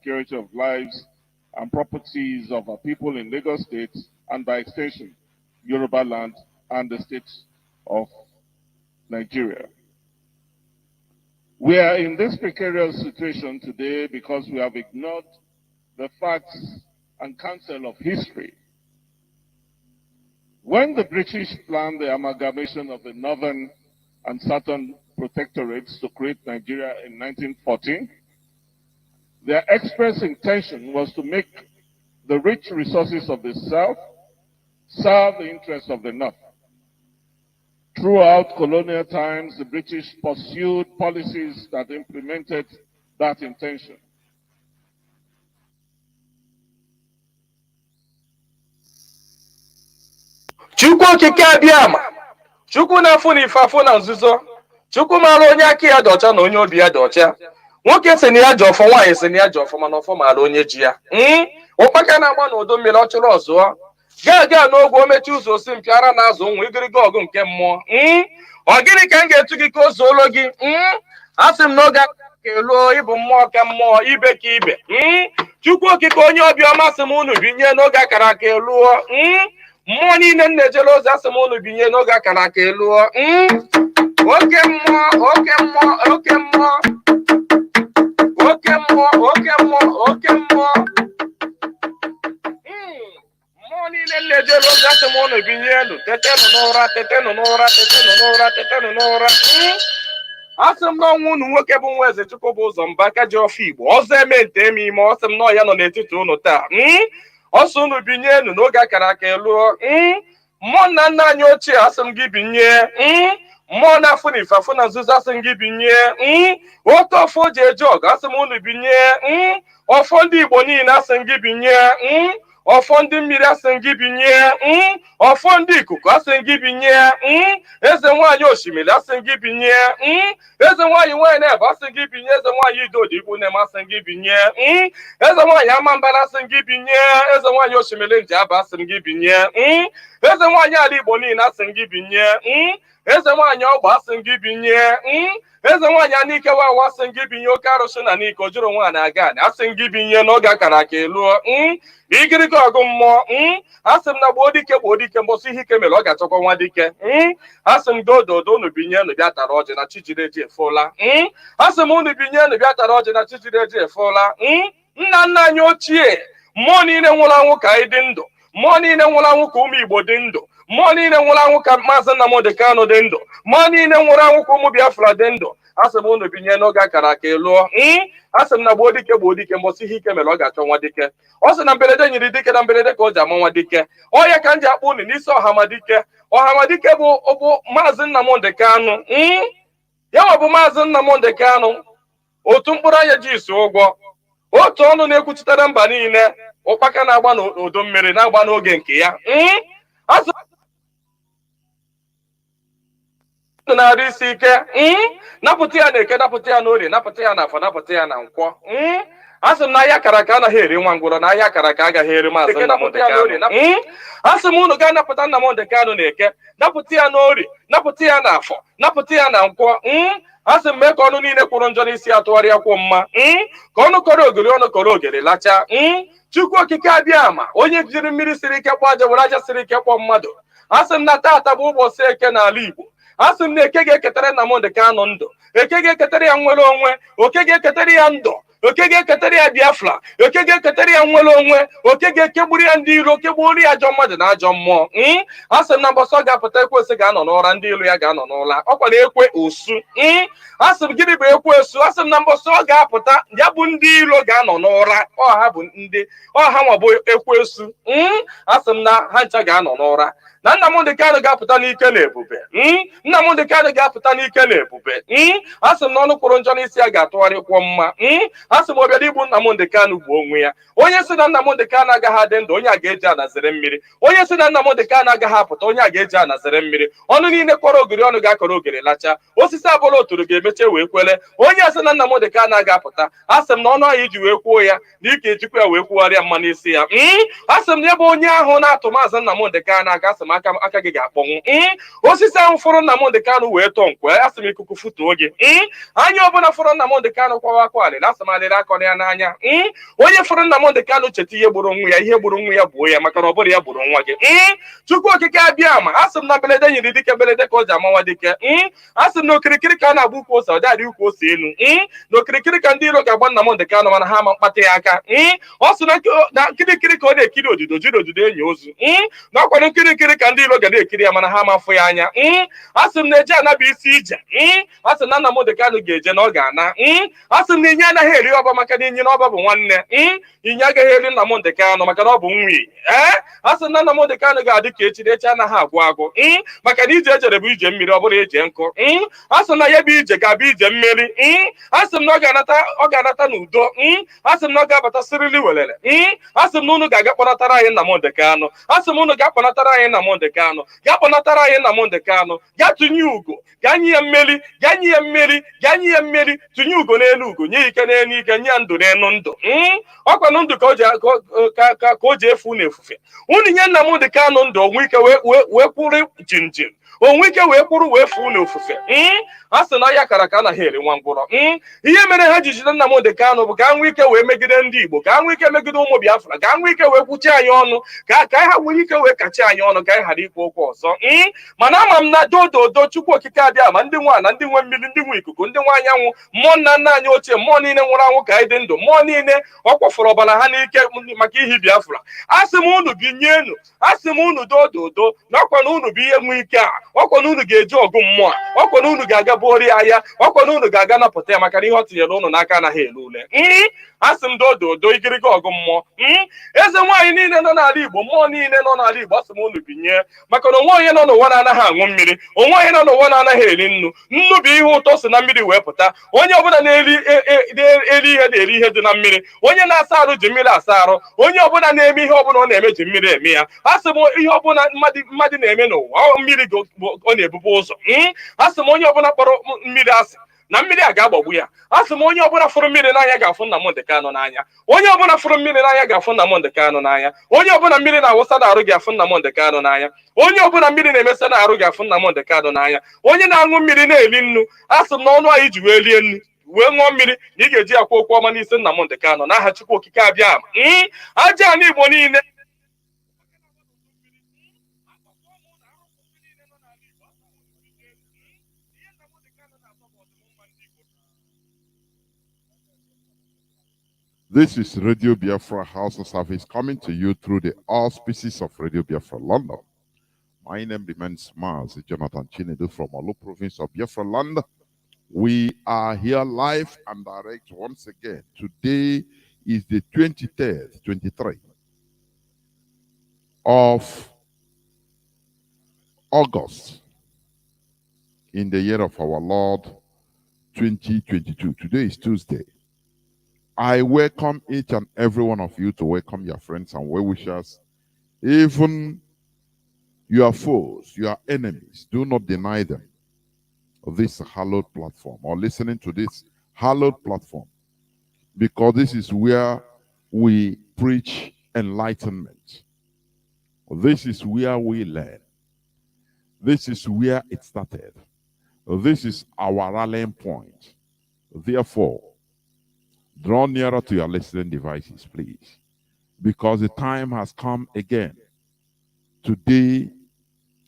security of lives and properties of our people in Lagos State and by extension, Yoruba land and the state of Nigeria. We are in this precarious situation today because we have ignored the facts and counsel of history. When the British planned the amalgamation of the northern and southern protectorates to create Nigeria in 1914, their express intention was to make the rich resources of the South serve the interests of the North. Throughout colonial times, the British pursued policies that implemented that intention. Chukwu okike abịama, Chukwu na-afụ na ife afụ na nzuzo, Chukwu mara onye aka ya dị ọcha na onye obi ya dị ọcha. Nwoke si na ya ji ọfọ, nwaanyị si na ya ji ọfọ, mana ọfọ mara onye ji ya. Ụkpaka na-agba n'udu mmiri ọ chụrụ ọzụọ. Gaa n'ogwe omechi ụzọ osi mpịara na-azụ nwa igiriga ọgụ nke mmụọ. Ọ gịnị ka m ga-etu gị ka o zuolo gị? Asị m n'oge aka eluo ịbụ mmụọ ka mmụọ, ibe ka ibe. Chukwu okike onye obiọma sị m unu binye n'oge akara aka eluo. Mmụọ niile na-ejere ozi asị m unu binye n'oge akara aka eluo. Oke mmụọ, oke mmụọ, oke mmụọ, oke mmụọ, oke mmụọ, oke mmụọ. Mmụọ niile na-ejere ozi asị m unu binye elu. Tetenụ n'ụra, tetenụ n'ụra, tetenụ n'ụra, tetenụ n'ụra. Asị m n'ọnwụ unu nwoke bụ nwa eze Chukwu bụ ụzọ mba aka ji ọfọ Igbo ọzọ eme nte eme ime ọsị m nọ ya nọ n'etiti unu taa. Ọsọ unu binye enu n'oge akara aka eluo. Mmụọ nna nna anyị ochie asị m gị binye. Mmụọ na-afụ na ife afụ na nzuzo asị m gị binye. Oke ọfọ ji eje ọgụ asị m unu binye. Ọfọ ndị Igbo niile asị m gị binye. Ọfọ ndị mmiri asị m gị binye. Ọfọ ndị ikuku asị m gị binye. Eze nwaanyị osimiri asị m gị binye. Eze nwaanyị nwanyị na-ebe asị m gị binye. Eze nwaanyị idodi ikwu na-eme asị m gị binye. Eze nwaanyị amambara asị m gị binye. Eze nwaanyị osimiri nji aba asị m gị binye. Eze nwaanyị ala Igbo niile asị m gị binye. Eze nwaanyị ọgba asị m gị binye. Eze nwaanyị anike wawa asị m gị binye. Oke arụsị na n'ike o juru nwaanyị aga anị asị m gị binye n'oge akara aka eluo. Igirigi ọgụ mmụọ. Asị m na gboo dike mbọsị ihe ike mere ọ ga-achọkwa nwa dike. Asị m dododo unu binye unu bịa tara ọjị na Chijireji efola. Asị m unu binye unu bịa tara ọjị na Chijireji efola. Nna nna anyị ochie, mmụọ niile nwụrụ anwụ ka anyị dị ndụ. Mmụọ niile nwụrụ anwụ ka ụmụ Igbo dị ndụ. Mmụọ niile nwụrụ anwụ ka Mazi Nnamdi Kanu dị ndụ. Mmụọ niile nwụrụ anwụ ka ụmụ Biafra dị ndụ. Asị m unu binye n'oge akara aka eluo. Asị m na gboo dike mbọsị ihe ike mere ọ ga-achọ nwa dike. Ọ sị na mberede nyiri dike na mberede ka o ji ama nwa dike. Ọ ya ka m ji akpọ unu n'isi Ọhamadike. Ọhamadike bụ Mazi Nnamdi Kanu. Ya bụ Mazi Nnamdi Kanu. Otu mkpụrụ anya ji isi ụgwọ. Otu ọnụ na-ekwuchitere mba niile. Ụkpaka na-agba n'udu mmiri na-agba n'oge nke ya. Asị na-arụ isi ike. Napụta ya na Eke, napụta ya na Orie, napụta ya na Afọ, napụta ya na Nkwọ. Asị m na ahịa akara aka anaghị eri nwa ngwụrọ, na ahịa akara aka agaghị eri Mazi Nnamdi Kanu. Asị m unu ga napụta Nnamdi Kanu na Eke, napụta ya na Orie, napụta ya na Afọ, napụta ya na Nkwọ. Asị m mee ka ọnụ niile kwụrụ njọ n'isi atụgharịa kwụ mma. Ka ọnụ kọrọ ogiri ọnụ kọrọ ogiri lacha. Chukwu okike abịama, onye jiri mmiri siri ike kpọọ aja were aja siri ike kpọọ mmadụ. Asị m na taata bụ ụbọchị Eke n'ala Igbo. Asị m na Eke ga-eketara Nnamdi Kanu ndụ. Eke ga-eketara ya nwere onwe. Oke ga-eketara ya ndụ. Oke ga-eketara ya Biafra. Oke ga-eketara ya nwere onwe. Oke ga-ekegburu ya ndị iro, kegburu ya ajọ mmadụ na ajọ mmụọ. Asị m na mbọsọ ga-apụta Ekwensu ga-anọ n'ụra, ndị ilu ya ga-anọ n'ụra. Ọkwa na ekwe osu. Asị m gịnị bụ ekwensu? Asị m na mbọsọ ọ ga-apụta ya bụ ndị ilo ga-anọ n'ụra. Ọha bụ ndị ọha nwa bụ ekwensu. Asị m na ha ncha ga-anọ n'ụra. Na Nnamdi Kanu ga-apụta n'ike na ebube. Nnamdi Kanu ga-apụta n'ike na ebube. Asị m na ọnụ kwụrụ njọ n'isi ya ga-atụgharị kwọ mma. Asị m ọbịa igbu Nnamdi Kanu bụ onwe ya. Onye si na Nnamdi Kanu agaghị adị ndụ, onye a ga-eji anazere mmiri. Onye si na Nnamdi Kanu agaghị apụta, onye a ga-eji anazere mmiri. Ọnụ niile kọrọ ogiri ọnụ ga-akọrọ ogiri lacha. Osisi abụla oturu ga-emeche wee kwele. Onye si na Nnamdi Kanu aga-apụta, asị m na ọnụ ahụ iji wee kwuo ya na ike ejikwa ya wee kwugharịa mma n'isi ya. Asị m na ebe onye ahụ na-atụ Mazi Nnamdi Kanu aka, asị m ma aka gị ga-akpọnwụ. Osisi ahụ fọrọ Nnamdi Kanu wee tọọ nkwe, asị m ikuku futuo gị. Anya ọbụla fọrọ Nnamdi Kanu kwawa akwa alịla, asị m alịla akọrọ ya n'anya. Onye fọrọ Nnamdi Kanu cheta ihe gburu nwa ya, ihe gburu nwa ya gbuo ya, maka na ọ bụrụ ya gburu nwa gị. Chukwu okike abịa ma asị m na belede nyiri dike belede ka o ji amawa dike. Asị m na okirikiri ka a na-agba ukwu ose, ọ dị ukwu ose elu. Na okirikiri ka ndị iro ga-agba Nnamdi Kanu mana ha ama mkpata ya aka. Ọ sị na nkirikiri ka ọ na-ekiri odido jiri odido enyi ozu. Na ọkwado nkirikiri ka ndị iro ga na-ekiri ya mana ha ama afụ ya anya. Asị m na eje anabụ isi ije. Asị na Nnamdi Kanu ga-eje na ọ ga-ana. Asị m na inye anaghị eri ọba maka na inye na ọba bụ nwanne. Inye agaghị eri Nnamdi Kanu maka na ọ bụ nwi. Asị na Nnamdi Kanu ga-adị ka echi, echi anaghị agwụ agwụ. Maka na ije ejere bụ ije mmiri, ọ bụrụ eje nkụ. Asị na ya bụ ije ga-abụ ije mmiri. Asị m na ọ ga-anata n'udo. Asị m na ọ ga-abata sirili welele. Asị m na unu ga-aga kpọnatara anyị Nnamdi Kanu. Asị m unu ga-akpọnatara anyị Nnamdi Kanu. Ga-akpọnatara anyị Nnamdi Kanu. Ga tụnye ugo, ga nye ya mmeri, ga nye ya mmeri, ga nye ya mmeri. Tụnye ugo n'elu ugo, nye ike n'elu ike, nye ya ndụ n'elu ndụ. Ọkwanụ ndụ ka o ji efu n'efufe. Unu nye Nnamdi Kanu ndụ, onwe ike wee kwụrụ jinjin, onwe ike wee kwụrụ wee fuo n'ofufe. A sị na ya kara ka anaghị eri nwa mkpụrụ. Ihe mere ha ji jide Nnamdi Kanu bụ ka nwee ike wee megide ndị Igbo, ka nwee ike megide ụmụ Biafra, ka nwee ike wee kwuchie anyị ọnụ, ka ha nwee ike wee kachi anyị ọnụ, ka anyị ghara ikwu okwu ọzọ. Mana ama m na dododo Chukwu okike abịa ma ndị nwa na ndị nwe mmiri, ndị nwe ikuku, ndị nwe anyanwụ, mmụọ nna nna anyị ochie, mmụọ niile nwụrụ anwụ ka anyị dị ndụ, mmụọ niile ọ kwafọrọ ọbara ha n'ike maka ihi Biafra. Asị m unu binyenu, asị m unu dododo na ọkwa na unu bụ ihe nwe ike a, ọkwa na unu ga-eji ọgụ mmụọ, ọkwa na unu ga-aga bụori ahịa, ọkwa na unu ga-aga napụta ya maka na ihe ọ tinyere unu n'aka anaghị ele ule. Asị m dododo igiriga ọgụ mmụọ. Eze nwaanyị niile nọ n'ala Igbo, mmụọ niile nọ n'ala Igbo, asị m unu binye, maka na onwe onye nọ n'ụwa na-anaghị aṅụ mmiri, onwe onye nọ n'ụwa na-anaghị eri nnu. Nnu bụ ihe ụtọ si na mmiri wee pụta. Onye ọbụla na-eri ihe na-eri ihe dị na mmiri. Onye na-asa arụ ji mmiri asa arụ. Onye ọbụla na-eme ihe ọbụla ọ na-eme ji mmiri eme ya. Asị m ihe ọbụla mmadụ na-eme n'ụwa, mmiri ọ na-ebube ụzọ. Asị m onye ọbụla kpọrọ mmiri asị na mmiri a ga-agbagbu ya. Asị m onye ọbụla fụrụ mmiri n'anya ga-afụ Nnamdi Kanu n'anya. Onye ọbụla fụrụ mmiri n'anya ga-afụ Nnamdi Kanu n'anya. Onye ọbụla mmiri na-awụsa n'arụ ga-afụ Nnamdi Kanu n'anya. Onye ọbụla mmiri na-emesa n'arụ ga-afụ Nnamdi Kanu n'anya. Onye na-aṅụ mmiri na-eli nnu, asị m na ọnụ anyị ji wee lie nnu wee ṅụọ mmiri na ị ga-eji akwa okwu ọma n'isi Nnamdi Kanu n'aha Chukwu okike abịa ma. Aja ala Igbo niile This is Radio Biafra Hausa-Service coming to you through the auspices of Radio Biafra London. My name remains Mazi, Jonathan Chinedu from Olu province of Biafra land. We are here live and direct once again. Today is the 23rd of August in the year of our Lord 2022. Today is Tuesday. I welcome each and every one of you to welcome your friends and well-wishers, even your foes, your enemies. Do not deny them this hallowed platform or listening to this hallowed platform, because this is where we preach enlightenment. This is where we learn. This is where it started. This is our rallying point. Therefore, draw nearer to your listening devices, please, because the time has come again today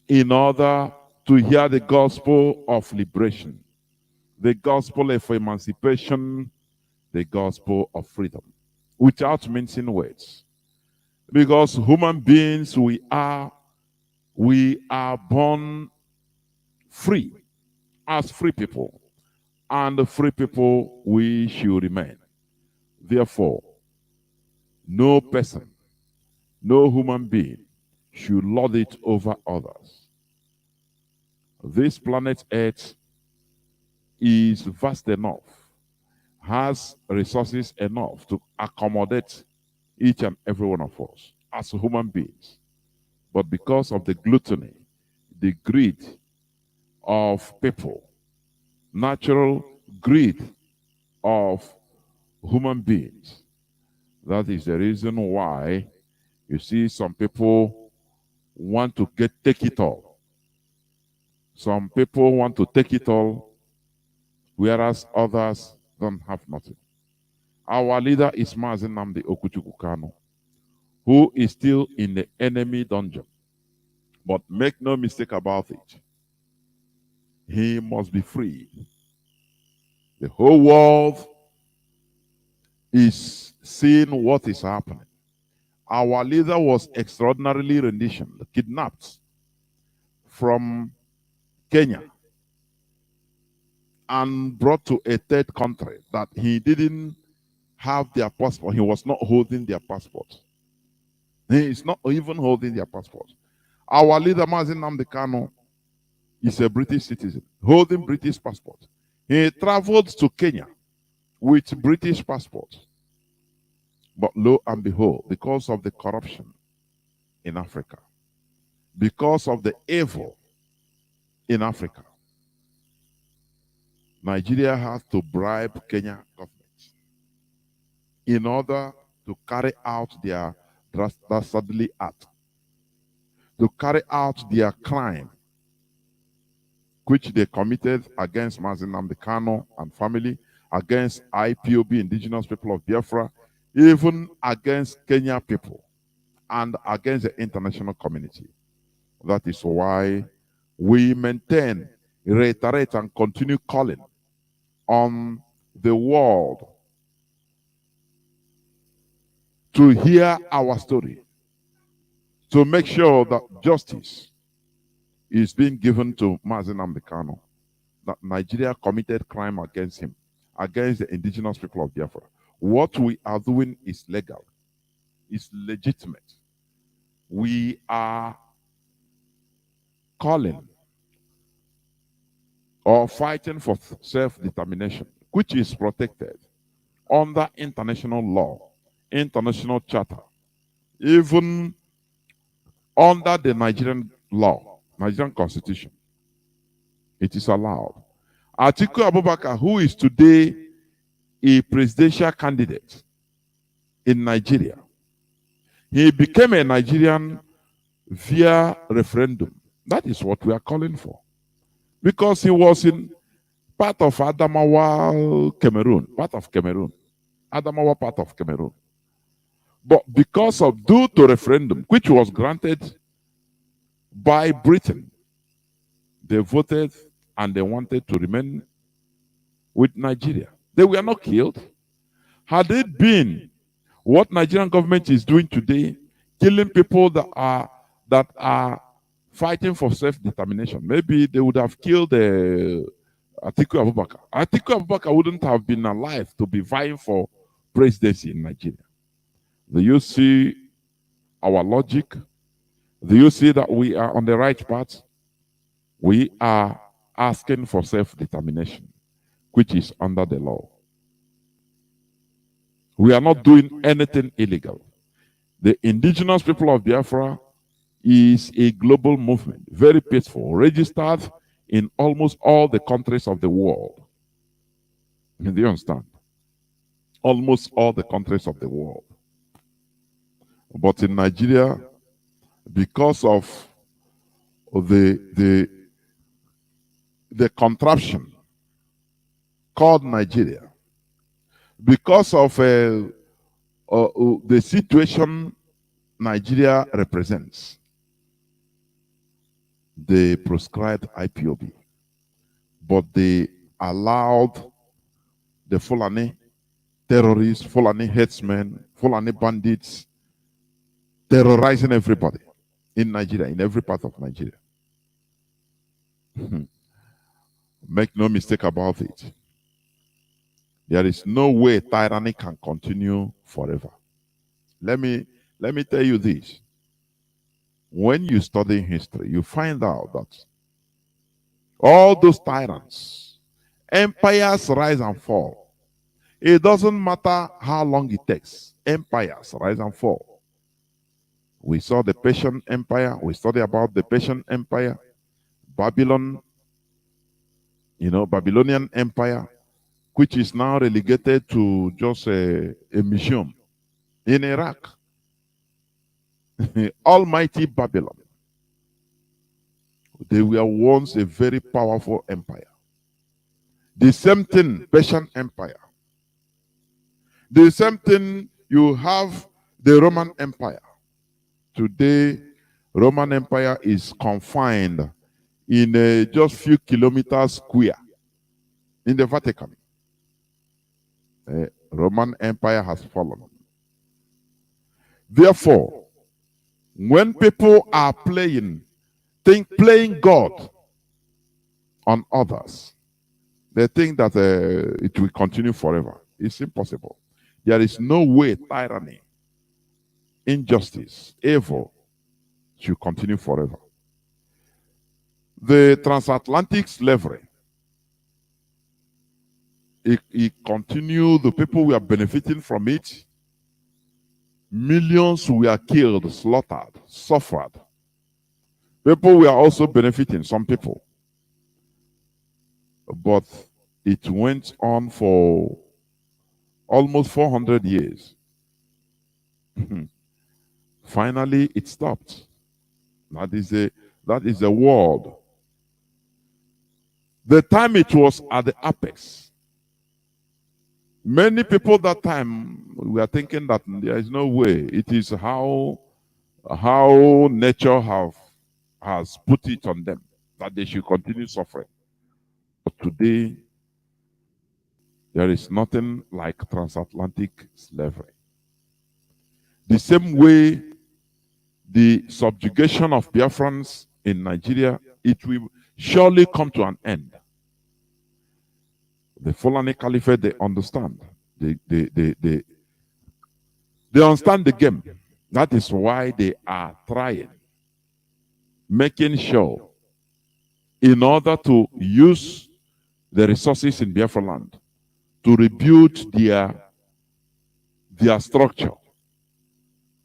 in order to hear the gospel of liberation, the gospel of emancipation, the gospel of freedom, without mincing words. Because human beings, we are born free, as free people, and free people we should remain. Therefore, no person, no human being should lord it over others. This planet Earth is vast enough, has resources enough to accommodate each and every one of us as human beings. But because of the gluttony, the greed of people, natural greed of human beings, that is the reason why you see some people want to take it all. Some people want to take it all, whereas others don't have nothing. Our leader is Mazi Nnamdi Kanu, who is still in the enemy dungeon. But make no mistake about it, he must be freed. The whole world is seeing what is happening. Our leader was extraordinarily renditioned, kidnapped from Kenya and brought to a third country that he didn't have their passport. He was not holding their passport. He is not even holding their passport. Our leader, Mazi Nnamdi Kanu, is a British citizen, holding British passport. He traveled to Kenya with British passport. But lo and behold, because of the corruption in Africa, because of the evil in Africa, Nigeria has to bribe Kenya government in order to carry out their dastardly act, to carry out their crime, which they committed against Mazi Nnamdi Kanu and family, against IPOB, indigenous people of Biafra, even against Kenya people, and against the international community. That is why we maintain, reiterate, and continue calling on the world to hear our story, to make sure that justice is being given to Mazi Nnamdi Kanu, that Nigeria committed crime against him, against the indigenous people of Biafra. What we are doing is legal, is legitimate. We are calling or fighting for self-determination, which is protected under international law, international charter, even under the Nigerian law, Nigerian constitution. It is allowed. Atiku Abubakar, who is today a presidential candidate in Nigeria, he became a Nigerian via referendum. That is what we are calling for. Because he was in part of Adamawa, Cameroon, Adamawa part of Cameroon. But because of due to referendum, which was granted by Britain, they voted and they wanted to remain with Nigeria. They were not killed. Had it been what Nigerian government is doing today, killing people that are fighting for self-determination, maybe they would have killed Atiku Abubakar. Atiku Abubakar wouldn't have been alive to be vying for presidency in Nigeria. Do you see our logic? Do you see that we are on the right path? We are asking for self-determination, which is under the law. We are not doing anything illegal. The indigenous people of Biafra is a global movement, very peaceful, registered in almost all the countries of the world. Do you understand? Almost all the countries of the world. But in Nigeria, because of the contraption called Nigeria, because of the situation Nigeria represents, they proscribed IPOB, but they allowed the Fulani terrorists, Fulani headsmen, Fulani bandits terrorizing everybody in Nigeria, in every part of Nigeria. Make no mistake about it. There is no way tyranny can continue forever. Let me tell you this. When you study history, you find out that all those tyrants, empires rise and fall. It doesn't matter how long it takes. Empires rise and fall. We saw the Persian Empire. We studied about the Persian Empire. Babylon, Babylonian Empire, which is now relegated to just a museum in Iraq. Almighty Babylon. They were once a very powerful empire. The same thing, Persian Empire. The same thing, you have the Roman Empire. Today, Roman Empire is confined in a just few kilometers square in the Vatican. The Roman Empire has fallen. Therefore, when people are playing God on others, they think that it will continue forever. It's impossible. There is no way tyranny, injustice, evil should continue forever. The transatlantic slavery, it continued. The people were benefiting from it. Millions were killed, slaughtered, suffered. People were also benefiting, some people. But it went on for almost 400 years. Finally, it stopped. That is a world. The time it was at the apex, many people that time were thinking that there is no way. It is how nature has put it on them that they should continue suffering. But today, there is nothing like transatlantic slavery. The same way the subjugation of Biafrans in Nigeria, it will surely come to an end. The Fulani Caliphate, they understand. They understand the game. That is why they are trying, making sure, in order to use the resources in Biafra land to rebuild their structure,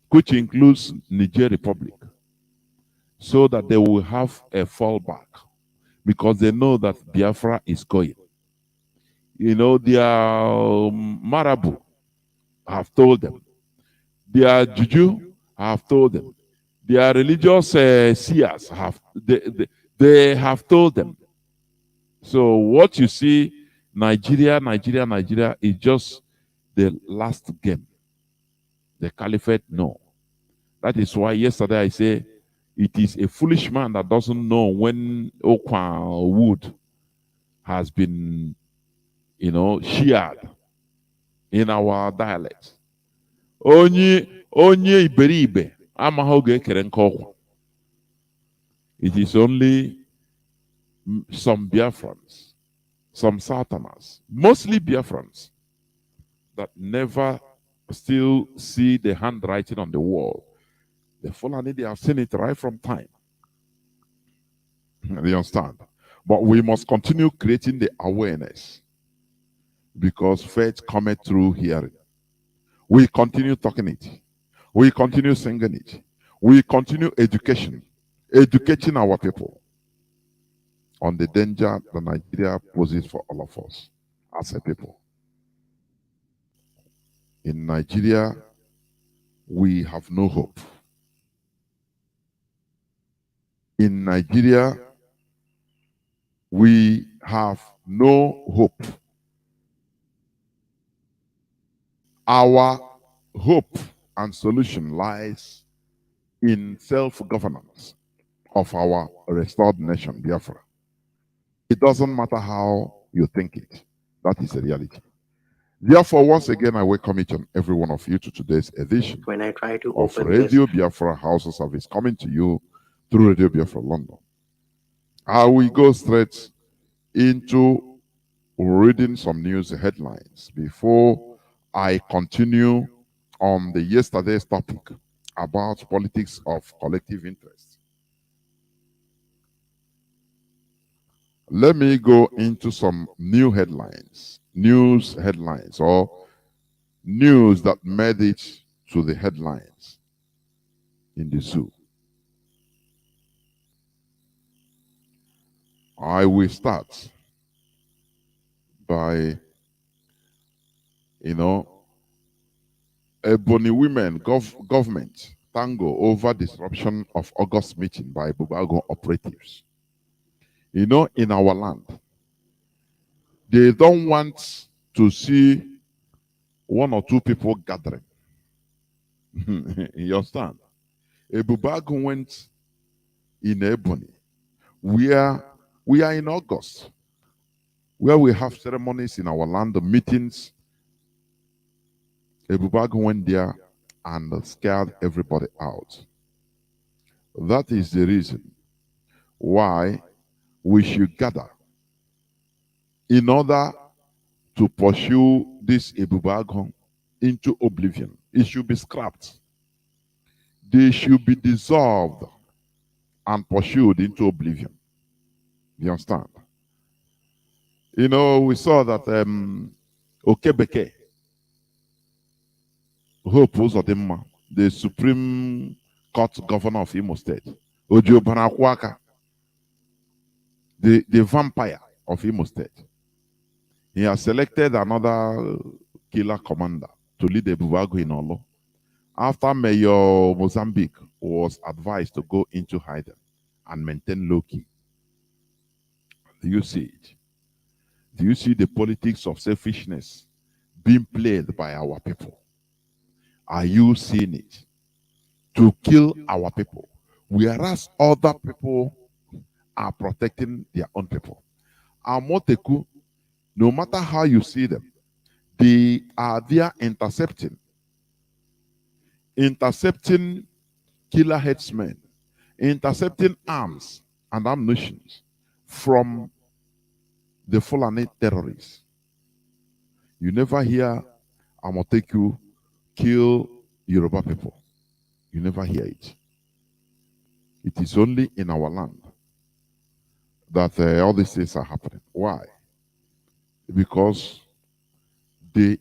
which includes Niger Republic, so that they will have a fallback, because they know that Biafra is going. You know, their Marabu have told them. Their Juju have told them. Their religious seers they have told them. So what you see, Nigeria is just the last game. The caliphate, no. That is why yesterday I say it is a foolish man that doesn't know when Okwa wood has been, sheared in our dialect. Onye iberibe amahoge kerenkokwa. It is only some Biafrans, some Southerners, mostly Biafrans, that never still see the handwriting on the wall. The Fulani, they have seen it right from time. They understand. But we must continue creating the awareness, because faith cometh through hearing. We continue talking it. We continue singing it. We continue educating our people on the danger that Nigeria poses for all of us as a people. In Nigeria, we have no hope. In Nigeria, we have no hope. Our hope and solution lies in self-governance of our restored nation, Biafra. It doesn't matter how you think it. That is a reality. Therefore, once again, I welcome each and every one of you to today's edition when I try to of open Radio this. Biafra Hausa-Service, coming to you through Radio Biafra London. I will go straight into reading some news headlines before I continue on the yesterday's topic about politics of collective interest. Let me go into some news headlines, or news that made it to the headlines in the zoo. I will start by, Ebony women government tango over disruption of August meeting by Bubago operatives. You know, in our land, they don't want to see one or two people gathering. You understand? Ebubagu went in Ebony, where we are in August, where we have ceremonies in our land, the meetings. Ebubagu went there and scared everybody out. That is the reason why we should gather in order to pursue this Ebubagu into oblivion. It should be scrapped. They should be dissolved and pursued into oblivion. You understand? You know, we saw that Okebeke, Hope Uzodimma, the Supreme Court Governor of Imo State, Ojo Banakwaka, the vampire of Imo State, he has selected another killer commander to lead the Ebubagu in Olo. After Mayor Mozambique was advised to go into hiding and maintain low key. Do you see it? Do you see the politics of selfishness being played by our people? Are you seeing it? To kill our people, whereas other people are protecting their own people. Amoteku, no matter how you see them, they are there intercepting killer headsmen, intercepting arms and ammunition from the Fulani terrorists. You never hear Amoteku kill Yoruba people. You never hear it. It is only in our land that all these things are happening. Why? Because they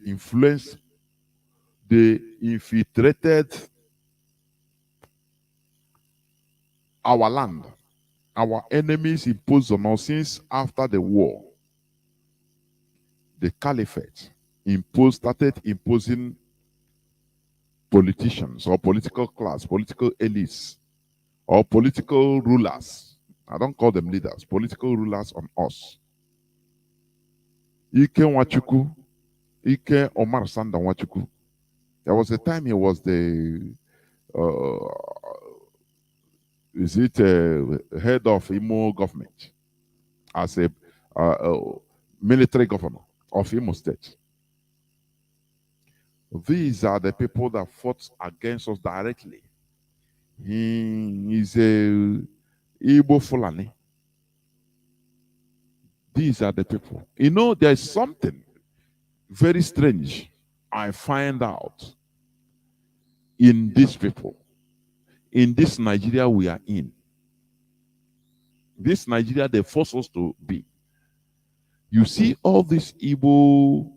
infiltrated our land. Our enemies imposed on us since after the war. The caliphate started imposing politicians or political class, political elites, or political rulers. I don't call them leaders, political rulers on us. Ike Nwachukwu, Ike Omar Sanda Nwachukwu. There was a time he was the head of Imo government as a military governor of Imo State. These are the people that fought against us directly. He is a Igbo Fulani. These are the people. You know, there's something very strange I find out in these people, in this Nigeria we are in. This Nigeria they force us to be. You see all these Igbo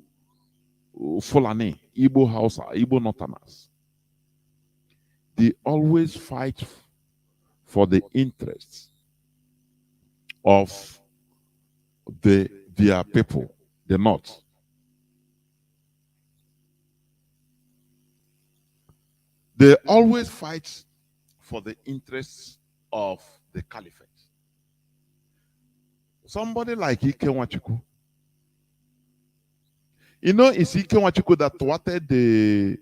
Fulani, Igbo Hausa, Igbo Northerners. They always fight for the interests of their people, the North. They always fight for the interests of the caliphate. Somebody like Ike Nwachukwu. You know, it's Ike Nwachukwu that thwarted the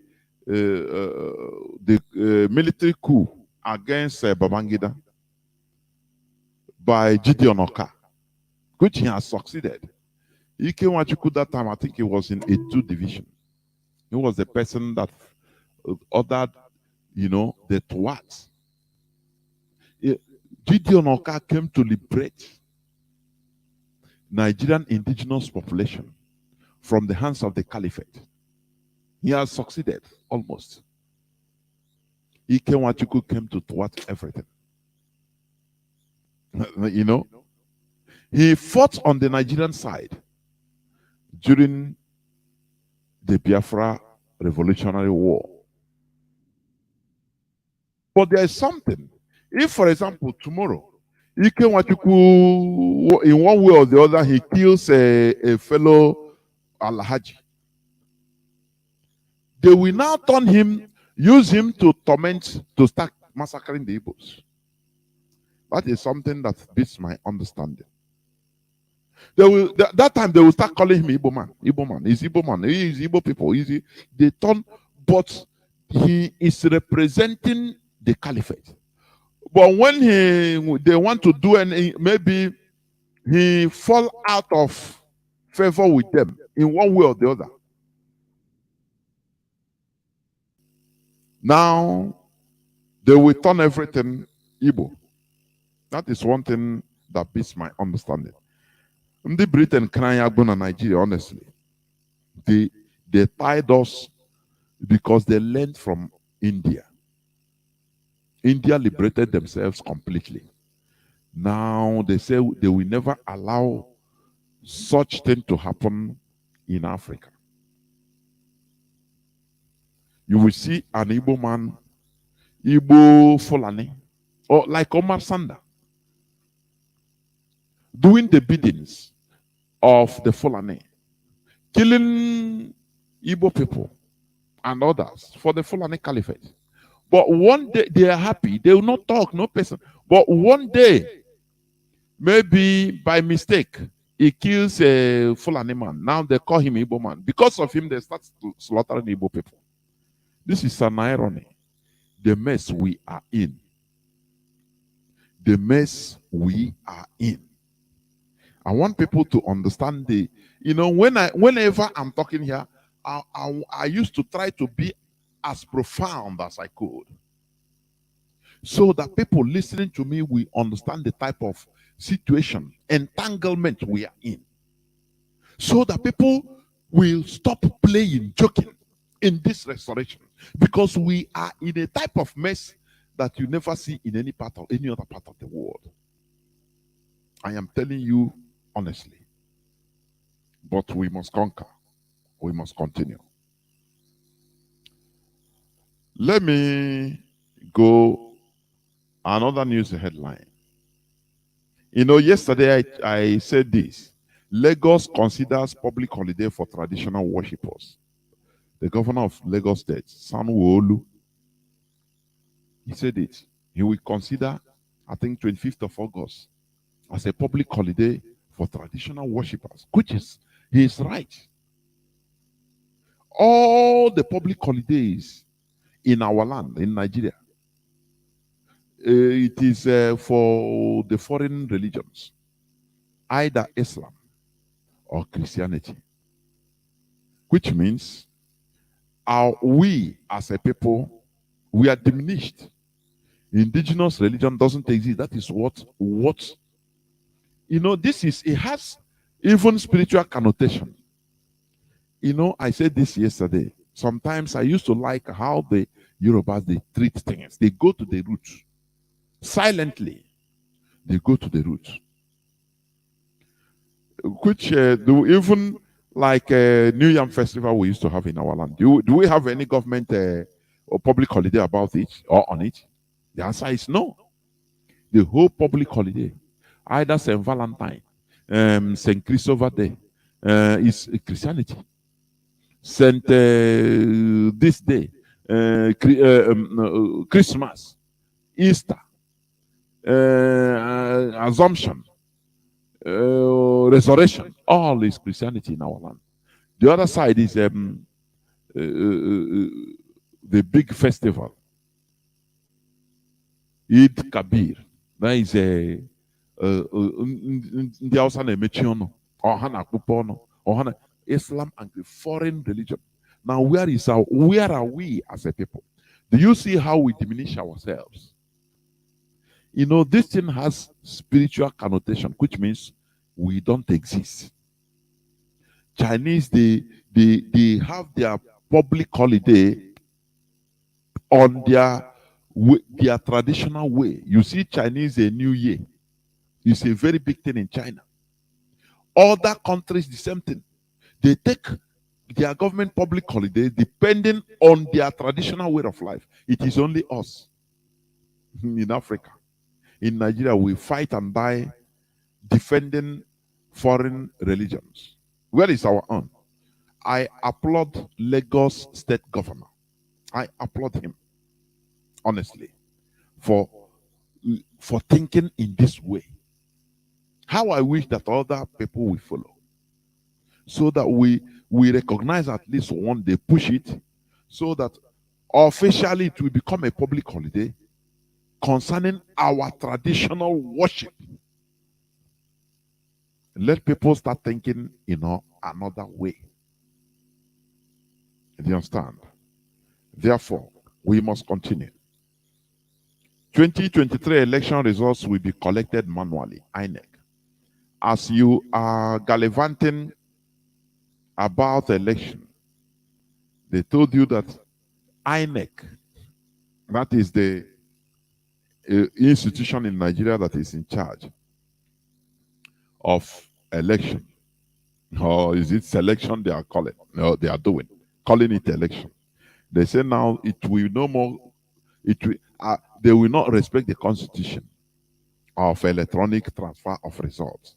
military coup against Babangida by Gideon Oka, which he has succeeded. Ike Nwachukwu that time, I think he was in a 2 division. He was the person that ordered, you know, the thwart. Gideon Oka came to liberate Nigerian indigenous population from the hands of the caliphate. He has succeeded almost. Ike Nwachukwu came to thwart everything. You know, he fought on the Nigerian side during the Biafra Revolutionary War. But there is something. If, for example, tomorrow, Ike Nwachukwu, in one way or the other, he kills a fellow Alhaji, they will now use him to torment, to start massacring the Igbos. That is something that beats my understanding. That time they will start calling him Igbo man. Igbo man. He's Igbo man. He is Igbo people. They turn, but he is representing the caliphate. But when they want to do any, maybe he fall out of favor with them in one way or the other. Now they will turn everything Igbo. That is one thing that beats my understanding. The Britain crying Agbon Nigeria, honestly. They tied us because they learned from India. India liberated themselves completely. Now they say they will never allow such thing to happen in Africa. You will see an Igbo man, Igbo Fulani, or like Omar Sanda, doing the biddings of the Fulani, killing Igbo people and others for the Fulani Caliphate. But one day they are happy, they will not talk, no person. But one day, maybe by mistake, he kills a Fulani man. Now they call him Igbo man. Because of him, they start slaughtering Igbo people. This is an irony. The mess we are in. The mess we are in. I want people to understand whenever I'm talking here, I used to try to be as profound as I could, so that people listening to me will understand the type of situation, entanglement we are in, so that people will stop playing, joking in this restoration, because we are in a type of mess that you never see in any other part of the world. I am telling you honestly, but we must conquer. We must continue. Let me go another news headline. Yesterday I said this. Lagos considers public holiday for traditional worshippers. The governor of Lagos State, Sanwo-Olu, he said it. He will consider, I think, 25th of August as a public holiday for traditional worshippers, he is right. All the public holidays in our land, in Nigeria, it is for the foreign religions, either Islam or Christianity, which means we as a people, we are diminished. Indigenous religion doesn't exist. That is what it has even spiritual connotation. I said this yesterday. Sometimes I used to like how the Yorubas, they treat things. They go to the root. Silently, they go to the root. Which do even like New Yam Festival we used to have in our land. Do we have any government or public holiday about it or on it? The answer is no. The whole public holiday, either St. Valentine, St. Christopher Day, is Christianity. Saint this day, Christmas, Easter, Assumption, Resurrection, all is Christianity in our land. The other side is the big festival, Eid Kabir. That is ndị Hausa na-emechi ọnụ, ọha na-akpụkpọ ọnụ, Islam and the foreign religion. Now, where are we as a people? Do you see how we diminish ourselves? This thing has spiritual connotation, which means we don't exist. Chinese, they have their public holiday on their traditional way. You see, Chinese a New Year. It's a very big thing in China. Other countries, the same thing. They take their government public holiday depending on their traditional way of life. It is only us in Africa. In Nigeria, we fight and die defending foreign religions. Where is our own? I applaud Lagos State Governor. I applaud him, honestly, for thinking in this way. How I wish that other people will follow, so that we recognize at least one day, push it, so that officially it will become a public holiday concerning our traditional worship. Let people start thinking, another way. Do you understand? Therefore, we must continue. 2023 election results will be collected manually, INEC. As you are gallivanting about the election, they told you that INEC, that is the institution in Nigeria that is in charge of election, or is it selection they are calling? No, they are calling it election. They say now it will no more, they will not respect the constitution of electronic transfer of results.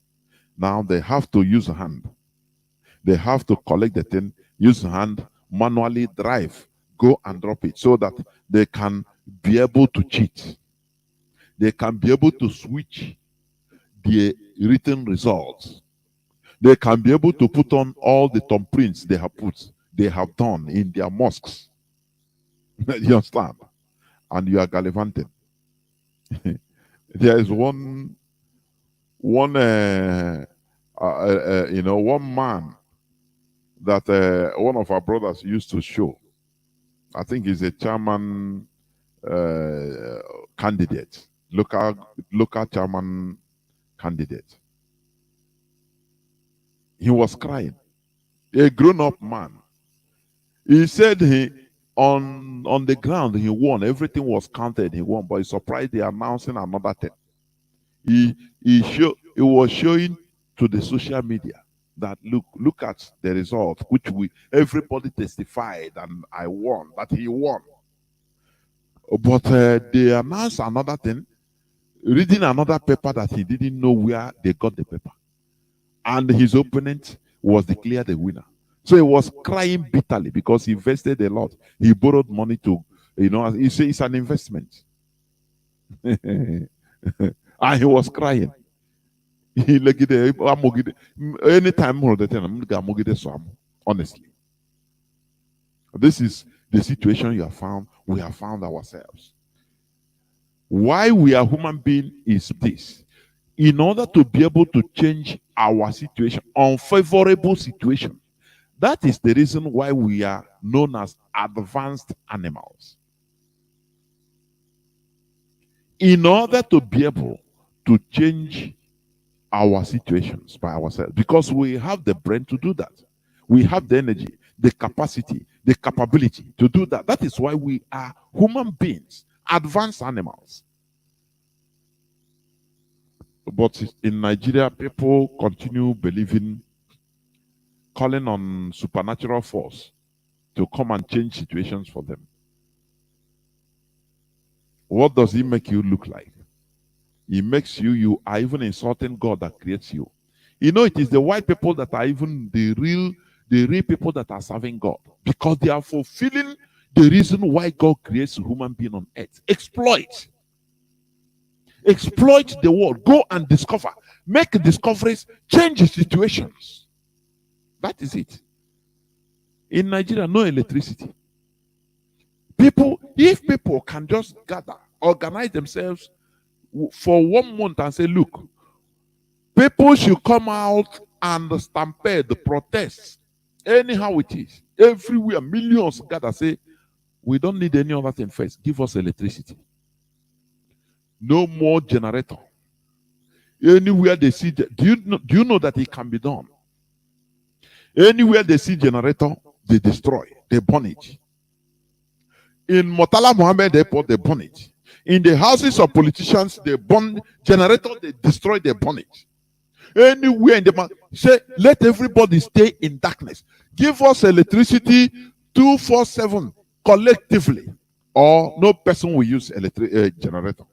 Now they have to use hand. They have to collect the thing, use hand, manually drive, go and drop it, so that they can be able to cheat. They can be able to switch the written results. They can be able to put on all the thumbprints they have done in their mosques. You understand? And you are gallivanting. There is one man that one of our brothers used to show. I think he's a chairman candidate, local chairman candidate. He was crying. A grown-up man. He said on the ground he won. Everything was counted. He won, but he's surprised they are announcing another thing. He was showing to the social media that look at the result, which everybody testified and I won, that he won. But they announced another thing, reading another paper that he didn't know where they got the paper. And his opponent was declared the winner. So he was crying bitterly because he invested a lot. He borrowed money to, he said it's an investment. And he was crying. Anytime, honestly. This is the situation we have found ourselves. Why we are human beings is this. In order to be able to change our situation, unfavorable situation, that is the reason why we are known as advanced animals. In order to be able to change our situations by ourselves, because we have the brain to do that. We have the energy, the capacity, the capability to do that. That is why we are human beings, advanced animals. But in Nigeria, people continue believing, calling on supernatural force to come and change situations for them. What does it make you look like? It makes you are even insulting God that creates you. It is the white people that are even the real people that are serving God, because they are fulfilling the reason why God creates a human being on earth. Exploit the world, go and discover, make discoveries, change situations. That is it. In Nigeria, no electricity. If people can just gather, organize themselves for 1 month and say, look, people should come out and stampede the protests, anyhow it is, everywhere, millions gather, say, we don't need any other thing first, give us electricity. No more generator. Anywhere they see, do you know that it can be done? Anywhere they see generator, they destroy, they burn it. In Murtala Mohammed Airport, they burn it. In the houses of politicians, they burn generator, they destroy, they burn it. Anywhere in the say, let everybody stay in darkness. Give us electricity 24/7 collectively, or no person will use generator.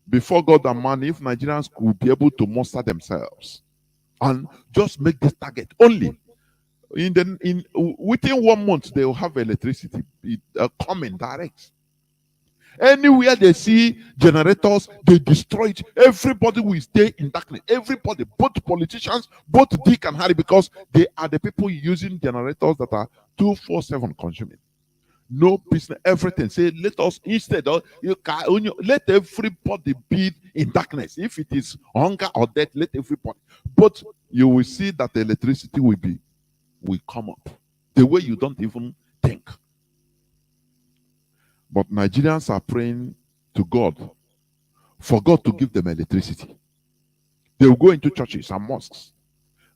Before God and man, if Nigerians could be able to muster themselves and just make this target only, within 1 month they will have electricity coming direct. Anywhere they see generators, they destroy it. Everybody will stay in darkness. Everybody, both politicians, both Dick and Harry, because they are the people using generators that are 24/7 consuming. No business, everything. Say, let us instead of let everybody be in darkness. If it is hunger or death, let everybody. But you will see that the electricity will come up the way you don't even think. But Nigerians are praying to God for God to give them electricity. They will go into churches and mosques.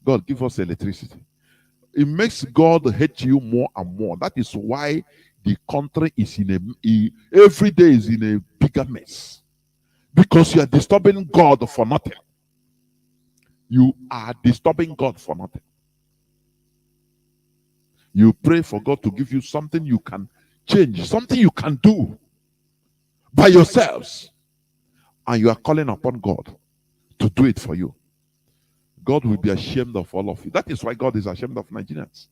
God, give us electricity. It makes God hate you more and more. That is why the country is every day is in a bigger mess. Because you are disturbing God for nothing. You are disturbing God for nothing. You pray for God to give you something you can change, something you can do by yourselves. And you are calling upon God to do it for you. God will be ashamed of all of you. That is why God is ashamed of Nigerians.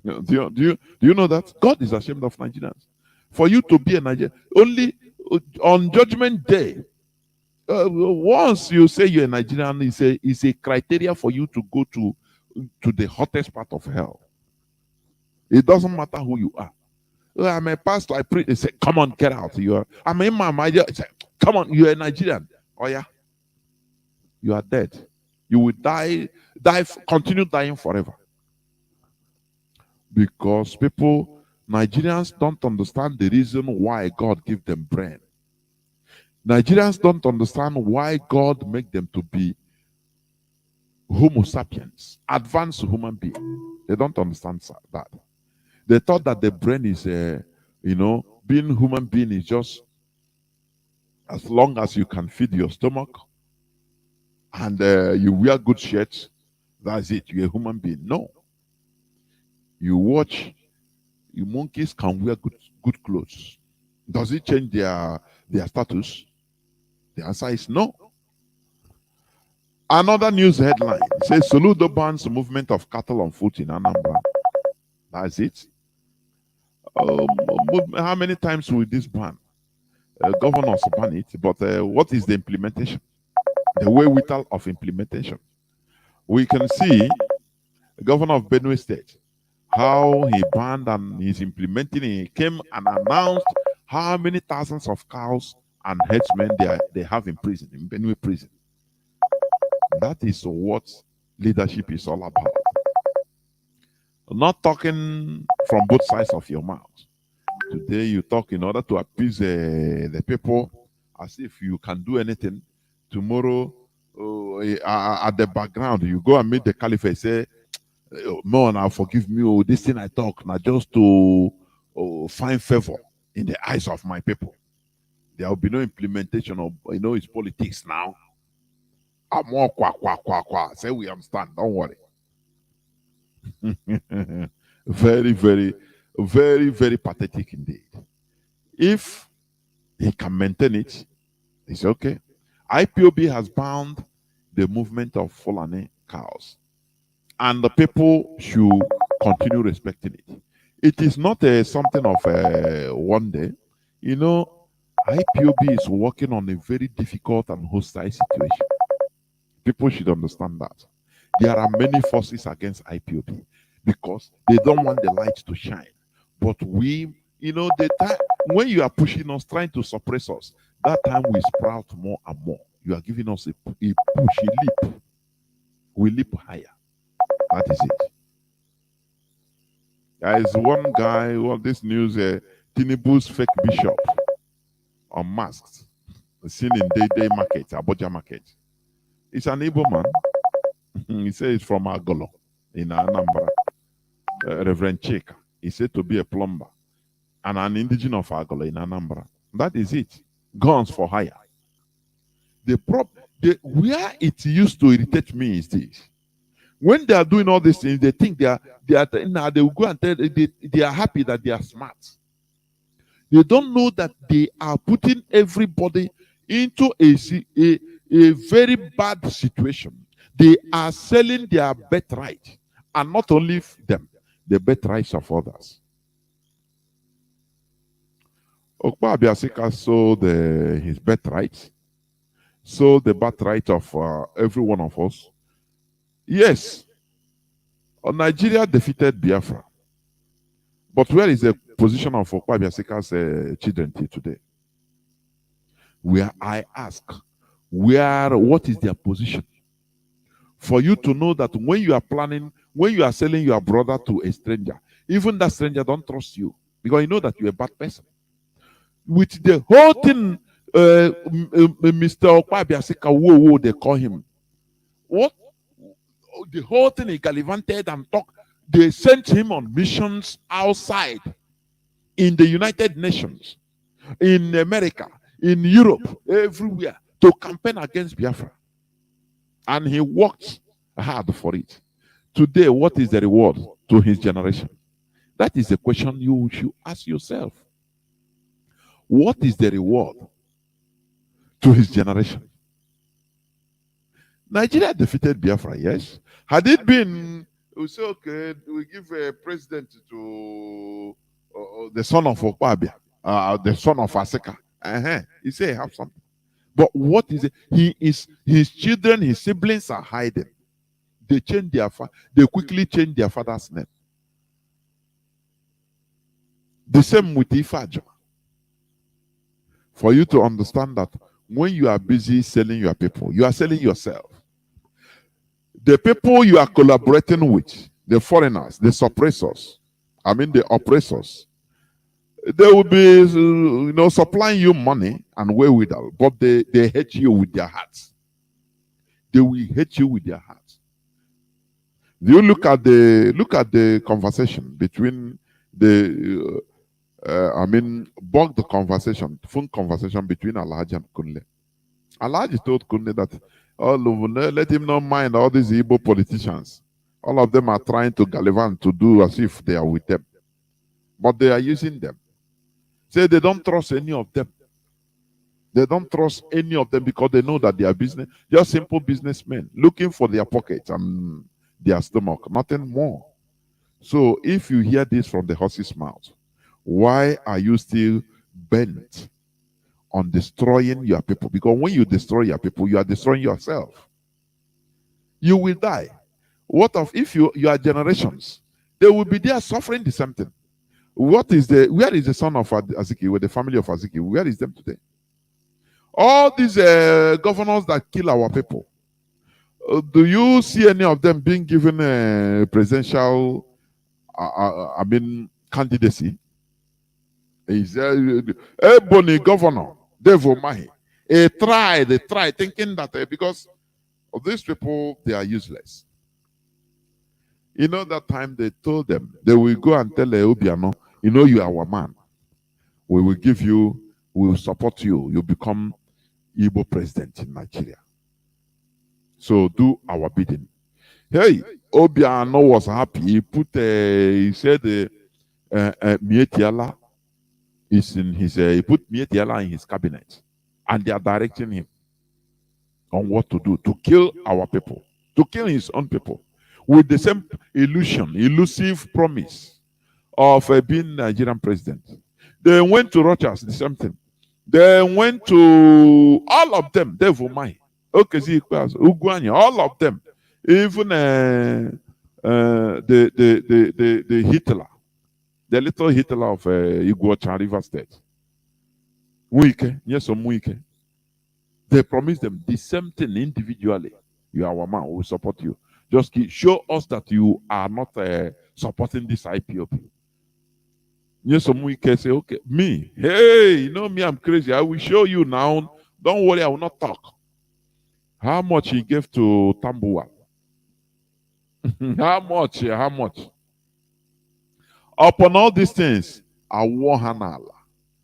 Do you know that? God is ashamed of Nigerians. For you to be a Nigerian, only on Judgment Day, once you say you're a Nigerian, it's a criteria for you to go to the hottest part of hell. It doesn't matter who you are. I'm a pastor, I preach. They say, come on, get out. I'm a imam. I say, come on, you're a Nigerian. Oh yeah, you are dead. You will die, continue dying forever. Because Nigerians don't understand the reason why God gave them brain. Nigerians don't understand why God make them to be Homo sapiens, advanced human being. They don't understand that. They thought that the brain is, being human being is just as long as you can feed your stomach and you wear good shirts, that's it. You're a human being. No. You watch, monkeys can wear good clothes. Does it change their status? The answer is no. Another news headline says Soludo bans movement of cattle on foot in Anambra. That's it. How many times will this ban? Governors ban it, but what is the implementation? The wherewithal of implementation. We can see the governor of Benue State, how he banned and he's implementing. He came and announced how many thousands of cows and herdsmen they have in prison, in Benue prison. That is what leadership is all about. Not talking from both sides of your mouth. Today you talk in order to appease the people as if you can do anything. Tomorrow, at the background, you go and meet the caliphate, say, "More now, forgive me. Oh, this thing I talk now just to find favor in the eyes of my people. There will be no implementation of it's politics now. I'm more kwa. Say we understand. Don't worry." Very, very, very, very pathetic indeed. If he can maintain it, it's okay. IPOB has bound the movement of Fulani cows, and the people should continue respecting it. It is not something of one day. IPOB is working on a very difficult and hostile situation. People should understand that. There are many forces against IPOB because they don't want the light to shine. But we, the time when you are pushing us, trying to suppress us, that time we sprout more and more. You are giving us a push, a leap. We leap higher. That is it. There is one guy, this news, Tinubu's fake bishop unmasked, seen in Day Market, Abuja Market. It's an Igbo man. He says he's from Agolo in Anambra. Reverend Chika. He said to be a plumber and an indigenous of Agolo in Anambra. That is it. Guns for hire. Where it used to irritate me is this. When they are doing all these things, they think they will go and tell they are happy that they are smart. They don't know that they are putting everybody into a very bad situation. They are selling their birthright, and not only them, the birthrights of others. Okpa Abiasika sold his birthright, sold the birthright of every one of us. Yes, Nigeria defeated Biafra. But where is the position of Okpa Abiasika's children till today? Where I ask, what is their position? For you to know that when you are planning, when you are selling your brother to a stranger, even that stranger don't trust you because you know that you're a bad person. With the whole thing, Mr. Okpa Abiasika, whoa, they call him. What? The whole thing he gallivanted and talked. They sent him on missions outside, in the United Nations, in America, in Europe, everywhere, to campaign against Biafra. And he worked hard for it. Today, what is the reward to his generation? That is the question you should ask yourself. What is the reward to his generation? Nigeria defeated Biafra, yes. Had it been, we say, okay, we give a president to the son of Okpabia, the son of Asika. He say have something. But what is it? His children, his siblings are hiding. They change they quickly change their father's name. The same with Ifajo. For you to understand that when you are busy selling your people, you are selling yourself. The people you are collaborating with, the foreigners, the suppressors, the oppressors, they will be, supplying you money and wherewithal, but they hate you with their hearts. They will hate you with their hearts. You look at the conversation between the phone conversation between Alhaji and Kunle. Alhaji told Kunle that let him not mind all these Igbo politicians. All of them are trying to gallivant to do as if they are with them, but they are using them. Say they don't trust any of them. They don't trust any of them because they know that they are just simple businessmen looking for their pockets and their stomach, nothing more. So if you hear this from the horse's mouth, why are you still bent on destroying your people? Because when you destroy your people, you are destroying yourself. You will die. What if your generations? They will be there suffering the same thing. Where is the son of Aziki, with the family of Aziki? Where is them today? All these governors that kill our people, do you see any of them being given a presidential, candidacy? Is Ebony governor, Devo Mahi. They try thinking that because of these people, they are useless. You know, that time they told them, they will go and tell Obiano, you are our man. We will give you, we will support you. You become Igbo president in Nigeria. So do our bidding. Hey, Obiano was happy. He said, Mietiala is in his, he put Mietiala in his cabinet. And they are directing him on what to do, to kill our people, to kill his own people. With the same elusive promise of being Nigerian president. They went to Rochas, the same thing. They went to all of them, Devumai, Okezi, Ugwanya, all of them. Even the Hitler, the little Hitler of Iguacha River State. Muike, yes, Muike. They promised them the same thing individually. You are our man, we will support you. Just show us that you are not supporting this IPOP. Yes, Muike say, okay, me, hey, me, I'm crazy. I will show you now. Don't worry, I will not talk. How much he gave to Tambuwa? How much? How much? Upon all these things, I want Hanala.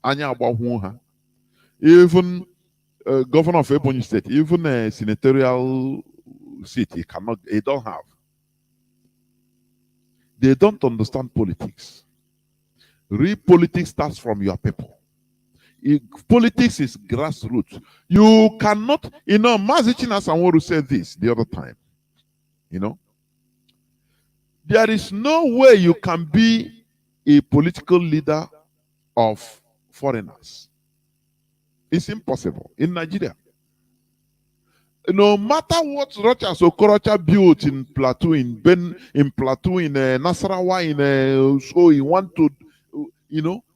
Anya Abahuha. Even governor of Ebonyi State, even a senatorial seat, he don't have. They don't understand politics. Real politics starts from your people. Politics is grassroots. You cannot, Mazi Chinasanworu said this the other time. There is no way you can be a political leader foreigners. It's impossible in Nigeria. No matter what Rochas Okorocha built in Plateau, in Plateau, in Nasarawa, so he want to,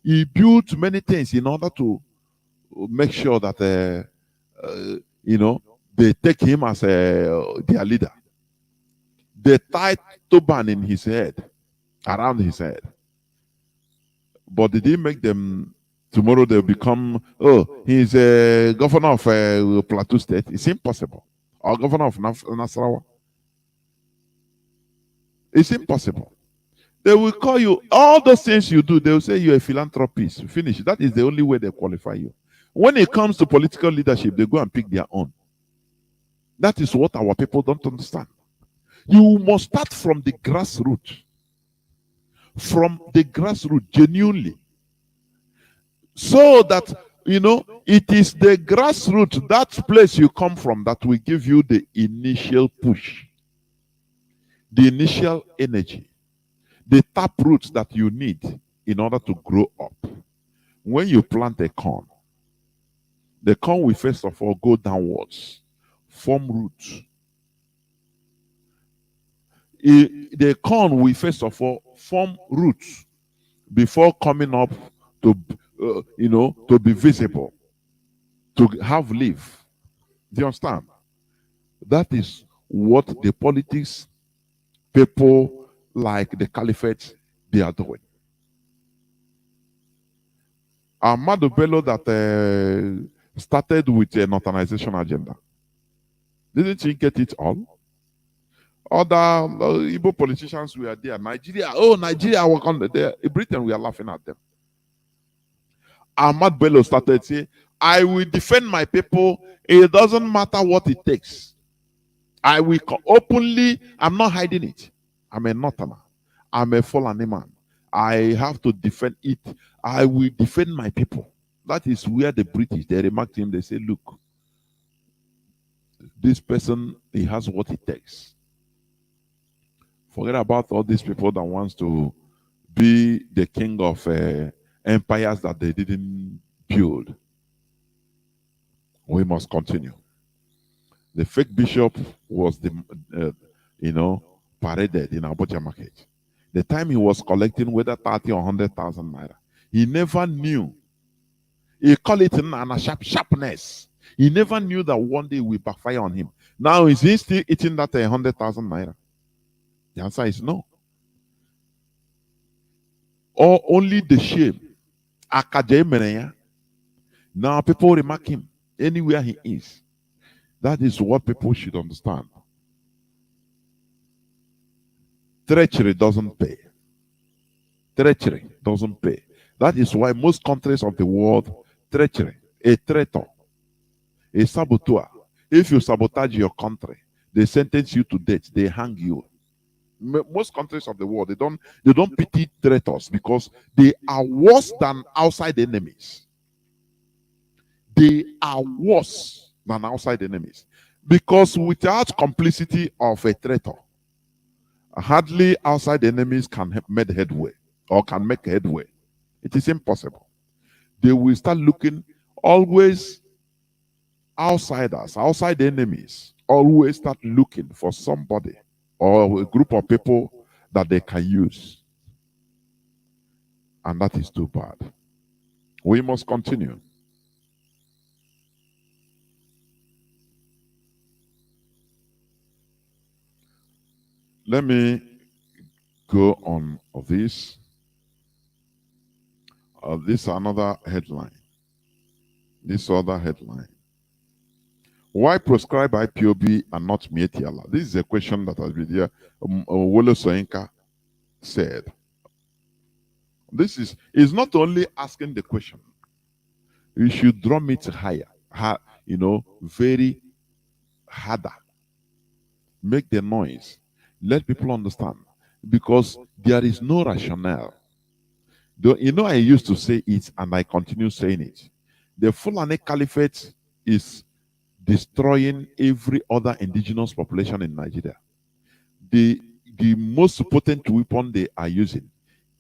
he built many things in order to make sure that, they take him as their leader. They tied turban in his head, around his head. But did he make them, tomorrow they'll become, he's a governor of Plateau State? It's impossible. Or governor of Nasarawa? It's impossible. They will call you, all those things you do, they will say you're a philanthropist. Finish. That is the only way they qualify you. When it comes to political leadership, they go and pick their own. That is what our people don't understand. You must start from the grassroots. From the grassroots, genuinely. So that, it is the grassroots, that place you come from, that will give you the initial push, the initial energy, the tap roots that you need in order to grow up. When you plant a corn, the corn will first of all go downwards, form roots. The corn will first of all form roots before coming up to, to be visible, to have leaf. Do you understand? That is what the politics people like the caliphate, they are doing. Ahmadu Bello that started with a northernization agenda. Didn't he get it all? Other Igbo politicians were there. Nigeria, Nigeria, in Britain, we are laughing at them. Ahmad Bello started saying, I will defend my people. It doesn't matter what it takes. I will openly, I'm not hiding it. I'm a northerner. I'm a Fulani man. I have to defend it. I will defend my people. That is where the British, they remarked him, they say, look, this person, he has what it takes. Forget about all these people that wants to be the king of empires that they didn't build. We must continue. The fake bishop was paraded in Abuja market. The time he was collecting whether 30 or 100,000 naira, he never knew. He called it an sharpness. He never knew that one day we backfire on him. Now is he still eating that 100,000 naira? The answer is no. Or only the shame. Now people remark him anywhere he is. That is what people should understand. Treachery doesn't pay. Treachery doesn't pay. That is why most countries of the world, treachery, a traitor, a saboteur. If you sabotage your country, they sentence you to death, they hang you. Most countries of the world, they don't pity traitors because they are worse than outside enemies. They are worse than outside enemies. Because without complicity of a traitor, hardly outside enemies can make headway or can make headway. It is impossible. They will start looking always outsiders, outside enemies, always start looking for somebody or a group of people that they can use. And that is too bad. We must continue. Let me go on this. This is another headline. This other headline. Why prescribe IPOB and not Mietiala? This is a question that has been here. Wole Soyinka said. This is not only asking the question. You should drum it higher, very harder. Make the noise. Let people understand. Because there is no rationale. I used to say it and I continue saying it. The Fulani Caliphate is destroying every other indigenous population in Nigeria. The most potent weapon they are using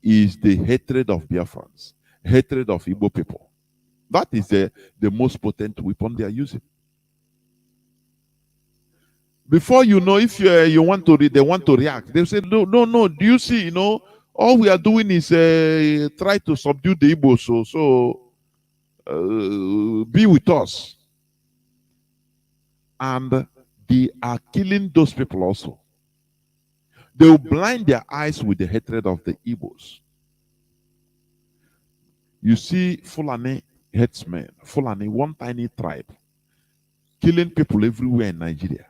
is the hatred of Biafrans, hatred of Igbo people. That is the most potent weapon they are using. Before you know, if you want to they want to react, they say, no, no, no. Do you see? All we are doing is try to subdue the Igbo. So be with us, and they are killing those people also. They will blind their eyes with the hatred of the Igbos. You see, Fulani headsmen, Fulani, one tiny tribe, killing people everywhere in Nigeria.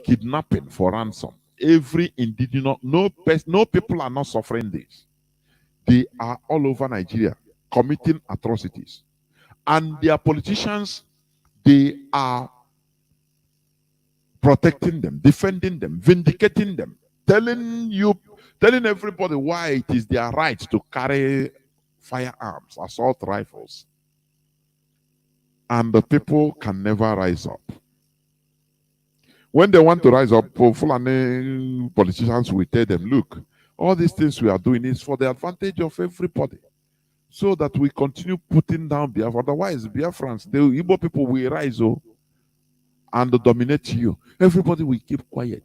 Kidnapping for ransom. Every indigenous, no people are not suffering this. They are all over Nigeria committing atrocities. And their politicians, they are protecting them, defending them, vindicating them, telling everybody why it is their right to carry firearms, assault rifles. And the people can never rise up. When they want to rise up, Fulani politicians will tell them, look, all these things we are doing is for the advantage of everybody, so that we continue putting down Biafra. Otherwise, Biafrans, the Igbo people will rise and dominate you. Everybody will keep quiet.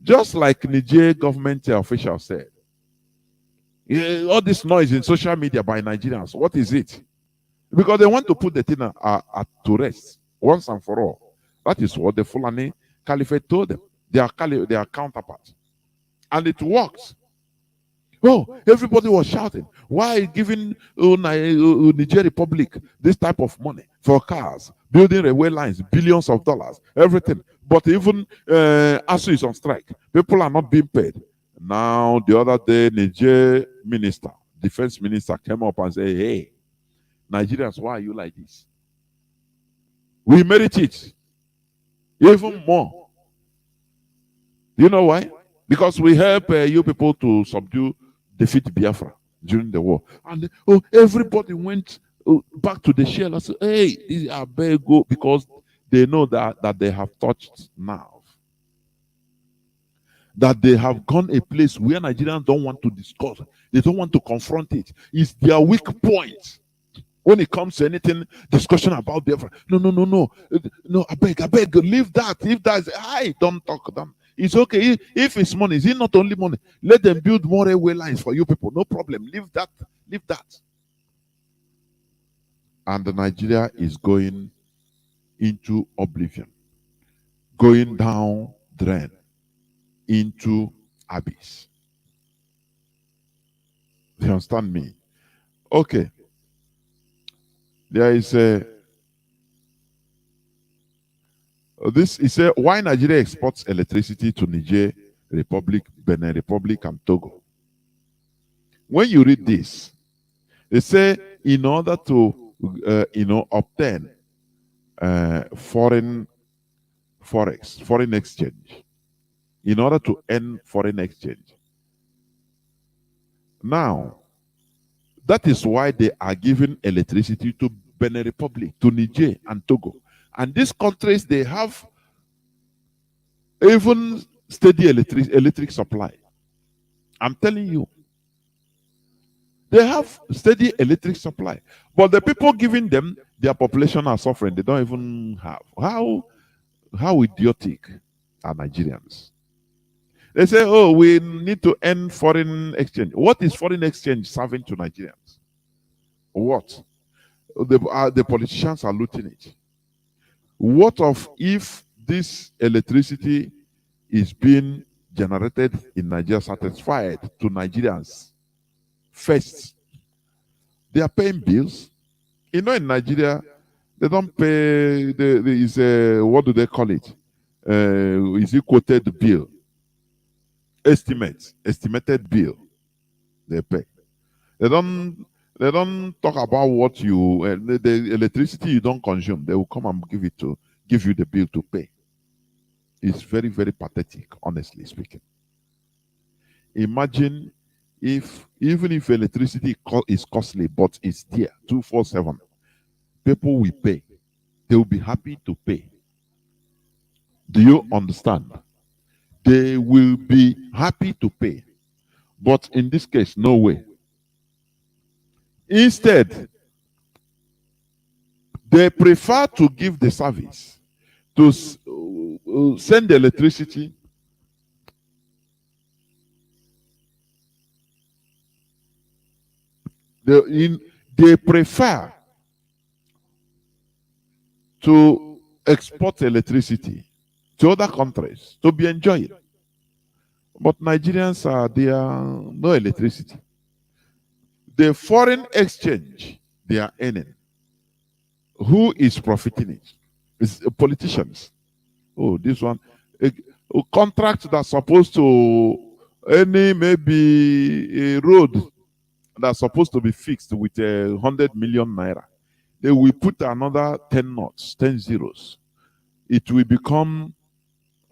Just like Niger government official said, all this noise in social media by Nigerians, what is it? Because they want to put the thing to rest once and for all. That is what the Fulani Caliphate told them. They are counterparts. And it works. Oh, everybody was shouting. Why giving Niger Republic this type of money for cars, building railway lines, billions of dollars, everything? But even ASU is on strike. People are not being paid. Now, the other day, Niger minister, defense minister came up and said, hey, Nigerians, why are you like this? We merit it. Even more. You know why? Because we help you people to defeat Biafra during the war. And everybody went back to the shell and said, hey, these are go, because they know that they have touched nerve. That they have gone a place where Nigerians don't want to discuss. They don't want to confront it. It's their weak point. When it comes to anything, discussion about Biafra. No, I beg, leave that. If that's, don't talk them. It's okay. If it's money, is it not only money? Let them build more railway lines for you people. No problem. Leave that. And Nigeria is going into oblivion, going down drain into abyss. Do you understand me? Okay. There is this is why Nigeria exports electricity to Niger Republic, Benin Republic, and Togo. When you read this, they say in order to obtain foreign exchange, in order to earn foreign exchange. Now, that is why they are giving electricity to Benin Republic, to Niger and Togo. And these countries, they have even steady electric supply. I'm telling you. They have steady electric supply. But the people giving them, their population are suffering. They don't even have. How idiotic are Nigerians? They say, oh, we need to end foreign exchange. What is foreign exchange serving to Nigerians? What? The politicians are looting it. What of if this electricity is being generated in Nigeria, satisfied to Nigerians? First, they are paying bills. In Nigeria, they don't pay, what do they call it? Is it quoted bill? Estimated bill they pay. They don't talk about what the electricity you don't consume. They will come and give you the bill to pay. It's very, very pathetic, honestly speaking. Imagine even if electricity is costly, but it's there 24/7, people will pay. They will be happy to pay. Do you understand? They will be happy to pay. But in this case, no way. Instead, They prefer to give the service to send the electricity they prefer to export electricity to other countries to be enjoyed. But Nigerians are there, no electricity. The foreign exchange they are earning, who is profiting it? It's politicians. Oh, this one, a contract that's supposed to any maybe a road that's supposed to be fixed with 100 million naira. They will put another 10 knots, 10 zeros. It will become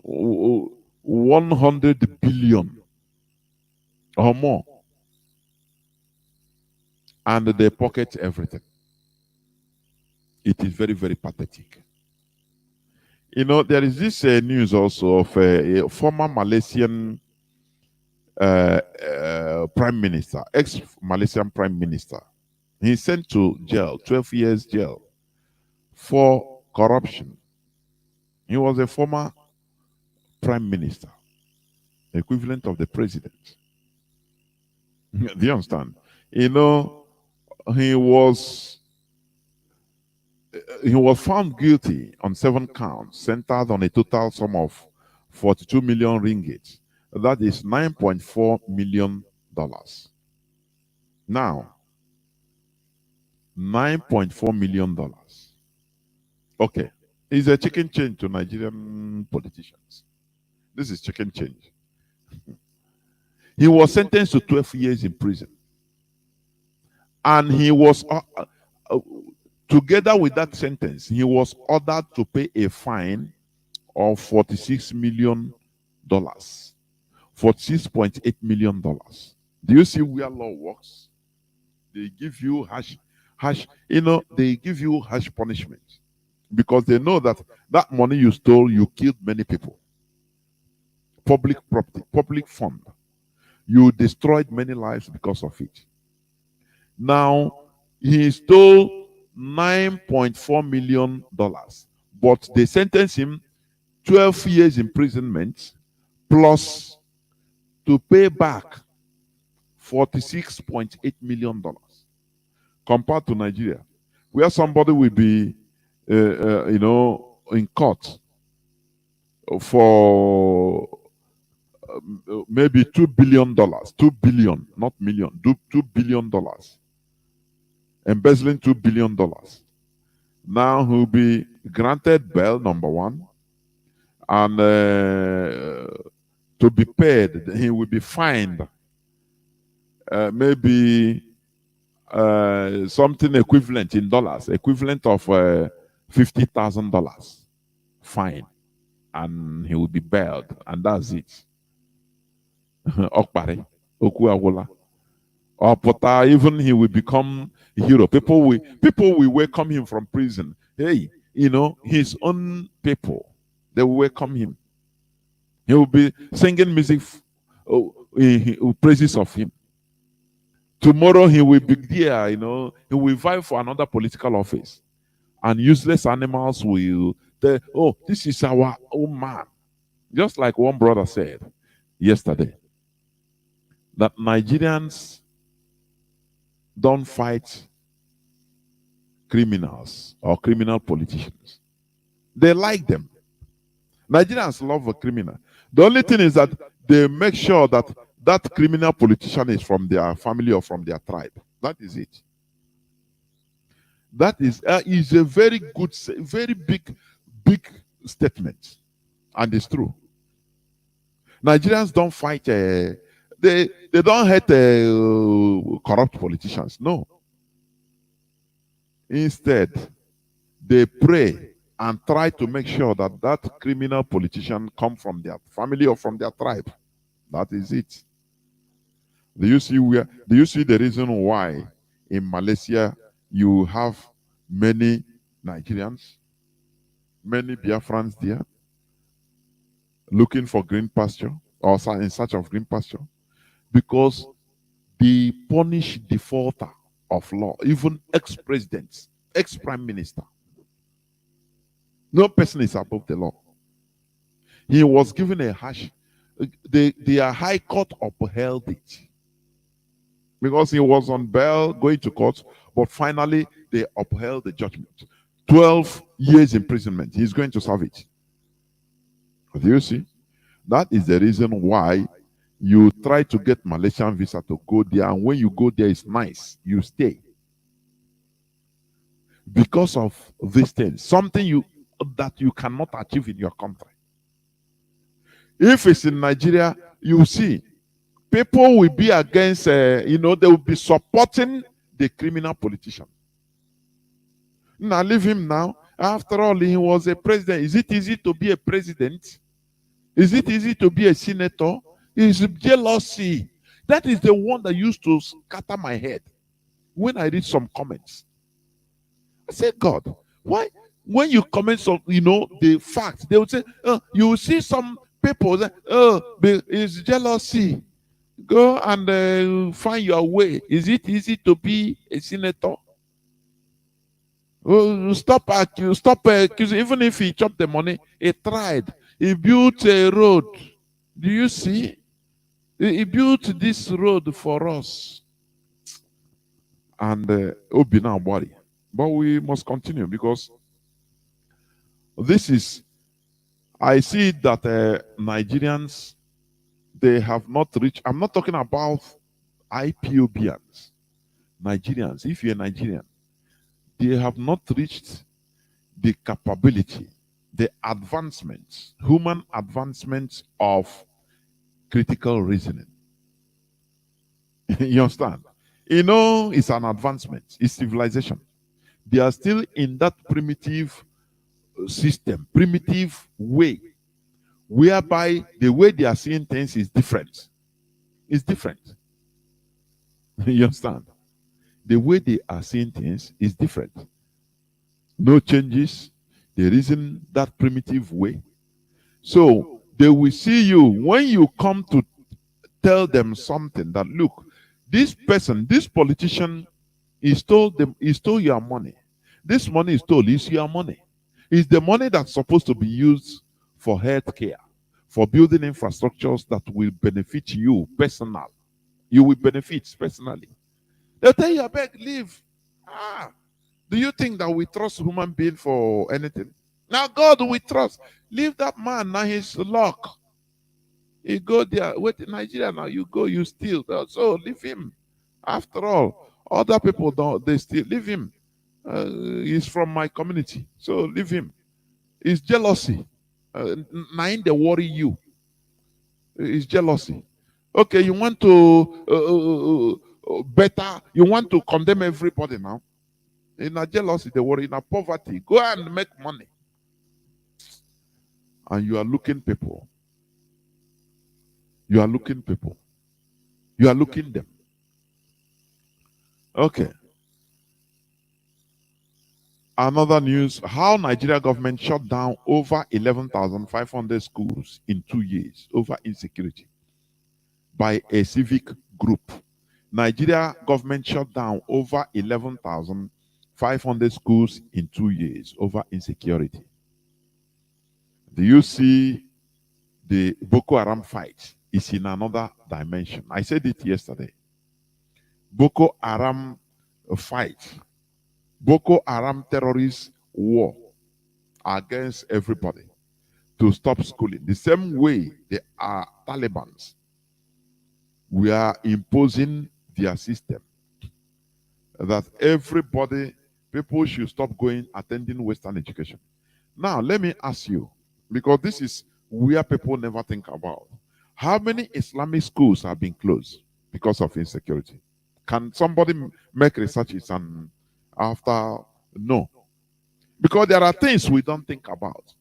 100 billion or more. And they pocket everything. It is very, very pathetic. You know, there is this news also of a former Malaysian prime minister, ex-Malaysian prime minister. He's sent to jail, 12 years jail, for corruption. He was a former prime minister, equivalent of the president. Do you understand? You know, he was found guilty on 7 counts, centered on a total sum of 42 million ringgit. That is $9.4 million. Now, $9.4 million. Okay. It's a chicken change to Nigerian politicians. This is chicken change. He was sentenced to 12 years in prison. And he was, together with that sentence, he was ordered to pay a fine of $46 million. $46.8 million. Do you see where law works? They give you they give you harsh punishment because they know that that money you stole, you killed many people. Public property, public fund. You destroyed many lives because of it. Now, he stole $9.4 million, but they sentenced him 12 years imprisonment plus to pay back $46.8 million compared to Nigeria, where somebody will be, in court for maybe $2 billion, 2 billion, not million, $2 billion, embezzling $2 billion. Now he'll be granted bail, number one, and to be paid, he will be fined maybe something equivalent in dollars, equivalent of $50,000 fine, and he will be bailed, and that's it. Okpare, Okuawola. Or Pota, even he will become a hero. People will welcome him from prison. Hey, his own people, they will welcome him. He will be singing music, praises of him. Tomorrow he will be there, he will vie for another political office. And useless animals will say, oh, this is our own man. Just like one brother said yesterday, that Nigerians don't fight criminals or criminal politicians. They like them. Nigerians love a criminal. The only thing is that they make sure that that criminal politician is from their family or from their tribe. That is it. That is a very good, very big statement. And it's true. Nigerians don't fight, they don't hate corrupt politicians. No. Instead, they pray and try to make sure that that criminal politician come from their family or from their tribe. That is it. Do you see the reason why in Malaysia you have many Nigerians, many Biafrans there, looking for green pasture or in search of green pasture? Because they punish defaulter of law, even ex-presidents, ex-prime minister. No person is above the law. He was given a harsh, the High Court upheld it because he was on bail going to court, but finally they upheld the judgment. 12 years imprisonment. He's going to serve it. Do you see? That is the reason why you try to get Malaysian visa to go there, and when you go there, it's nice. You stay. Because of these things, something that you cannot achieve in your country. If it's in Nigeria, you see, people will be against, they will be supporting the criminal politician. Now, leave him now. After all, he was a president. Is it easy to be a president? Is it easy to be a senator? It's jealousy. That is the one that used to scatter my head when I read some comments. I said, God, why? When you comment on, the facts, they would say, you will see some people that, it's jealousy. Go and find your way. Is it easy to be a senator? Stop accusing. Even if he chopped the money, he tried. He built a road. Do you see? He built this road for us. And Obina worry. But we must continue because this is, I see that Nigerians, they have not reached, I'm not talking about IPOBians. Nigerians, if you're Nigerian, they have not reached the capability, the advancements, human advancements of critical reasoning. You understand? It's an advancement, it's civilization. They are still in that primitive system, primitive way, whereby the way they are seeing things is different. It's different. You understand? The way they are seeing things is different. No changes. They reason that primitive way. So they will see you when you come to tell them something that, look, this person, this politician, he stole your money. This money is stole, is your money. It's the money that's supposed to be used for health care, for building infrastructures that will benefit you personally. You will benefit personally. They'll tell you, I beg, leave. Do you think that we trust human being for anything? Now God we trust. Leave that man, now his luck. You go there, wait in Nigeria now, you go, you steal. So leave him. After all, other people don't, they still leave him. He's from my community, so leave him. It's jealousy. Nine they worry you. It's jealousy. Okay, you want to better, you want to condemn everybody now. In a jealousy, they worry. In a poverty, go and make money. And you are looking people. You are looking people. You are looking them. Okay. Another news, how Nigeria government shut down over 11,500 schools in 2 years over insecurity by a civic group. Nigeria government shut down over 11,500 schools in 2 years over insecurity. Do you see the Boko Haram fight is in another dimension? I said it yesterday. Boko Haram fight, Boko Haram terrorist war against everybody to stop schooling. The same way they are Talibans. We are imposing their system that everybody, people should stop attending Western education. Now, let me ask you, because this is where people never think about. How many Islamic schools have been closed because of insecurity? Can somebody make researches and after? No. Because there are things we don't think about.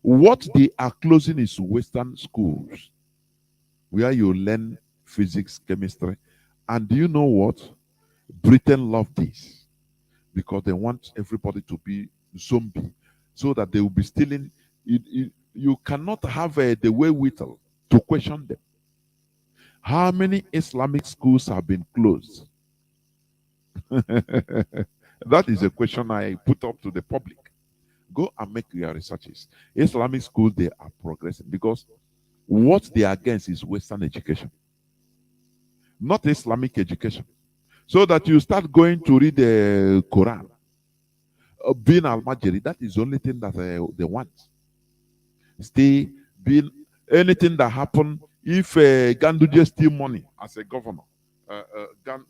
What they are closing is Western schools, where you learn physics, chemistry. And do you know what? Britain love this because they want everybody to be zombie so that they will be stealing. You cannot have the wherewithal to question them. How many Islamic schools have been closed? That is a question I put up to the public. Go and make your researches. Islamic schools, they are progressing because what they are against is Western education, not Islamic education. So that you start going to read the Quran, being al-Majiri, that is the only thing that they want. Stay, being anything that happen, if Ganduje steal money as a governor,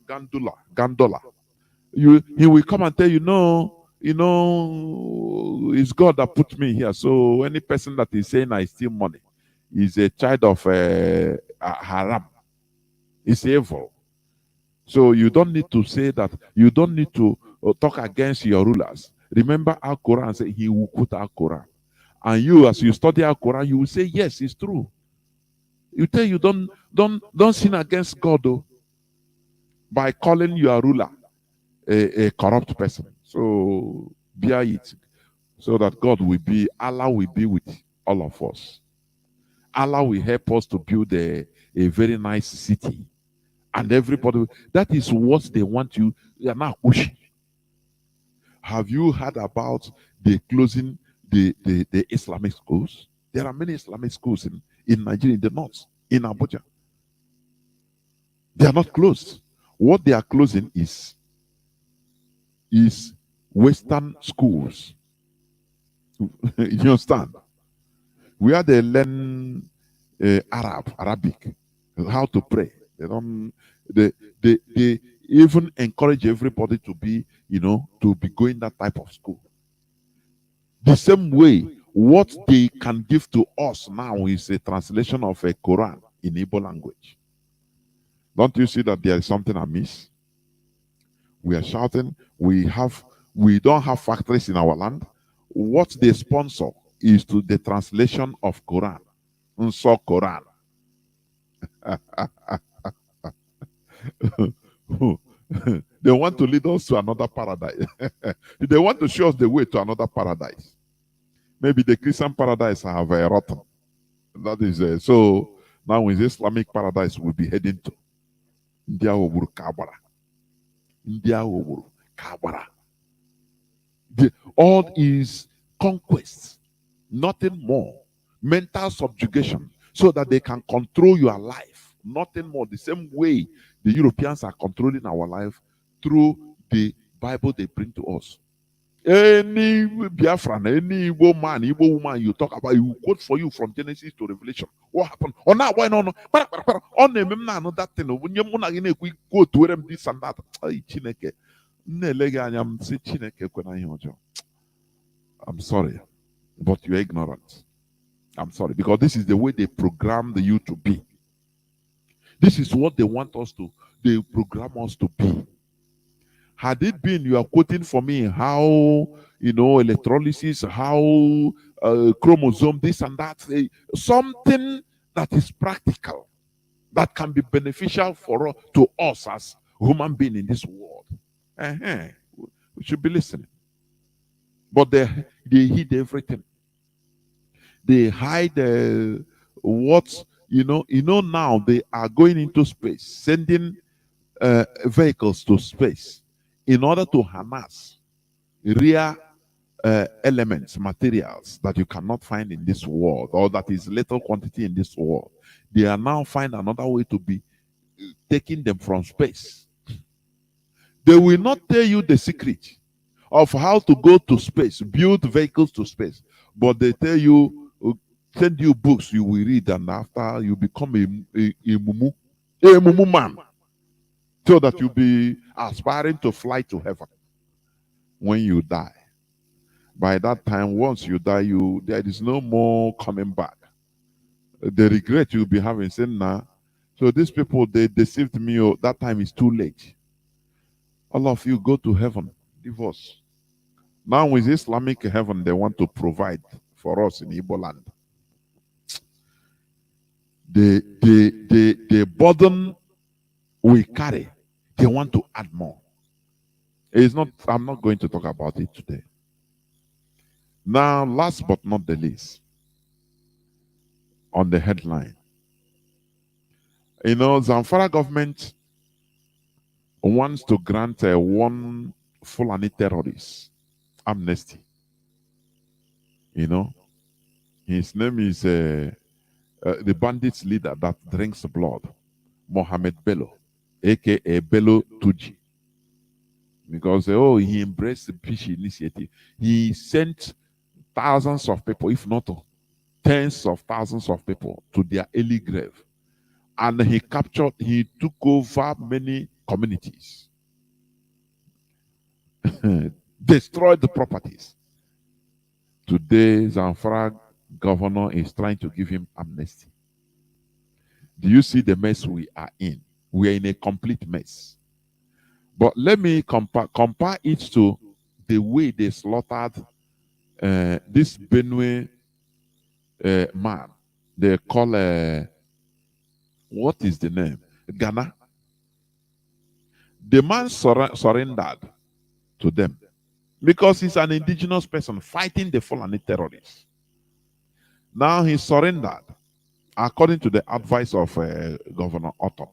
Gandola, he will come and tell you, no, it's God that put me here. So any person that is saying I steal money is a child of haram. It's evil. So you don't need to say that. You don't need to talk against your rulers. Remember our Quran say he will quote our Quran. And you, as you study our Quran, you will say, yes, it's true. You tell you don't sin against God though, by calling your ruler a corrupt person. So bear it. So that Allah will be with all of us. Allah will help us to build a very nice city. And everybody, that is what they want you. They are now pushing. Have you heard about the closing the Islamic schools? There are many Islamic schools in Nigeria, in the north, in Abuja. They are not closed. What they are closing is Western schools. You understand? Where they learn Arabic, how to pray. They even encourage everybody to be, to be going that type of school. The same way, what they can give to us now is a translation of a Quran in Igbo language. Don't you see that there is something amiss? We are shouting, we don't have factories in our land. What they sponsor is to the translation of Quran. Unso Quran. They want to lead us to another paradise. They want to show us the way to another paradise. Maybe the Christian paradise have rotten. That is so now with Islamic paradise we'll be heading to India Oburu Kabara. India Oburu Kabara. All is conquest, nothing more. Mental subjugation, so that they can control your life. Nothing more. The same way the Europeans are controlling our life through the Bible they bring to us. Any Biafran, any Igbo man, Igbo woman you talk about, he will quote for you from Genesis to Revelation. What happened? Oh, now, why no? On them, that thing. When you quote to them this and that. I'm sorry, but you're ignorant. I'm sorry, because this is the way they program you to be. This is what they want us to, they program us to be. Had it been, you are quoting for me how, electrolysis, how chromosome, this and that, something that is practical, that can be beneficial to us as human beings in this world. We should be listening. But they hid everything. They hide what, now they are going into space, sending vehicles to space in order to harness rare elements, materials that you cannot find in this world, or that is little quantity in this world. They are now find another way to be taking them from space. They will not tell you the secret of how to go to space, build vehicles to space, but they tell you, send you books you will read, and after you become a mumu man, so that you'll be aspiring to fly to heaven when you die. By that time, once you die, there is no more coming back. The regret you'll be having, saying, nah, so these people, they deceived me, that time is too late. All of you go to heaven, divorce. Now with Islamic heaven, they want to provide for us in Igbo land. The burden we carry, they want to add more. I'm not going to talk about it today. Now, last but not the least, on the headline, Zamfara government wants to grant one Fulani terrorist amnesty. You know, his name is the bandits leader that drinks blood, Mohammed Bello, aka Bello Tuji. Because he embraced the peace initiative. He sent thousands of people, if not tens of thousands of people, to their early grave. And he took over many communities, destroyed the properties. Today, Zamfara governor is trying to give him amnesty. Do you see the mess we are in? We are in a complete mess. But let me compare it to the way they slaughtered this Benue man. They call, what is the name? Ghana. The man surrendered to them because he's an indigenous person fighting the Fulani terrorists. Now he surrendered according to the advice of Governor Otto.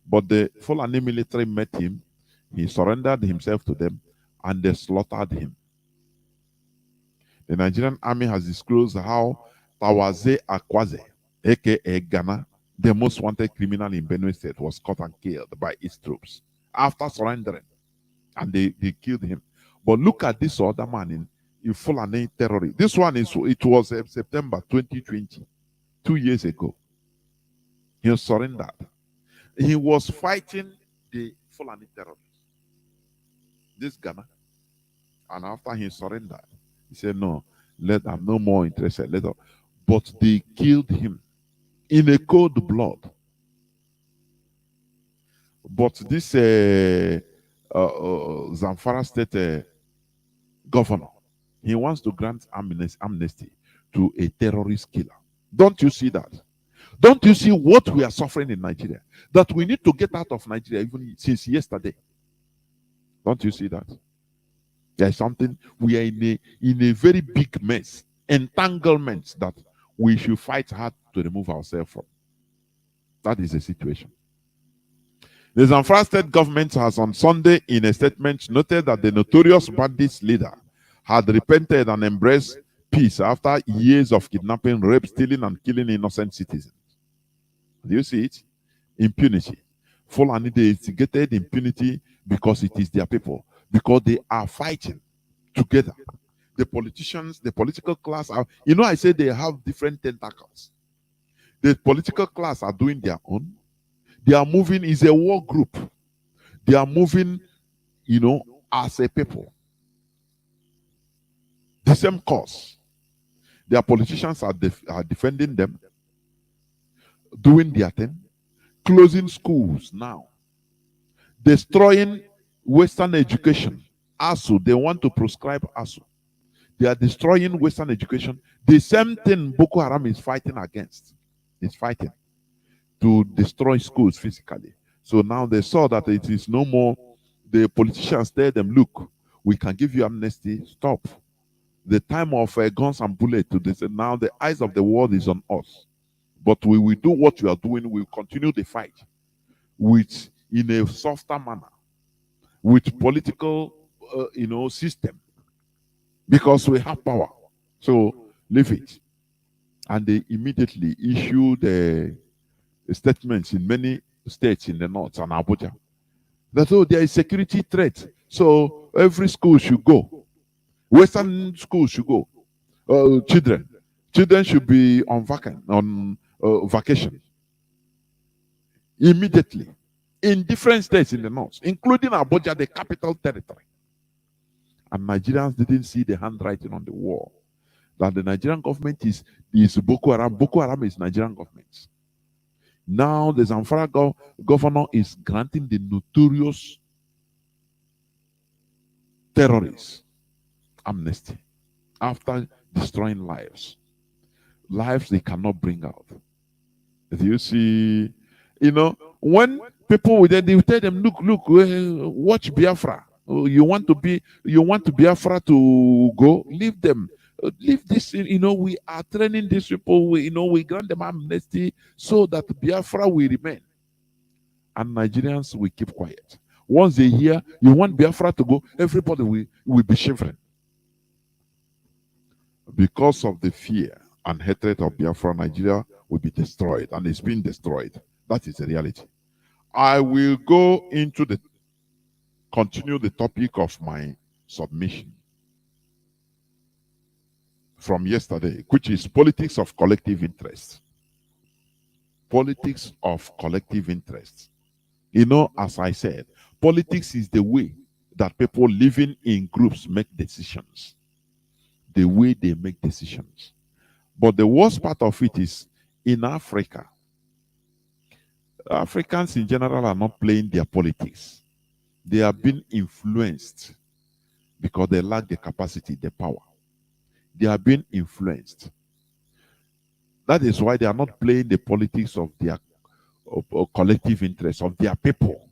But the Fulani military met him, he surrendered himself to them, and they slaughtered him. The Nigerian army has disclosed how Tawaze Akwaze, aka Ghana, the most wanted criminal in Benue State, was caught and killed by its troops after surrendering. And they killed him. But look at this other man in Fulani terrorist. This one it was September 2020, 2 years ago. He surrendered. He was fighting the Fulani terrorists. This Ghana. And after he surrendered, he said, no, I'm no more interested. But they killed him in a cold blood. But this Zamfara state governor, he wants to grant amnesty to a terrorist killer. Don't you see that? Don't you see what we are suffering in Nigeria? That we need to get out of Nigeria even since yesterday. Don't you see that? There's something, we are in a very big mess, entanglements that we should fight hard to remove ourselves from. That is the situation. The Zamfara state government has on Sunday in a statement noted that the notorious bandits leader had repented and embraced peace after years of kidnapping, rape, stealing, and killing innocent citizens. Do you see it? Impunity. Fulani, they instigated impunity because it is their people, because they are fighting together. The politicians, the political class are, I say they have different tentacles. The political class are doing their own. They are moving, is a war group. They are moving, as a people. The same cause. Their politicians are defending them, doing their thing, closing schools now, destroying Western education. ASU, they want to proscribe ASU. They are destroying Western education. The same thing Boko Haram is fighting against. It's fighting to destroy schools physically. So now they saw that it is no more. The politicians tell them, look, we can give you amnesty, stop. The time of guns and bullets to this, and now the eyes of the world is on us. But we will do what you are doing. We will continue the fight in a softer manner, with political, system, because we have power. So leave it. And they immediately issued statements in many states in the north and Abuja that there is security threat. So every school should go. Western schools should go. Children should be on vacation. Immediately. In different states in the north, including Abuja, the capital territory. And Nigerians didn't see the handwriting on the wall. That the Nigerian government is Boko Haram. Boko Haram is Nigerian government. Now the Zamfara governor is granting the notorious terrorists amnesty after destroying lives. Lives they cannot bring out. Do you see, when people they tell them, look, watch Biafra. You want Biafra to go, leave them. Leave this, we are training these people, we grant them amnesty so that Biafra will remain. And Nigerians will keep quiet. Once they hear, you want Biafra to go, everybody will be shivering. because of the fear and hatred of Biafra, Nigeria will be destroyed, and it's been destroyed. That is the reality. I will go into continue the topic of my submission from yesterday, which is politics of collective interest. Politics of collective interest. You know, as I said, politics is the way that people living in groups make decisions. The way they make decisions. But the worst part of it is in Africa. Africans in general are not playing their politics. They are being influenced because they lack the capacity, the power. They are being influenced. That is why they are not playing the politics of their collective interests, of their people.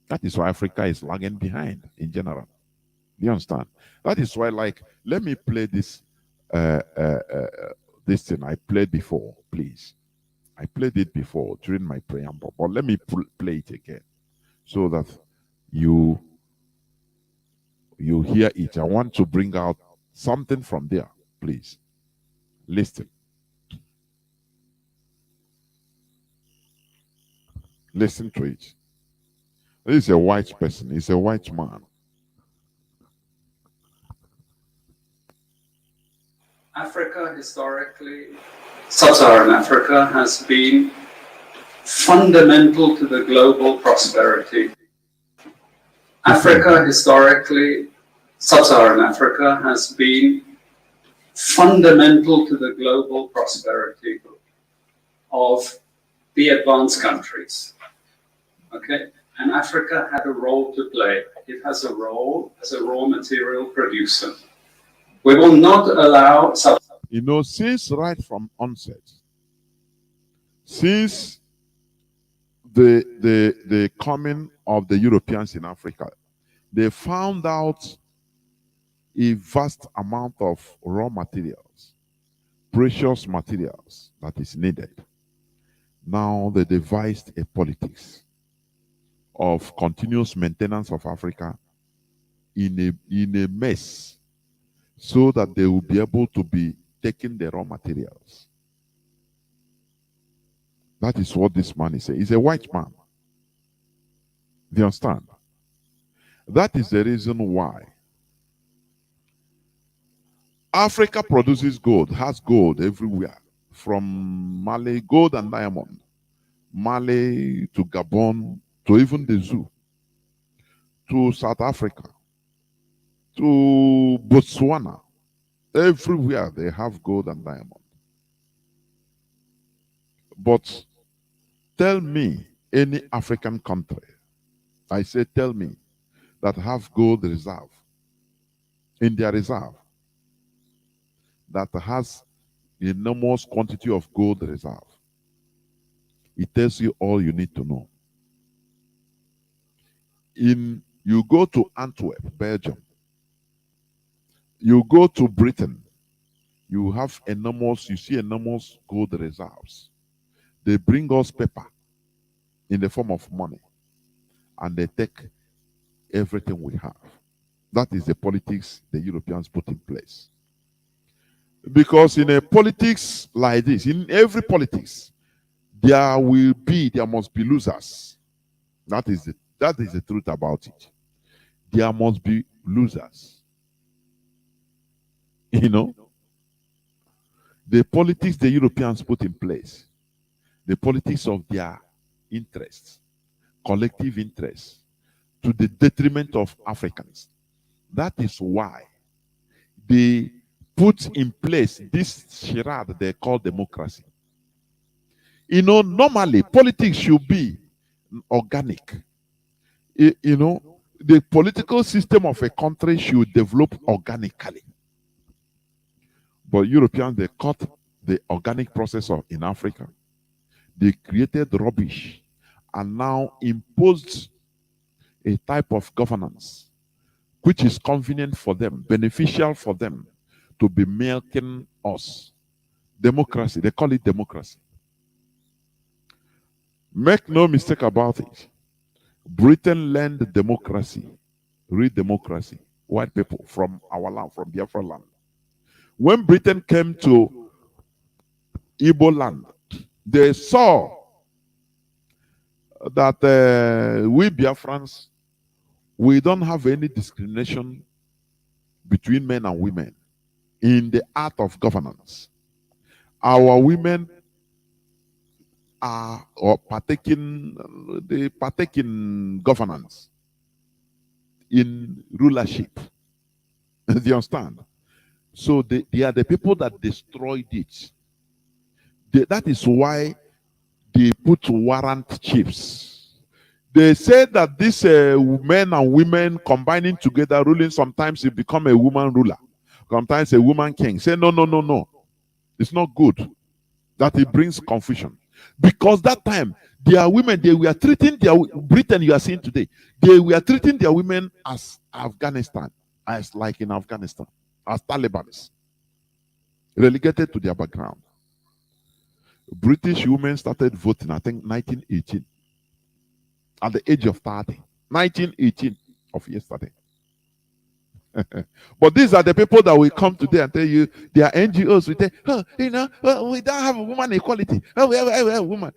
That is why Africa is lagging behind in general. You understand? That is why, like, let me play this this thing I played before, please. I played it before during my preamble, but let me play it again so that you hear it. I want to bring out something from there, please. Listen. Listen to it. This is a white person. He's a white man. Africa historically, sub-Saharan Africa has been fundamental to the global prosperity. Africa historically, sub-Saharan Africa has been fundamental to the global prosperity of the advanced countries. Okay? And Africa had a role to play. It has a role as a raw material producer. We will not allow... You know, since right from onset, since the coming of the Europeans in Africa, they found out a vast amount of raw materials, precious materials that is needed. Now they devised a politics of continuous maintenance of Africa in a mess, so that they will be able to be taking the raw materials. That is what this man is saying. He's a white man. Do you understand? That is the reason why Africa produces gold, has gold everywhere, from Mali, gold and diamond, Mali to Gabon, to even the zoo, to South Africa, to Botswana. Everywhere they have gold and diamond. But tell me any African country, I say tell me, that have gold reserve, in their reserve, that has enormous quantity of gold reserve. It tells you all you need to know. You go to Antwerp, Belgium, you go to Britain, you see enormous gold reserves. They bring us paper in the form of money, and they take everything we have. That is the politics the Europeans put in place. Because in a politics like this, in every politics, there must be losers. That is the truth about it. There must be losers. You know, the politics the Europeans put in place, the politics of their interests, collective interests, to the detriment of Africans. That is why they put in place this charade they call democracy. You know, normally politics should be organic. You know, the political system of a country should develop organically. But Europeans, they cut the organic process in Africa. They created rubbish and now imposed a type of governance which is convenient for them, beneficial for them, to be milking us. Democracy, they call it democracy. Make no mistake about it. Britain learned democracy, real democracy, white people from our land, from Biafra land. When Britain came to Igbo land, they saw that we Biafrans, we don't have any discrimination between men and women in the art of governance. Our women are they partake in governance, in rulership. Do you understand? So they are the people that destroyed it. That is why they put warrant chiefs. They say that these men and women combining together, ruling, sometimes you become a woman ruler, sometimes a woman king. Say, no, no, no, no. It's not good. That it brings confusion. Because that time, their women, they were treating their Britain, you are seeing today, they were treating their women as Afghanistan, as like in Afghanistan, as Talibans, relegated to their background. British women started voting, I think, 1918, at the age of 30. 1918 of yesterday. But these are the people that will come today and tell you, they are NGOs. We say, oh, you know, well, we don't have a woman equality. Oh, we have a woman.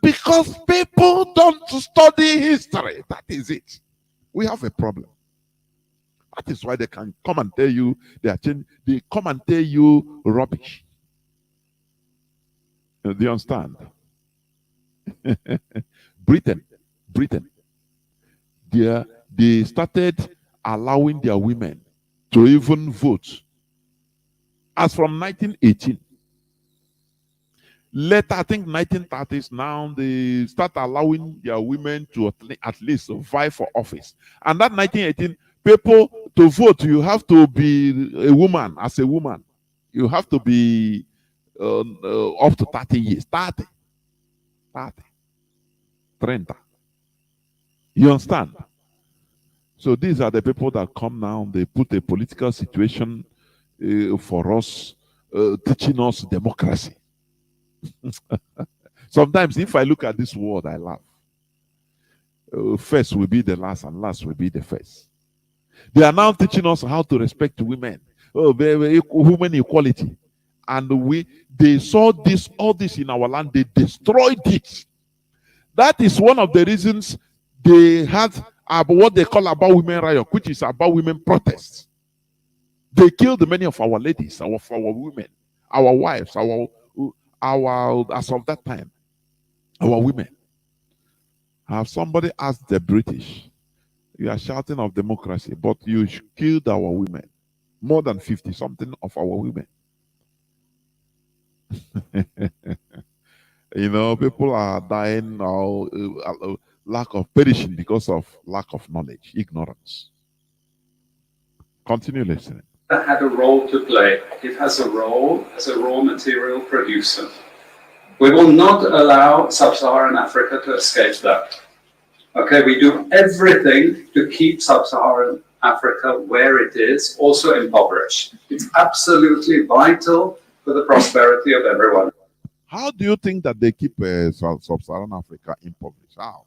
Because people don't study history. That is it. We have a problem. That is why they can come and tell you they are changing. They come and tell you rubbish. Do you understand? Britain, they started allowing their women to even vote as from 1918. Later, I think 1930s, now they start allowing their women to at least vie for office. And that 1918, people to vote, you have to be a woman. As a woman, you have to be up to 30 years. 30. 30. You understand? So these are the people that come now, they put a political situation for us, teaching us democracy. Sometimes if I look at this world, I laugh. First will be the last and last will be the first. They are now teaching us how to respect women. Oh, women equality. And they saw all this in our land, they destroyed it. That is one of the reasons they had what they call about women riot, which is about women protests. They killed many of our ladies, our women, our wives, our as of that time, our women. Have somebody asked the British, you are shouting of democracy, but you killed our women. More than 50 something of our women. You know, people are dying now, lack of perishing because of lack of knowledge, ignorance. Continue listening. That had a role to play. It has a role as a raw material producer. We will not allow sub-Saharan Africa to escape that. Okay, we do everything to keep sub-Saharan Africa where it is, also impoverished. It's absolutely vital for the prosperity of everyone. How do you think that they keep sub-Saharan Africa impoverished? How?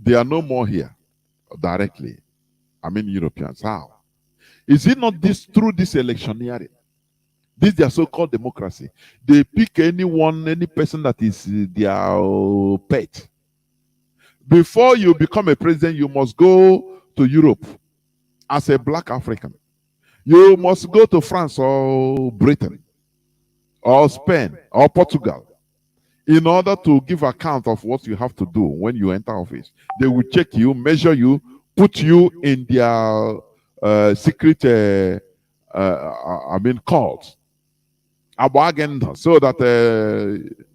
They are no more here directly. I mean Europeans. How? Is it not through this electioneering? This is their so-called democracy. They pick any person that is their pet. Before you become a president, you must go to Europe as a black African. You must go to France or Britain or Spain or Portugal in order to give account of what you have to do when you enter office. They will check you, measure you, put you in their secret court agenda, so that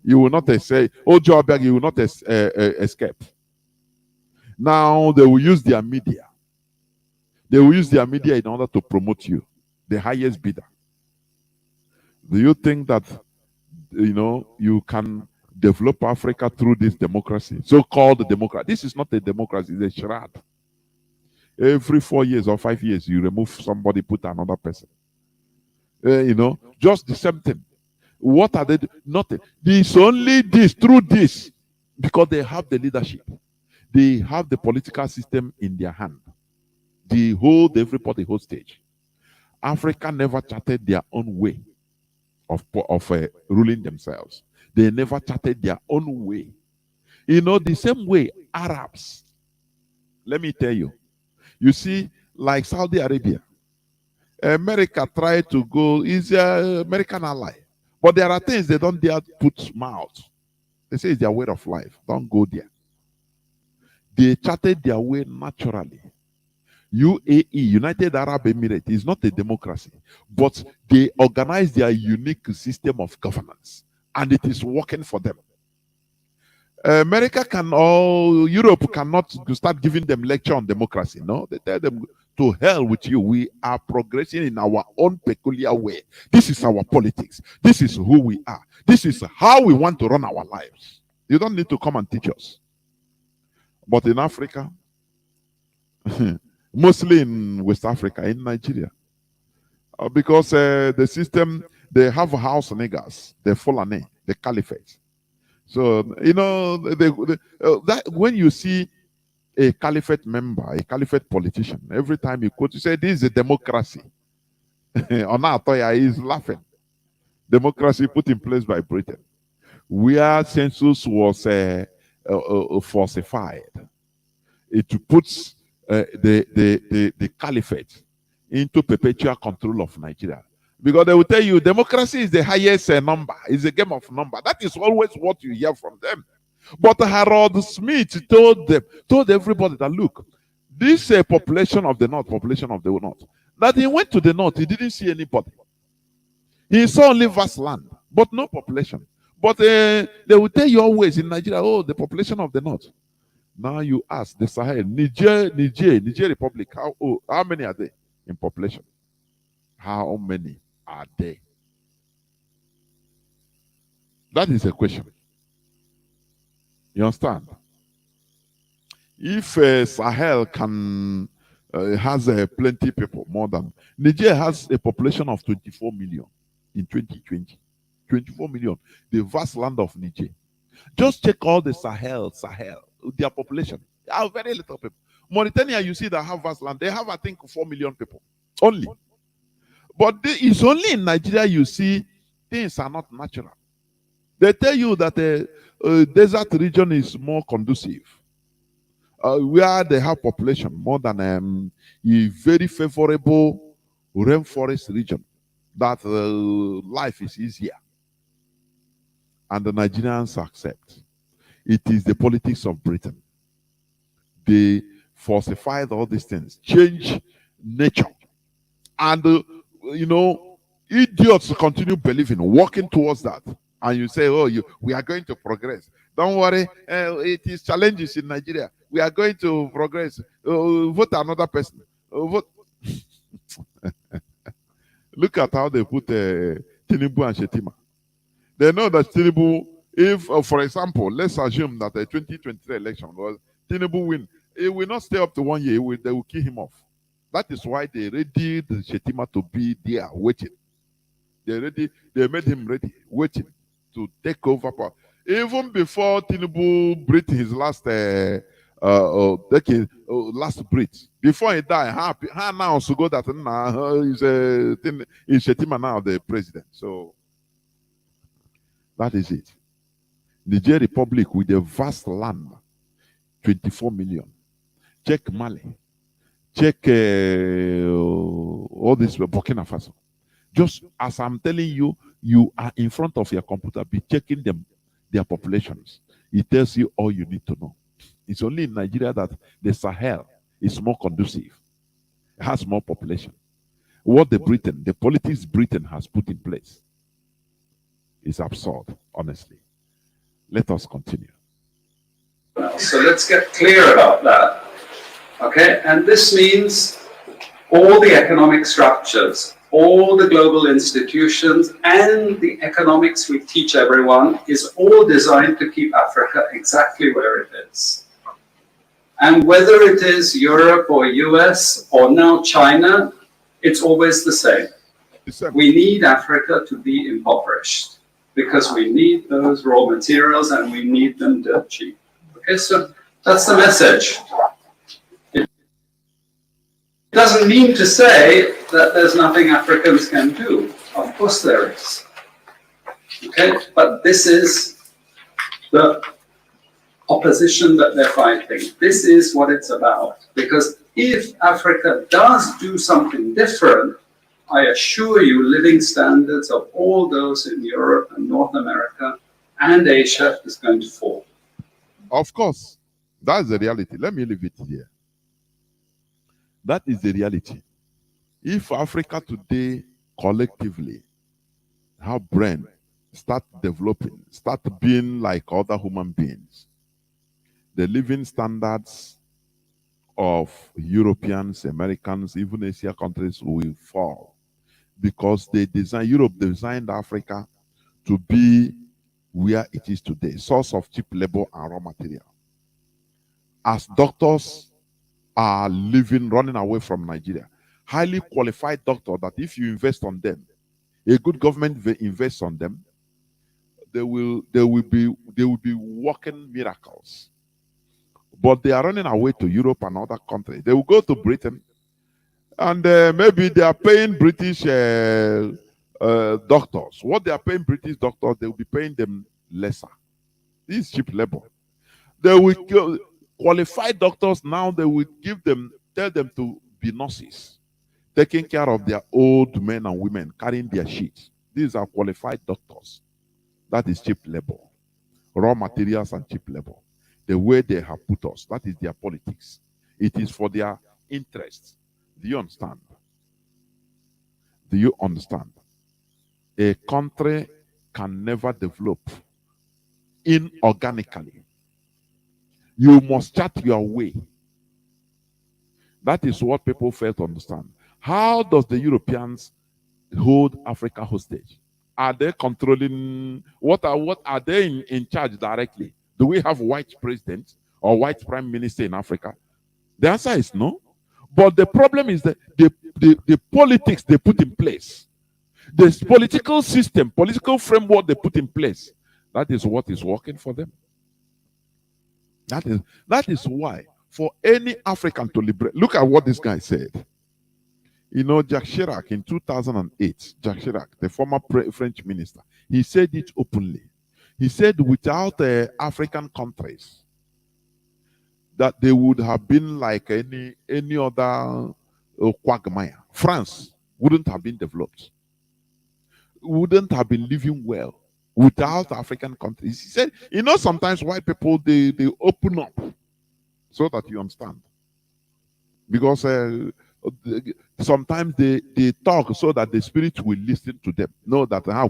you will not say, oh, job, you will not escape. Now they will use their media. They will use their media in order to promote you, the highest bidder. Do you think that, you know, you can develop Africa through this democracy, so-called democracy? This is not a democracy, it's a charade. Every 4 years or 5 years, you remove somebody, put another person. You know, just the same thing. What are they doing? Nothing. It's only this, through this, because they have the leadership. They have the political system in their hand. They hold everybody hostage. Africa never charted their own way of ruling themselves. They never charted their own way. You know, the same way Arabs, let me tell you, you see, like Saudi Arabia, America tried to go, is an American ally. But there are things they don't dare put mouth. They say it's their way of life. Don't go there. They charted their way naturally. UAE, United Arab Emirates, is not a democracy, but they organize their unique system of governance, and it is working for them. America or Europe cannot start giving them lecture on democracy. No, they tell them, to hell with you. We are progressing in our own peculiar way. This is our politics. This is who we are. This is how we want to run our lives. You don't need to come and teach us. But in Africa, mostly in West Africa, in Nigeria, because the system, they have house niggers, the Fulani, the caliphate. So, you know, that when you see a caliphate member, a caliphate politician, every time you quote, you say, this is a democracy. Onatoya is laughing. Democracy put in place by Britain, where census was falsified. It puts the caliphate into perpetual control of Nigeria. Because they will tell you democracy is the highest number. It's a game of number. That is always what you hear from them. But Harold Smith told everybody that, look, this population of the north, that he went to the north, he didn't see anybody. He saw only vast land, but no population. But they will tell you always in Nigeria, oh, the population of the north. Now you ask the Sahel, Niger Republic, how many are they in population? How many are they? That is a question. You understand? If Sahel has plenty people, more than Niger has a population of 24 million in 2020. 24 million, the vast land of Niger. Just check all the Sahel, their population. They have very little people. Mauritania, you see, that have vast land. They have, I think, 4 million people only. But it's only in Nigeria you see things are not natural. They tell you that the desert region is more conducive, where they have population more than a very favorable rainforest region, that life is easier. And the Nigerians accept. It is the politics of Britain. They falsified all these things, change nature. And, you know, idiots continue believing, walking towards that. And you say, oh, we are going to progress. Don't worry, it is challenges in Nigeria. We are going to progress. Vote another person. Vote. Look at how they put Tinubu and Shetima. They know that Tinubu, if, for example, let's assume that the 2023 election was Tinubu win, it will not stay up to 1 year. They will kill him off. That is why they readied Shetima to be there waiting. They made him ready, waiting to take over power. Even before Tinubu breathed his last last breath, before he died, now so go that is Shetima now the president. So that is it. Niger Republic with a vast land, 24 million. Check Mali. Check all this Burkina Faso. Just as I'm telling you, you are in front of your computer, be checking their populations. It tells you all you need to know. It's only in Nigeria that the Sahel is more conducive. It has more population. What the politics Britain has put in place is absurd, honestly. Let us continue. So let's get clear about that. Okay, and this means all the economic structures, all the global institutions, and the economics we teach everyone is all designed to keep Africa exactly where it is. And whether it is Europe or US or now China, it's always the same. We need Africa to be impoverished because we need those raw materials and we need them dirt cheap. Okay, so that's the message. Doesn't mean to say that there's nothing Africans can do. Of course there is. Okay, but this is the opposition that they're fighting. This is what it's about. Because if Africa does do something different, I assure you, living standards of all those in Europe and North America and Asia is going to fall. Of course, that's the reality. Let me leave it here. That is the reality. If Africa today collectively have brain, start developing, start being like other human beings, the living standards of Europeans, Americans, even Asia countries will fall, because Europe designed Africa to be where it is today, source of cheap labor and raw material. As doctors are running away from Nigeria, highly qualified doctors that if you invest on them, a good government invests on them, they will be working miracles. But they are running away to Europe and other countries. They will go to Britain, and maybe they are paying British doctors. What they are paying British doctors, they will be paying them lesser. This is cheap labor. They will qualified doctors now. They will tell them to be nurses, taking care of their old men and women, carrying their sheets. These are qualified doctors. That is cheap labor. Raw materials and cheap labor. The way they have put us, that is their politics. It is for their interests. Do you understand? Do you understand? A country can never develop inorganically. You must chart your way. That is what people fail to understand. How does the Europeans hold Africa hostage? Are they controlling, what are they in charge directly? Do we have white president or white prime minister in Africa? The answer is no. But the problem is that the politics they put in place, this political system, political framework they put in place, that is what is working for them. That is why for any African to liberate, look at what this guy said. You know, Jacques Chirac in 2008, Jacques Chirac, the former French minister, he said it openly. He said without African countries, that they would have been like any other quagmire. France wouldn't have been developed, wouldn't have been living well without African countries. He said, you know, sometimes white people, they open up so that you understand. Because sometimes they talk so that the spirit will listen to them. Know that how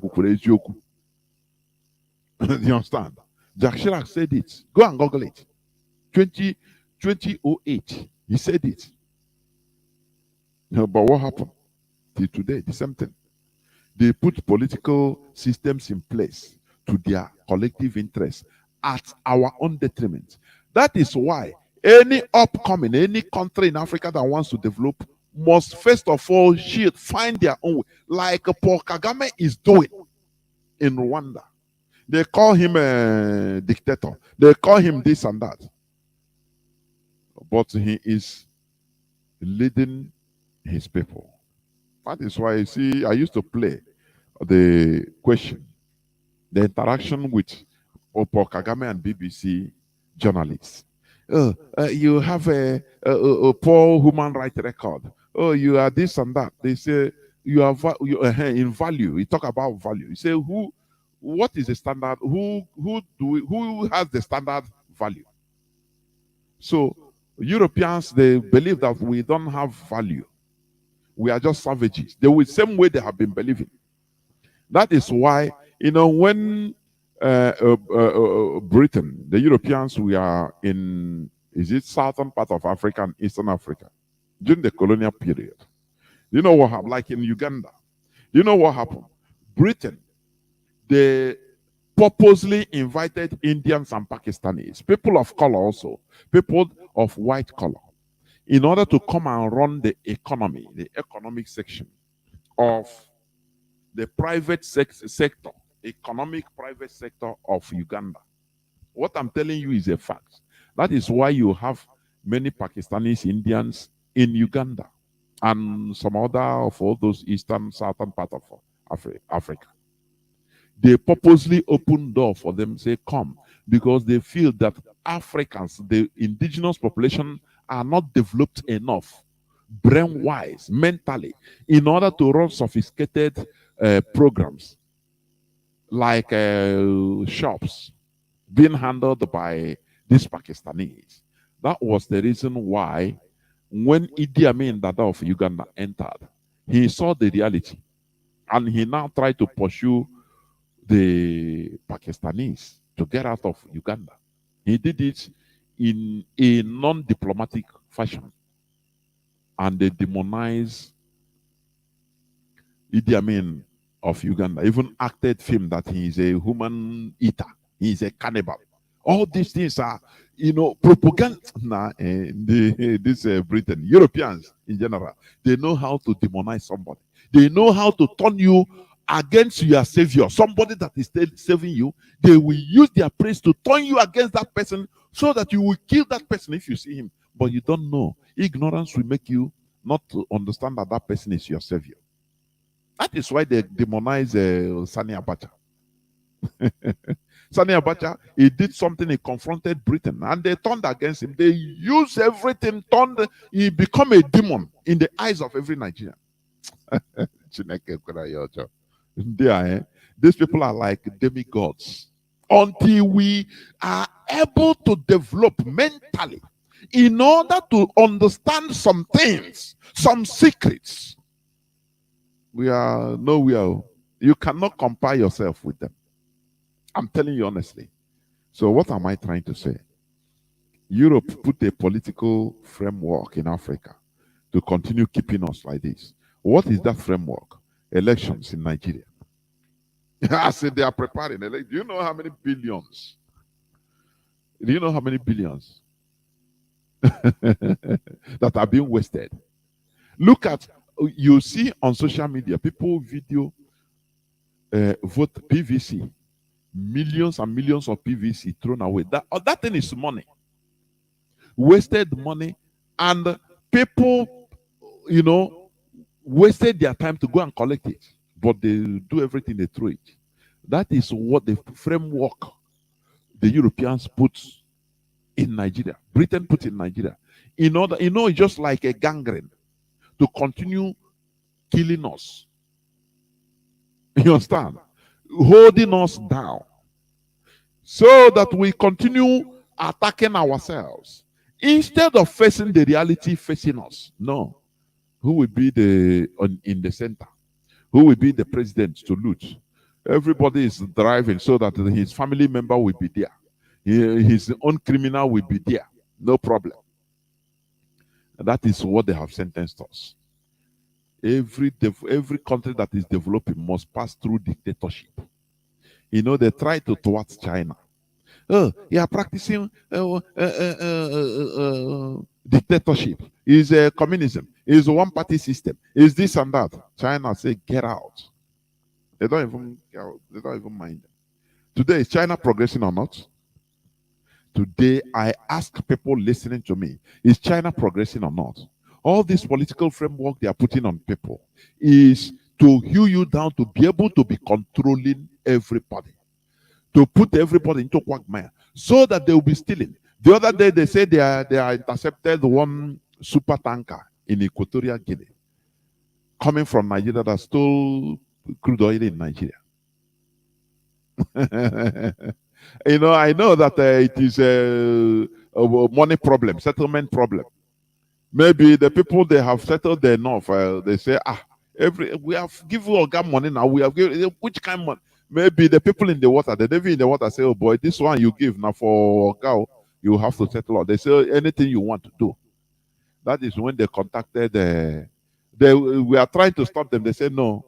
you understand? Jacques Chirac said it. Go and Google it. 2008, he said it. But what happened? Till today, the same thing. They put political systems in place to their collective interests at our own detriment. That is why any country in Africa that wants to develop must first of all find their own way, like Paul Kagame is doing in Rwanda. They call him a dictator. They call him this and that. But he is leading his people. That is why you see, I used to play the question, the interaction with Paul Kagame and BBC journalists. You have a poor human rights record. Oh, you are this and that. They say you are in value. You talk about value. You say what is the standard? Who has the standard value? So Europeans, they believe that we don't have value. We are just savages. They will same way they have been believing. That is why, you know, when Britain, the Europeans, we are in, is it southern part of Africa and Eastern Africa during the colonial period. You know what happened? Like in Uganda. You know what happened? Britain, they purposely invited Indians and Pakistanis, people of color also, people of white color, in order to come and run the economy, the economic section of the private sector, economic private sector of Uganda. What I'm telling you is a fact. That is why you have many Pakistanis, Indians in Uganda. and some other of all those eastern, southern part of Africa. They purposely open door for them, say, come, because they feel that Africans, the indigenous population, are not developed enough, brain-wise, mentally, in order to run sophisticated programs like shops being handled by these Pakistanis. That was the reason why when Idi Amin Dada of Uganda entered, he saw the reality and he now tried to pursue the Pakistanis to get out of Uganda. He did it in a non-diplomatic fashion, and they demonized Idi Amin of Uganda. Even acted film that he is a human eater, he is a cannibal. All these things are, propaganda. This Britain, Europeans in general, they know how to demonize somebody. They know how to turn you against your savior, somebody that is saving you. They will use their praise to turn you against that person so that you will kill that person if you see him. But you don't know. Ignorance will make you not to understand that that person is your savior. That is why they demonize Sani Abacha. Sani Abacha, he did something, he confronted Britain, and they turned against him. They used everything, he became a demon in the eyes of every Nigerian. These people are like demigods. Until we are able to develop mentally in order to understand some things, some secrets, we are nowhere. You cannot compare yourself with them. I'm telling you honestly. So what am I trying to say? Europe put a political framework in Africa to continue keeping us like this. What is that framework? Elections in Nigeria. I said they are preparing. Do you know how many billions? Do you know how many billions that are being wasted? Look at, you see on social media, people video vote PVC. Millions and millions of PVC thrown away. That thing is money. Wasted money. And people, wasted their time to go and collect it. But they do everything, they throw it. That is what the framework the Europeans put in Nigeria. Britain put in Nigeria. In order, it's just like a gangrene to continue killing us. You understand? Holding us down so that we continue attacking ourselves instead of facing the reality facing us. No. Who will be in the center? Who will be the president to loot? Everybody is driving so that his family member will be there. His own criminal will be there. No problem. And that is what they have sentenced us. Every country that is developing must pass through dictatorship. They try to thwart China. Oh, you are practicing dictatorship. Is communism. Is a one-party system. Is this and that. China say, get out. They don't even mind. Today, is China progressing or not? Today, I ask people listening to me, is China progressing or not? All this political framework they are putting on people is to hew you down to be able to be controlling everybody, to put everybody into quagmire so that they will be stealing. The other day they said they are intercepted one super tanker in Equatorial Guinea coming from Nigeria that stole crude oil in Nigeria. I know that it is a money problem, settlement problem. Maybe the people they have settled enough, they say, we have given Oga money now. We have given which kind of money? Maybe the people in the water, the Navy in the water say, oh boy, this one you give now for Oga, you have to settle out. They say anything you want to do. That is when they contacted. We are trying to stop them. They say no,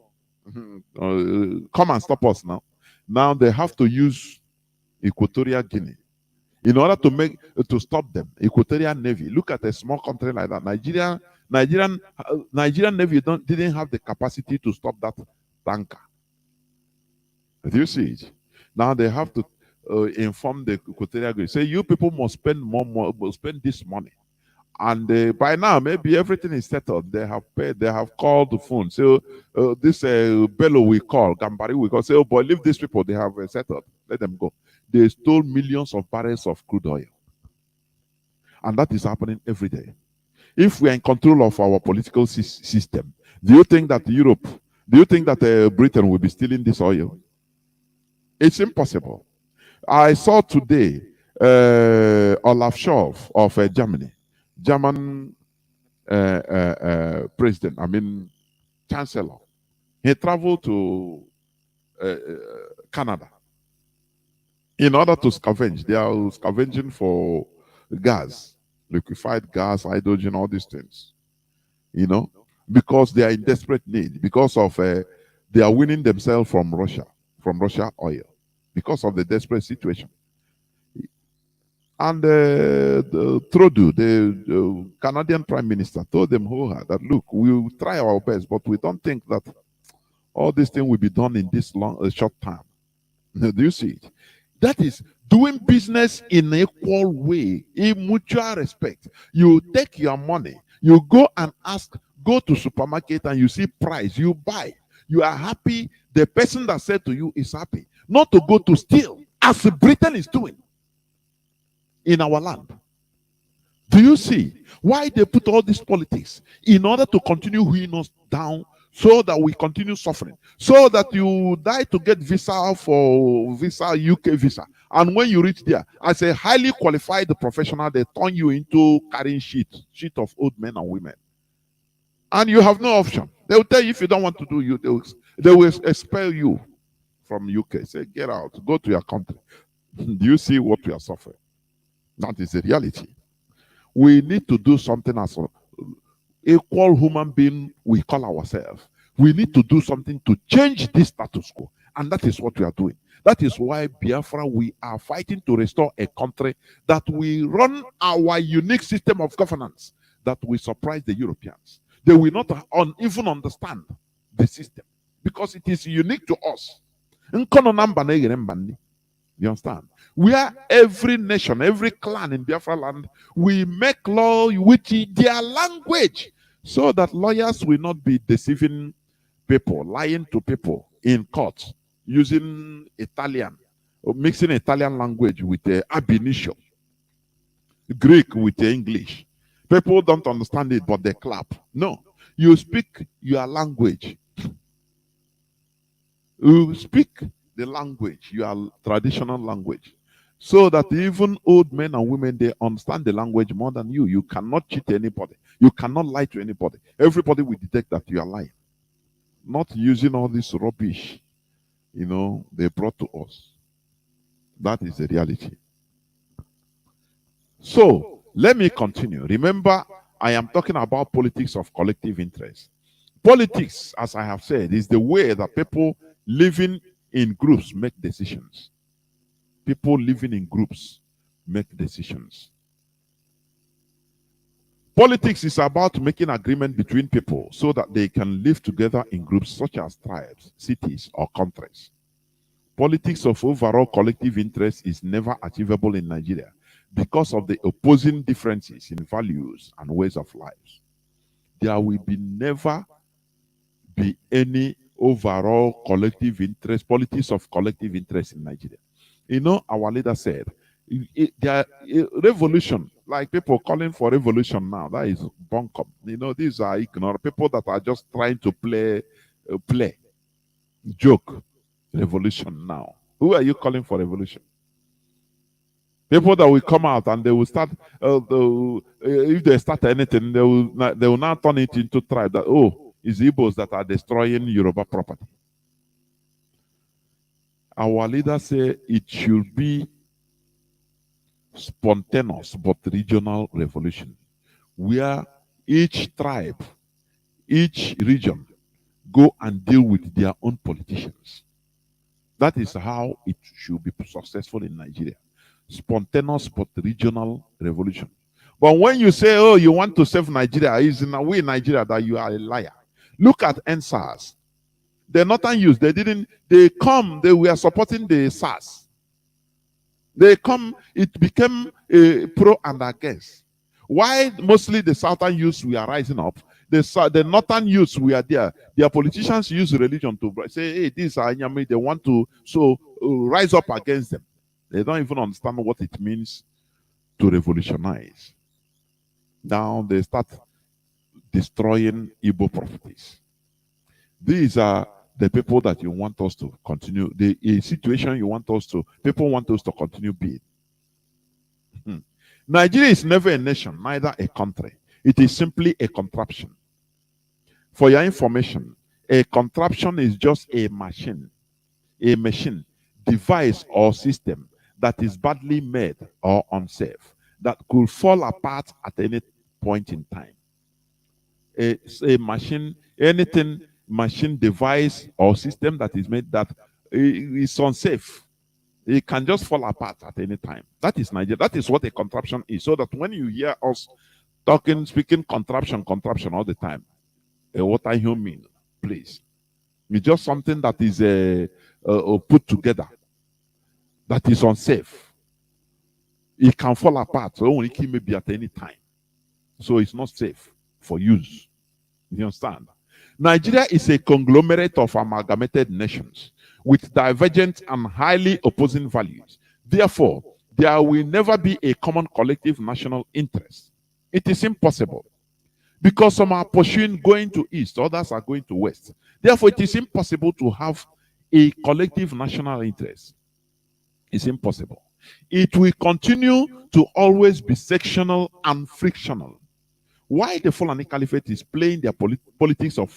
come and stop us now. Now they have to use Equatorial Guinea in order to stop them. Equatorial Navy. Look at a small country like that. Nigerian Navy didn't have the capacity to stop that tanker. Do you see it? Now they have to inform the Equatorial Guinea. Say you people must spend spend this money, And by now, maybe everything is settled. They have paid, they have called the phone. So this Bello we call, Gambari we call, say, oh boy, leave these people, they have settled. Let them go. They stole millions of barrels of crude oil. And that is happening every day. If we are in control of our political system, do you think that Europe, do you think that Britain will be stealing this oil? It's impossible. I saw today Olaf Scholz of Germany, German president, I mean, chancellor. He traveled to Canada in order to scavenge. They are scavenging for gas, liquefied gas, hydrogen, all these things. You know, because they are in desperate need, because of they are winning themselves from Russia oil, because of the desperate situation. And Trudeau, the Canadian Prime Minister, told them that look, we will try our best, but we don't think that all this thing will be done in this short time. Do you see it? That is doing business in an equal way, in mutual respect. You take your money, you go and ask, go to supermarket and you see price, you buy. You are happy. The person that said to you is happy. Not to go to steal, as Britain is doing in our land. Do you see why they put all these politics? In order to continue weighing us down, so that we continue suffering, so that you die to get visa for visa, UK visa, and when you reach there as a highly qualified professional, they turn you into carrying sheet of old men and women, and you have no option. They will tell you, if you don't want to do you, they will expel you from UK. Say, get out, go to your country. Do you see what we are suffering? That is the reality. We need to do something as an equal human being we call ourselves. We need to do something to change this status quo. And that is what we are doing. That is why Biafra, we are fighting to restore a country that we run our unique system of governance, that will surprise the Europeans. They will not even understand the system because it is unique to us. You understand? Where every nation, every clan in Biafra land, we make law with their language, so that lawyers will not be deceiving people, lying to people in court, using Italian, or mixing Italian language with the ab initio, Greek with the English. People don't understand it, but they clap. No, you speak your language. You speak the language, your traditional language, so that even old men and women, they understand the language more than you. You cannot cheat anybody. You cannot lie to anybody. Everybody will detect that you are lying. Not using all this rubbish, they brought to us. That is the reality. So, let me continue. Remember, I am talking about politics of collective interest. Politics, as I have said, is the way that people living in groups make decisions. People living in groups make decisions. Politics is about making agreement between people so that they can live together in groups such as tribes, cities, or countries. Politics of overall collective interest is never achievable in Nigeria because of the opposing differences in values and ways of life. There will never be any overall collective interest, politics of collective interest in Nigeria. Our leader said, revolution, like people calling for revolution now, that is bunkum. These are ignorant people that are just trying to play, joke. Revolution now. Who are you calling for revolution? People that will come out and they will start, if they start anything, they will now turn it into tribe that, it's Igbos that are destroying Yoruba property. Our leaders say it should be spontaneous but regional revolution, where each tribe, each region go and deal with their own politicians. That is how it should be successful in Nigeria. Spontaneous but regional revolution. But when you say, you want to save Nigeria, it's in a way in Nigeria that you are a liar. Look at NSAS. They're not unused. They were supporting the SARS. It became a pro and against. Why mostly the southern youths we are rising up, the northern youths we are there. Their politicians use religion to say, hey, these are Anyami, they want to rise up against them. They don't even understand what it means to revolutionize. Now they start destroying Igbo properties. These are the people that you want us to continue, the situation you want us to, people want us to continue being. Nigeria is never a nation, neither a country. It is simply a contraption. For your information, a contraption is just a machine, device, or system that is badly made or unsafe, that could fall apart at any point in time. It's a machine, anything, machine, device, or system that is made that is unsafe. It can just fall apart at any time. That is Nigeria. That is what a contraption is. So that when you hear us speaking contraption all the time, what I mean, please. It's just something that is put together, that is unsafe. It can fall apart, so only can maybe at any time. So it's not safe for use. You understand? Nigeria is a conglomerate of amalgamated nations with divergent and highly opposing values. Therefore, there will never be a common collective national interest. It is impossible. Because some are pursuing going to east, others are going to west. Therefore, it is impossible to have a collective national interest. It's impossible. It will continue to always be sectional and frictional. Why the Fulani Caliphate is playing their politics of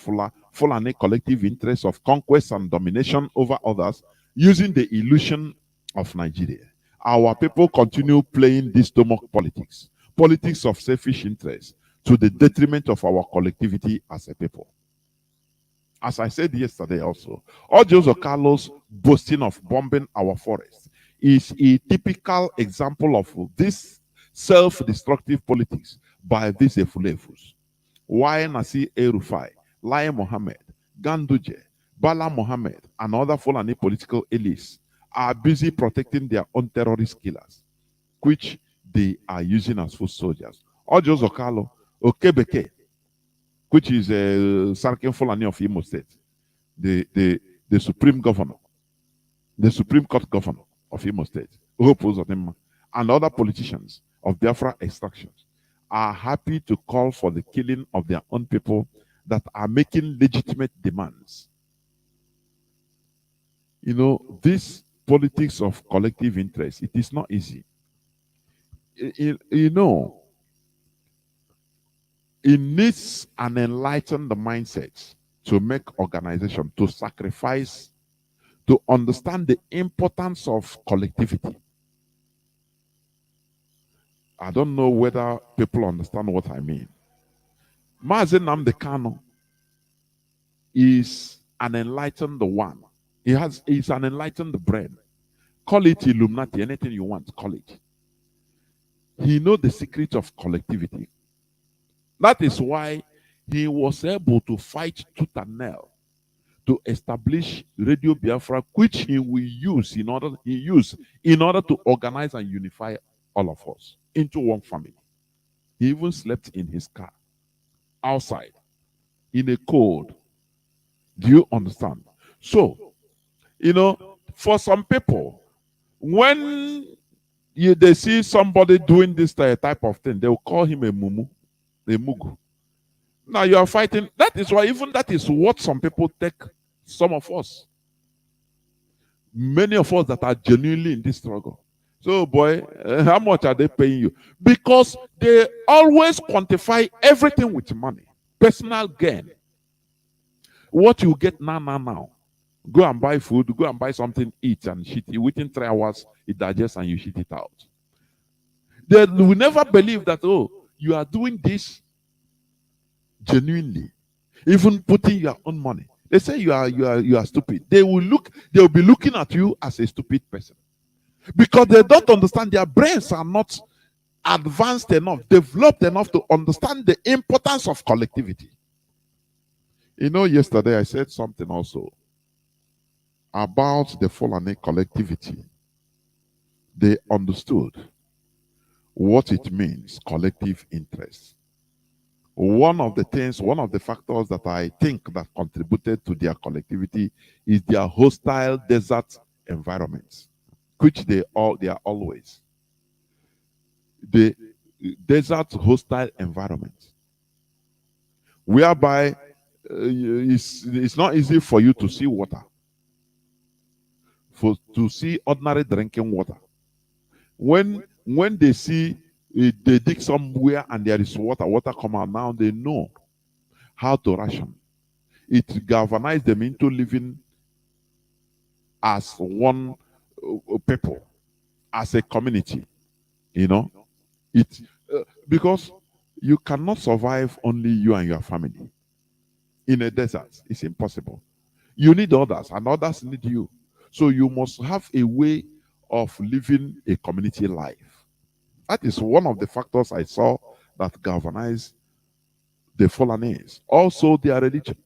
Fulani collective interests of conquest and domination over others using the illusion of Nigeria. Our people continue playing this stomach politics of selfish interest, to the detriment of our collectivity as a people. As I said yesterday also, Ojo Carlos boasting of bombing our forests is a typical example of this self-destructive politics by these Efulefus. Why Nasi Erufai, Lai Mohammed, Ganduje, Bala Mohammed, and other Fulani political elites are busy protecting their own terrorist killers, which they are using as foot soldiers. Ojo Zokalo, Okebeke, which is a Sarkin Fulani of Imo State, the Supreme Governor, the Supreme Court Governor of Imo State, and other politicians of Biafra extractions are happy to call for the killing of their own people that are making legitimate demands. You know, this politics of collective interest, it is not easy. You know, it needs an enlightened mindset to make organization, to sacrifice, to understand the importance of collectivity. I don't know whether people understand what I mean. Mazi Nnamdi Kanu is an enlightened one. He's an enlightened brain. Call it Illuminati, anything you want, call it. He knows the secret of collectivity. That is why he was able to fight tooth and nail to establish Radio Biafra, which he will use in order to organize and unify all of us into one family. He even slept in his car, outside, in a cold. Do you understand? So, you know, for some people, when they see somebody doing this type of thing, they will call him a mumu, a mugu. Now you are fighting. That is why even that is what some people take some of us. Many of us that are genuinely in this struggle. So boy, how much are they paying you? Because they always quantify everything with money. Personal gain. What you get now. Go and buy food, go and buy something, eat and shit it. Within 3 hours, it digests and you shit it out. They will never believe that, oh, you are doing this genuinely. Even putting your own money. They say you are stupid. They will be looking at you as a stupid person. Because they don't understand, their brains are not advanced enough, developed enough to understand the importance of collectivity. You know, yesterday I said something also about the Fulani collectivity. They understood what it means, collective interest. One of the factors that I think that contributed to their collectivity is their hostile desert environments, which they are always. The desert hostile environment, whereby it's not easy for you to see water, to see ordinary drinking water. When they see they dig somewhere and there is water come out, now they know how to ration. It galvanizes them into living as one people, as a community. It because you cannot survive only you and your family in a desert. It's impossible. You need others, and others need you. So you must have a way of living a community life. That is one of the factors I saw that galvanized the Fulanese. Also, their religion.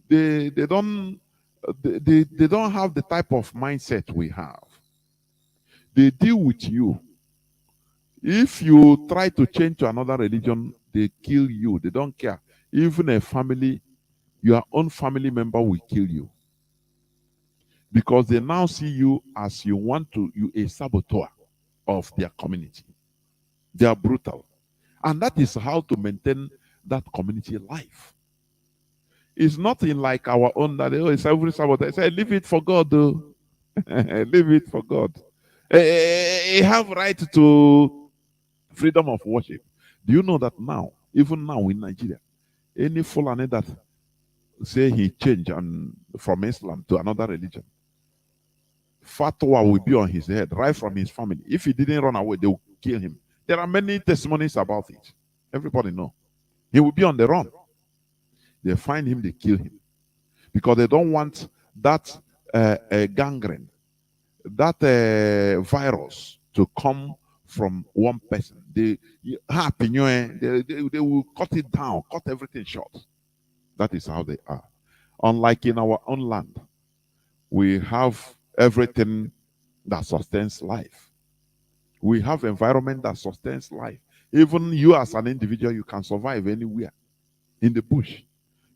They don't have the type of mindset we have. They deal with you. If you try to change to another religion, they kill you. They don't care. Even a family, your own family member will kill you. Because they now see you as you a saboteur of their community. They are brutal. And that is how to maintain that community life. It's nothing like our own that it's every saboteur. Say, leave it for God, though. Leave it for God. You have right to freedom of worship. Do you know that now, even now in Nigeria, any Fulani that say he changed from Islam to another religion, fatwa will be on his head, right from his family. If he didn't run away, they will kill him. There are many testimonies about it. Everybody know. He will be on the run. They find him, they kill him. Because they don't want that gangrene, that virus to come from one person. They will cut it down, cut everything short. That is how they are. Unlike in our own land, we have everything that sustains life. We have environment that sustains life. Even you as an individual, you can survive anywhere. In the bush,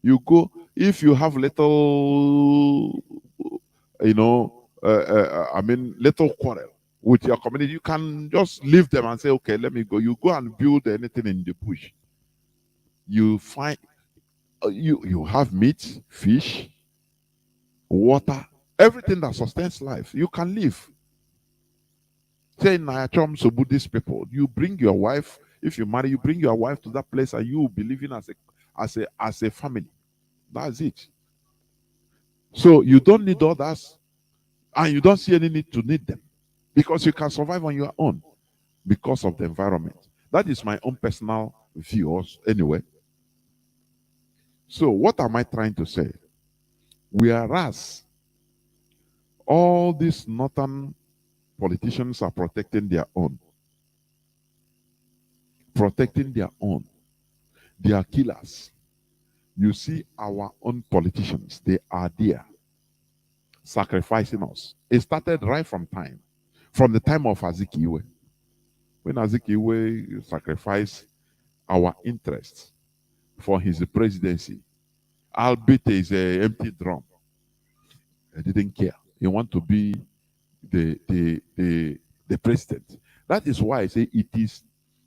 you go, if you have little, little quarrel with your community, you can just leave them and say, okay, let me go. You go and build anything in the bush. You find, you have meat, fish, water, everything that sustains life. You can live. Say in Buddhist people, you bring your wife, if you marry, you bring your wife to that place and you will be living as a family. That's it. So you don't need others and you don't see any need to need them because you can survive on your own because of the environment. That is my own personal view anyway. So what am I trying to say? Whereas all these northern politicians are protecting their own. Protecting their own. They are killers. You see our own politicians, they are there sacrificing us. It started right from the time of Azikiwe. When Azikiwe sacrificed our interests for his presidency, albeit is an empty drum. He didn't care. He wanted to be the president. That is why I say it is.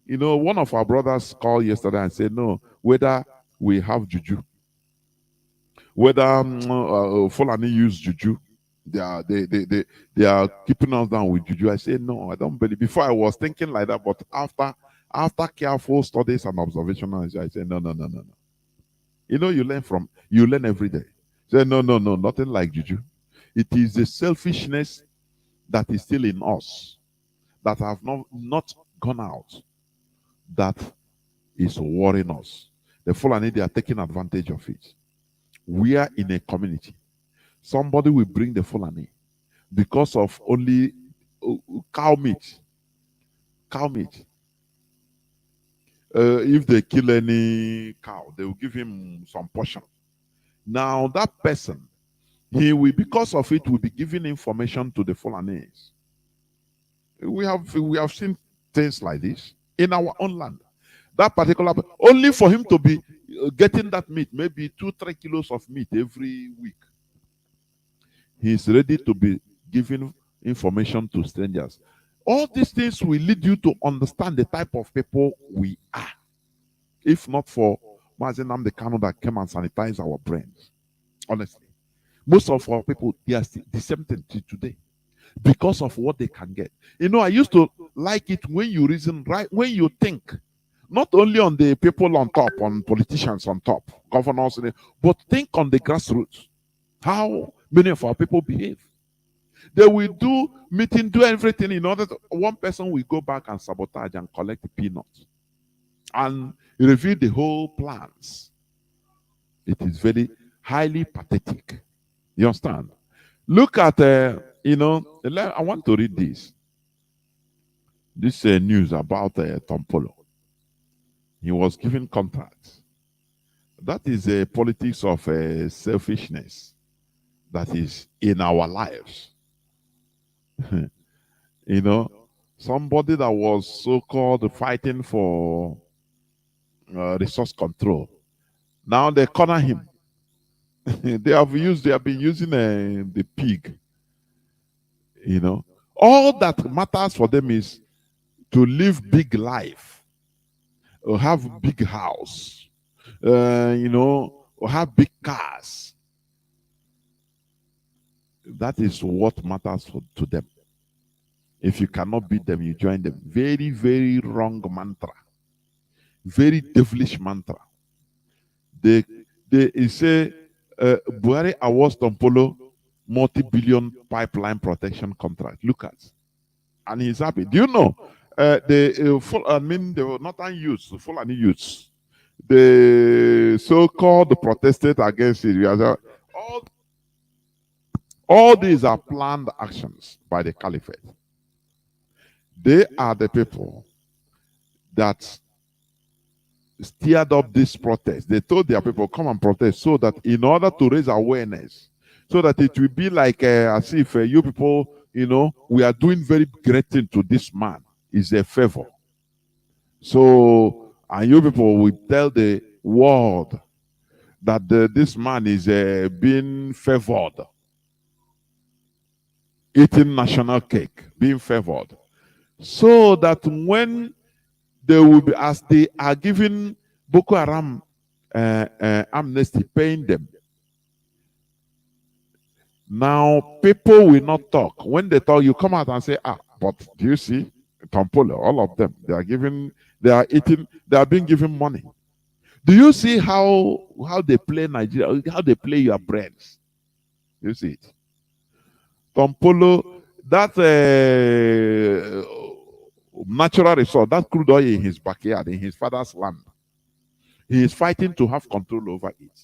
One of our brothers called yesterday and said, no, whether we have juju, whether Fulani use juju, they are keeping us down with juju. I say, no, I don't believe. Before I was thinking like that, but after careful studies and observations, I say, no. You learn every day. Say, no, nothing like juju. It is the selfishness that is still in us, that have not gone out, that is worrying us. The Fulani, they are taking advantage of it. We are in a community. Somebody will bring the Fulani because of only cow meat. Cow meat. If they kill any cow, they will give him some portion. Now that person, he will, because of it, will be giving information to the Fulanese. We have seen things like this in our own land. That particular, only for him to be getting that meat, maybe 2-3 kilos of meat every week. He's ready to be giving information to strangers. All these things will lead you to understand the type of people we are. If not for Mazi Nnamdi Kanu that came and sanitized our brains. Honestly. Most of our people, they are still the same thing till today. Because of what they can get. You know, I used to like it when you reason right, when you think. Not only on the people on top, on politicians on top, governors, but think on the grassroots. How many of our people behave. They will do meeting, do everything in order to, one person will go back and sabotage and collect the peanuts and reveal the whole plans. It is very highly pathetic. You understand? Look at, I want to read this. This news about Tom Polo. He was given contracts. That is a politics of selfishness that is in our lives. You know, somebody that was so-called fighting for resource control. Now they corner him. they have been using the pig. You know, all that matters for them is to live big life, or have big house, or have big cars. That is what matters to them. If you cannot beat them, you join them. Very, very wrong mantra. Very devilish mantra. They say Buhari awards Tompolo multi-billion pipeline protection contract. Look at, and he's happy. Do you know the northern youths, the Fulani youths, the so-called protested against it. All these are planned actions by the caliphate. They are the people that steered up this protest. They told their people, come and protest, so that in order to raise awareness, so that it will be like as if you people, we are doing very great thing to this man. Is a favor. So, and you people will tell the world that this man is being favored. Eating national cake, being favored. So that when they will be, as they are giving Boko Haram amnesty, paying them. Now, people will not talk. When they talk, you come out and say, but do you see? Tompolo, all of them, they are being given money. Do you see how they play Nigeria, how they play your brains? You see it. Tompolo, that natural resource, that crude oil in his backyard, in his father's land, he is fighting to have control over it.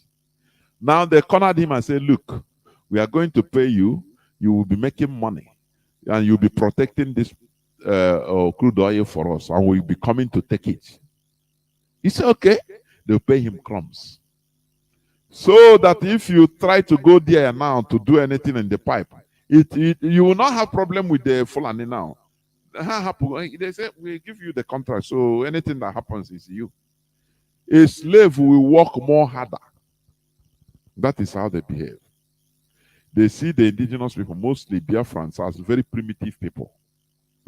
Now they cornered him and said, look, we are going to pay you, you will be making money, and you'll be protecting this crude oil for us, and we'll be coming to take it. He said, okay, they'll pay him crumbs. So that if you try to go there now to do anything in the pipe, you will not have problem with the Fulani now. They say, we give you the contract, so anything that happens is you. A slave will work more harder. That is how they behave. They see the indigenous people, mostly Biafrans, as very primitive people.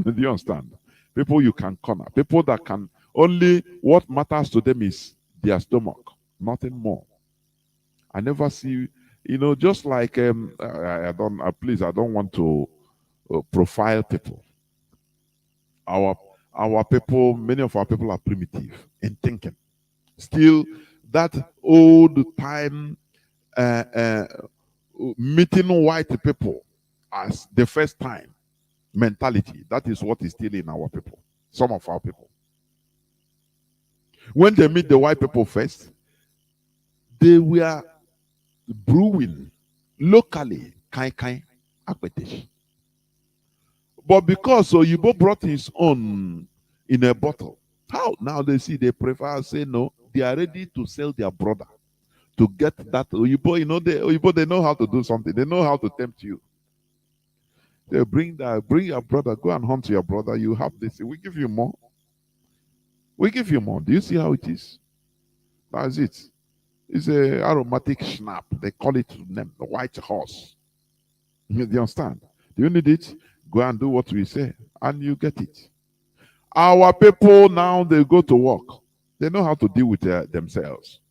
Do you understand? People you can corner. People that can only, what matters to them is their stomach, nothing more. I never see, just like please, I don't want to profile people. Our people, many of our people are primitive in thinking. Still, that old time meeting white people as the first time mentality, that is what is still in our people, some of our people. When they meet the white people first, they were brewing locally kai akpetish. But because Oyibo brought his own in a bottle, how now they see they prefer, say no, they are ready to sell their brother to get that Oyibo. Oyibo, they know how to do something. They know how to tempt you. They bring your brother, go and hunt your brother. You have this. We give you more. We give you more. Do you see how it is? That's it. It's a aromatic schnapp. They call it the white horse. You understand? Do you need it? Go and do what we say, and you get it. Our people now, they go to work. They know how to deal with themselves.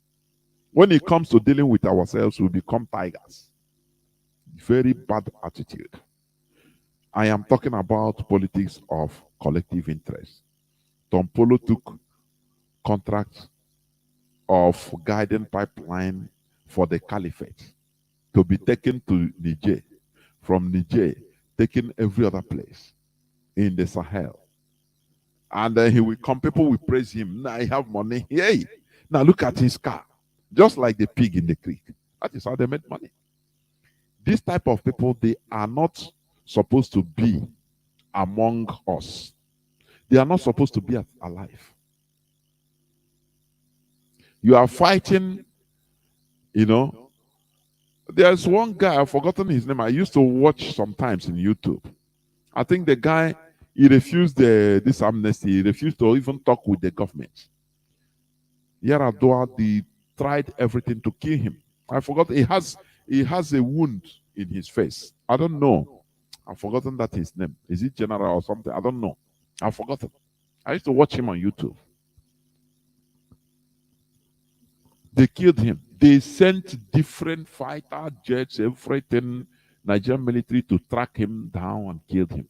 When it comes to dealing with ourselves, we become tigers. Very bad attitude. I am talking about politics of collective interest. Tompolo took contracts of guiding pipeline for the caliphate to be taken to Niger. From Niger, taken every other place in the Sahel. And then he will come, people will praise him. Now I have money. Hey, now look at his car. Just like the pig in the creek. That is how they made money. This type of people, they are not supposed to be among us. They are not supposed to be alive. You are fighting, There's one guy, I've forgotten his name. I used to watch sometimes in YouTube. I think the guy, he refused this amnesty. He refused to even talk with the government. Yaradua, they tried everything to kill him. I forgot, he has a wound in his face. I don't know. I've forgotten that his name. Is it General or something? I don't know. I've forgotten. I used to watch him on YouTube. They killed him. They sent different fighter jets, everything, Nigerian military to track him down and killed him.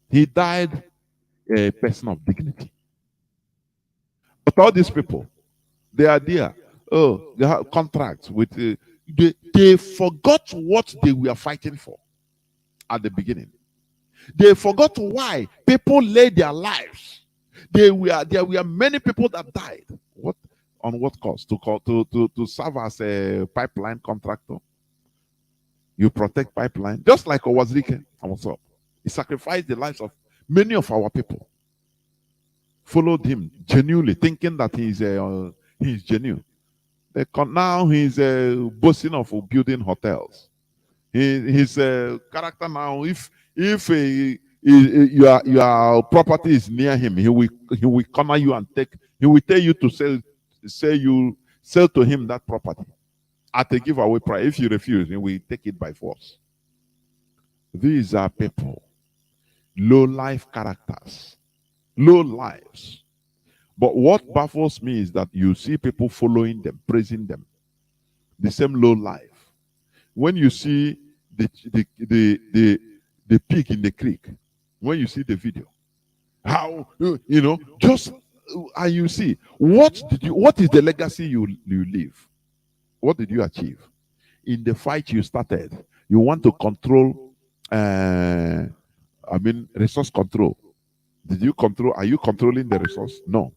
He died a person of dignity. But all these people, they are there. Oh, they have contracts with. They forgot what they were fighting for at the beginning. They forgot why people laid their lives. There were many people that died. On what cost? To serve as a pipeline contractor. You protect pipeline, just like Owazirike. He sacrificed the lives of many of our people. Followed him genuinely, thinking that he's genuine. Now he's boasting of building hotels. His character now, if your property is near him, he will corner you and he will tell you to sell to him that property at a giveaway price. If you refuse, he will take it by force. These are people, low life characters, low lives. But what baffles me is that you see people following them, praising them, the same low life. When you see the pig in the creek, when you see the video, how and you see what is the legacy you leave? What did you achieve in the fight you started? You want to control, resource control. Did you control? Are you controlling the resource? No.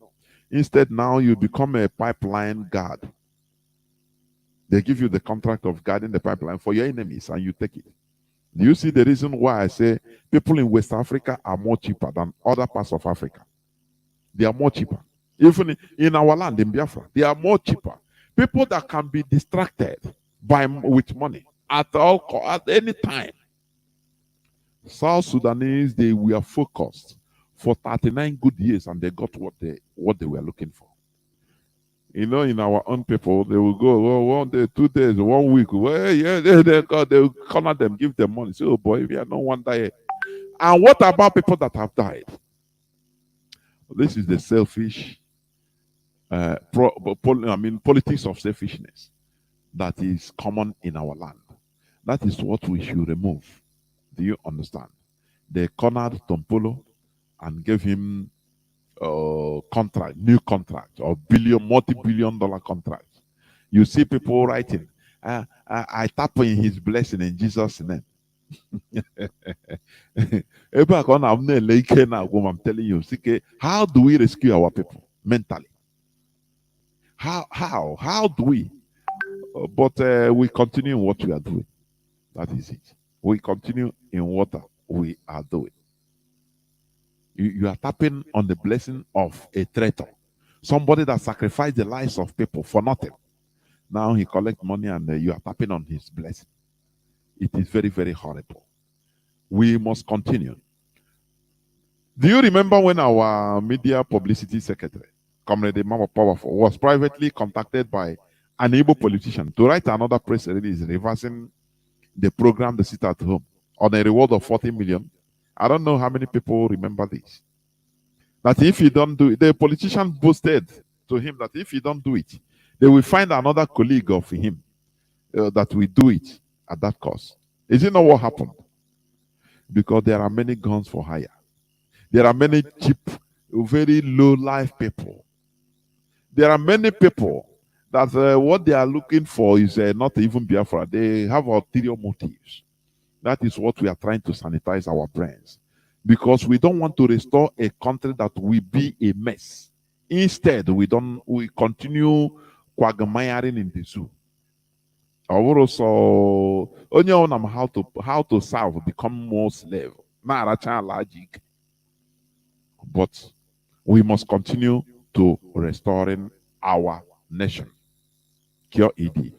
Instead, now you become a pipeline guard. They give you the contract of guarding the pipeline for your enemies, and you take it. Do you see the reason why I say people in West Africa are more cheaper than other parts of Africa? They are more cheaper. Even in our land, in Biafra, they are more cheaper. People that can be distracted with money at any time. South Sudanese, they were focused for 39 good years, and they got what they were looking for. In our own people, they will go 1 day, 2 days, 1 week. Well, yeah, they will corner them, give them money. Say, oh boy, we are no one die. And what about people that have died? This is the selfish, politics of selfishness that is common in our land. That is what we should remove. Do you understand? They cornered Tompolo and gave him new contract, or multi-billion-dollar contract. You see people writing, I tap in his blessing in Jesus' name. I'm telling you, how do we rescue our people mentally? How do we? But we continue in what we are doing. That is it. We continue in what we are doing. You are tapping on the blessing of a traitor, somebody that sacrificed the lives of people for nothing. Now he collects money, and you are tapping on his blessing. It is very, very horrible. We must continue. Do you remember when our media publicity secretary, Comrade Mama Powerful, was privately contacted by an Igbo politician to write another press release reversing the program, The Sit at Home, on a reward of 40 million? I don't know how many people remember this. That if you don't do it, the politician boasted to him that if you don't do it, they will find another colleague of him that will do it at that cost. Is it not what happened? Because there are many guns for hire. There are many cheap, very low life people. There are many people that what they are looking for is not even Biafra. They have ulterior motives. That is what we are trying to sanitize our brains. Because we don't want to restore a country that will be a mess. Instead, we continue quagmiring in the zoo. Also, only on how to serve, become more slave. But we must continue to restoring our nation. Cure ED.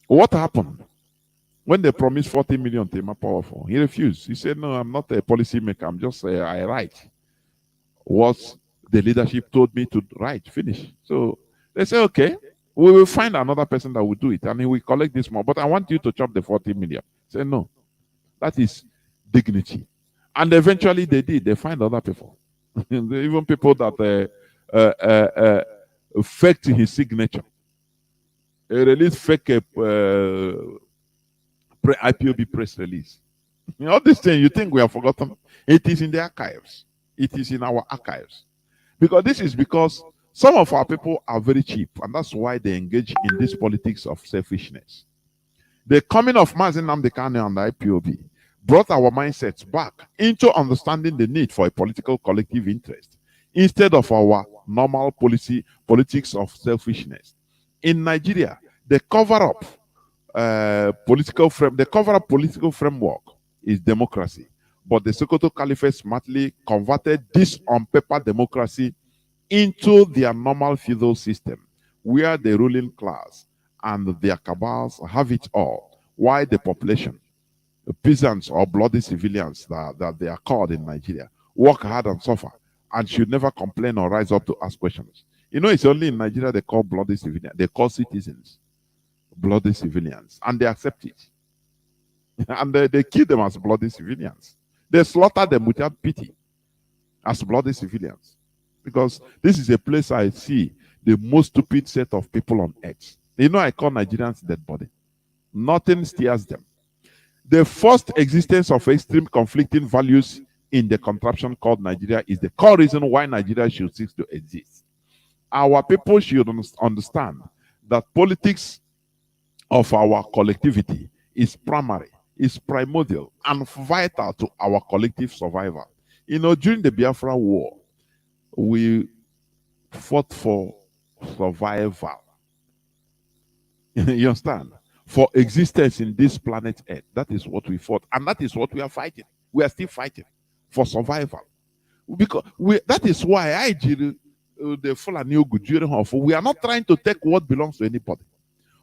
What happened when they promised 40 million to Emma Powerful? He refused. He said, "No, I'm not a policy maker. I'm just I write what the leadership told me to write. Finish." So they say, "Okay, we will find another person that will do it, and he will collect this more. But I want you to chop the 40 million." Say, "No, that is dignity." And eventually they did. They find other people, even people that faked his signature. Release fake IPOB press release. All these things you think we have forgotten. It is in the archives. It is in our archives. Because some of our people are very cheap, and that's why they engage in this politics of selfishness. The coming of Mazi Nnamdi Kanu and the IPOB brought our mindsets back into understanding the need for a political collective interest instead of our normal politics of selfishness. In Nigeria, the cover-up political framework is democracy, but the Sokoto Caliphate smartly converted this on-paper democracy into their normal feudal system, where the ruling class and their cabals have it all, while the population, the peasants or bloody civilians that they are called in Nigeria, work hard and suffer and should never complain or rise up to ask questions. You know, it's only in Nigeria they call bloody civilians. They call citizens bloody civilians, and they accept it. And they kill them as bloody civilians. They slaughter them without pity as bloody civilians. Because this is a place I see the most stupid set of people on earth. You know, I call Nigerians dead body. Nothing steers them. The first existence of extreme conflicting values in the contraption called Nigeria is the core reason why Nigeria should cease to exist. Our people should understand that politics of our collectivity is primary, is primordial, and vital to our collective survival. You know, during the Biafra War, we fought for survival. You understand? For existence in this planet Earth. That is what we fought. And that is what we are fighting. We are still fighting for survival. Because that is why I did the Fulani Ogu. We are not trying to take what belongs to anybody.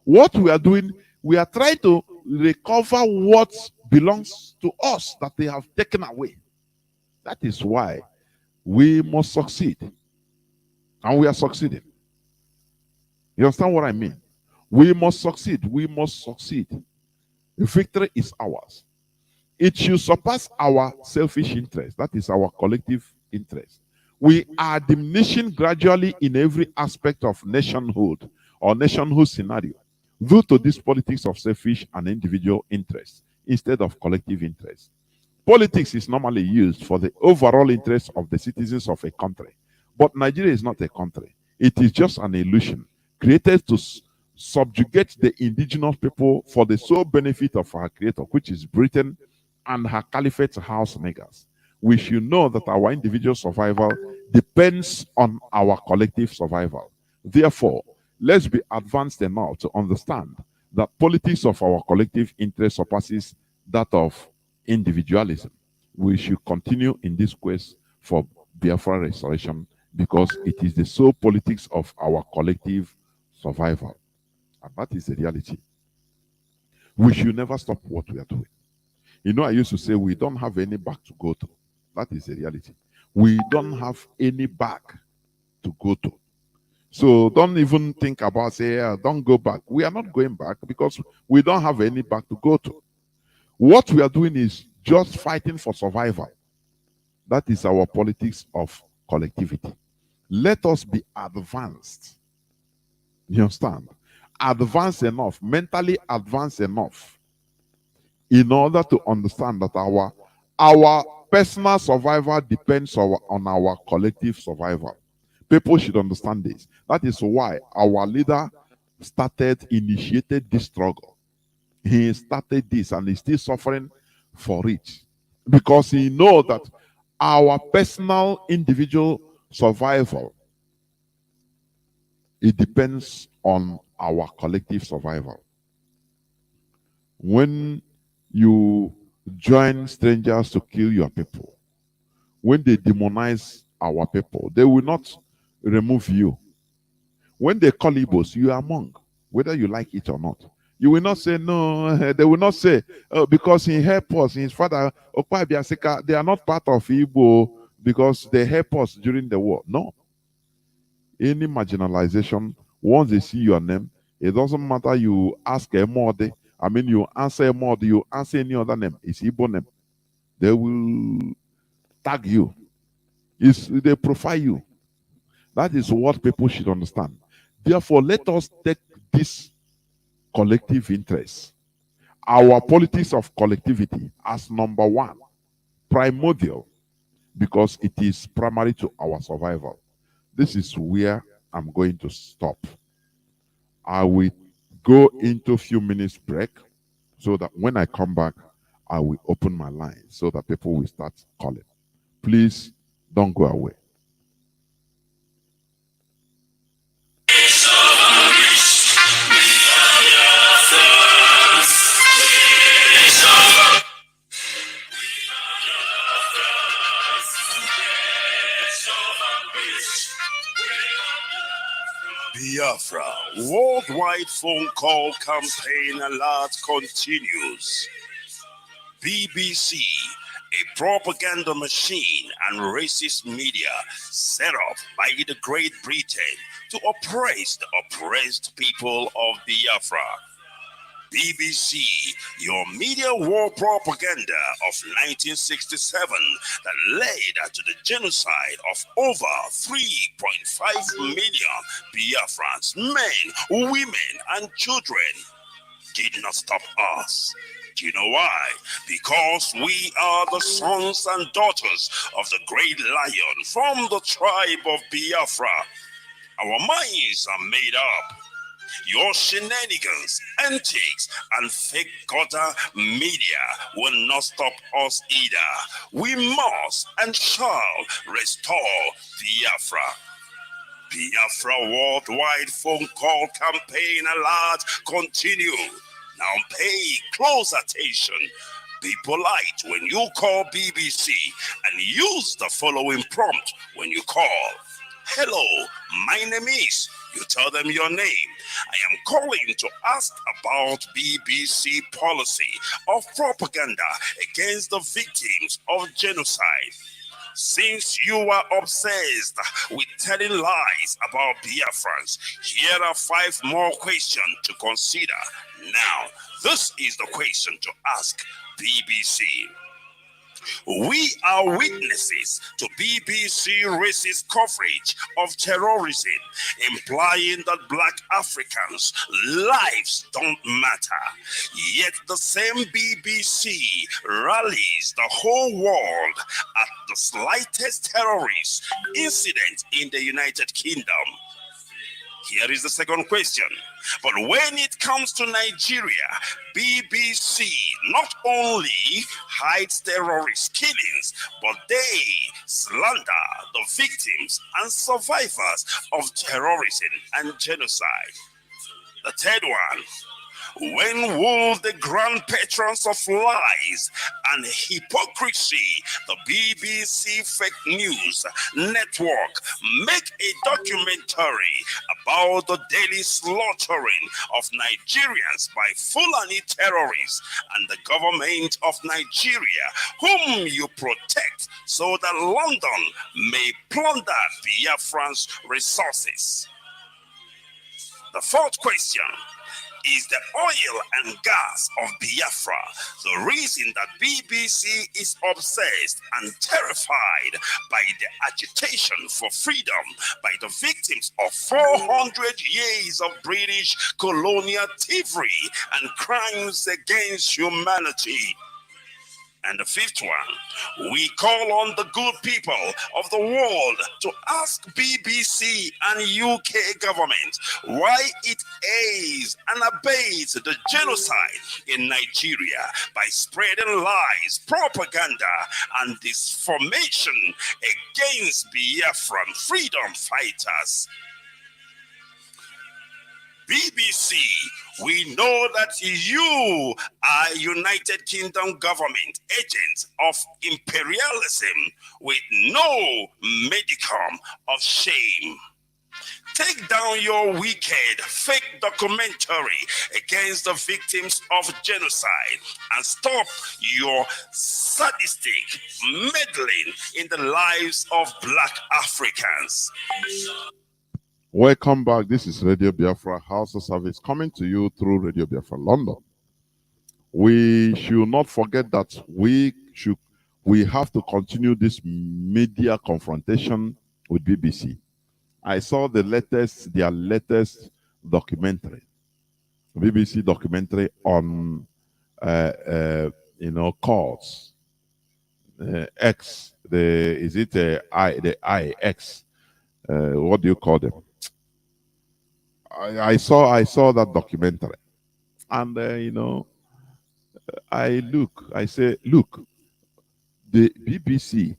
What we are doing, we are trying to recover what belongs to us that they have taken away. That is why we must succeed. And we are succeeding. You understand what I mean? We must succeed. We must succeed. The victory is ours. It should surpass our selfish interest. That is our collective interest. We are diminishing gradually in every aspect of nationhood or nationhood scenario due to this politics of selfish and individual interests instead of collective interests. Politics is normally used for the overall interest of the citizens of a country. But Nigeria is not a country. It is just an illusion created to subjugate the indigenous people for the sole benefit of our creator, which is Britain and her caliphate house makers. We should know that our individual survival depends on our collective survival. Therefore, let's be advanced enough to understand that politics of our collective interest surpasses that of individualism. We should continue in this quest for Biafra restoration because it is the sole politics of our collective survival. And that is the reality. We should never stop what we are doing. You know, I used to say we don't have any back to go to. That is the reality. We don't have any back to go to. So don't even think about say, don't go back. We are not going back because we don't have any back to go to. What we are doing is just fighting for survival. That is our politics of collectivity. Let us be advanced. You understand? Advanced enough, mentally advanced enough, in order to understand that our personal survival depends on our collective survival. People should understand this. That is why our leader initiated this struggle. He started this and he's still suffering for it. Because he knows that our personal individual survival, it depends on our collective survival. When you join strangers to kill your people, when they demonize our people, they will not remove you. When they call Igbos, you are among, whether you like it or not. You will not say no. They will not say because he helped us. His father, Okpa Biaseka, they are not part of Igbo because they helped us during the war. No. Any marginalization, once they see your name, it doesn't matter. You ask a Morde, I mean, you answer a Morde, you answer any other name. It's Igbo name. They will tag you. They profile you. That is what people should understand. Therefore, let us take this collective interest, our politics of collectivity, as number one, primordial, because it is primary to our survival. This is where I'm going to stop. I will go into a few minutes break so that when I come back, I will open my line so that people will start calling. Please don't go away. Biafra, worldwide phone call campaign alert continues. BBC, a propaganda machine and racist media set up by the Great Britain to oppress the oppressed people of Biafra. BBC, your media war propaganda of 1967 that led to the genocide of over 3.5 million Biafrans, men, women, and children, did not stop us. Do you know why? Because we are the sons and daughters of the great lion from the tribe of Biafra. Our minds are made up. Your shenanigans, antics, and fake gutter media will not stop us either. We must and shall restore Biafra. Biafra worldwide phone call campaign alert continue. Now pay close attention. Be polite when you call BBC and use the following prompt when you call. Hello, my name is. You tell them your name. I am calling to ask about BBC policy of propaganda against the victims of genocide. Since you are obsessed with telling lies about Biafrans, here are 5 more questions to consider. Now, this is the question to ask BBC. We are witnesses to BBC racist coverage of terrorism, implying that Black Africans' lives don't matter. Yet the same BBC rallies the whole world at the slightest terrorist incident in the United Kingdom. Here is the second question. But when it comes to Nigeria, BBC not only hides terrorist killings, but they slander the victims and survivors of terrorism and genocide. The third one. When will the grand patrons of lies and hypocrisy, the BBC Fake News Network, make a documentary about the daily slaughtering of Nigerians by Fulani terrorists and the government of Nigeria, whom you protect, so that London may plunder Biafrans' resources? The fourth question is the oil and gas of Biafra, the reason that BBC is obsessed and terrified by the agitation for freedom by the victims of 400 years of British colonial thievery and crimes against humanity. And the fifth one, we call on the good people of the world to ask BBC and UK government why it aids and abates the genocide in Nigeria by spreading lies, propaganda, and disinformation against Biafran freedom fighters. BBC, we know that you are United Kingdom government agents of imperialism with no modicum of shame. Take down your wicked, fake documentary against the victims of genocide and stop your sadistic meddling in the lives of Black Africans. Welcome back. This is Radio Biafra Hausa-Service coming to you through Radio Biafra London. We should not forget that we have to continue this media confrontation with BBC. I saw their latest documentary, BBC documentary on courts. X, X? What do you call them? I saw that documentary, and I say, look, the BBC,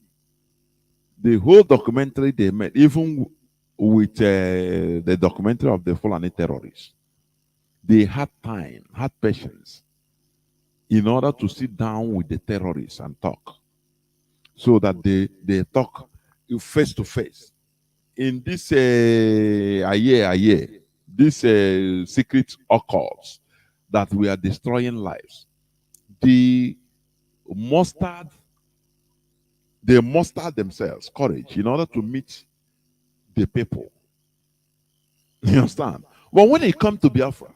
the whole documentary they made, even with the documentary of the Fulani terrorists, they had time, had patience, in order to sit down with the terrorists and talk, so that they talk face to face. In this this secret occults that we are destroying lives, they mustered themselves courage in order to meet the people. You understand? But when it comes to Biafra,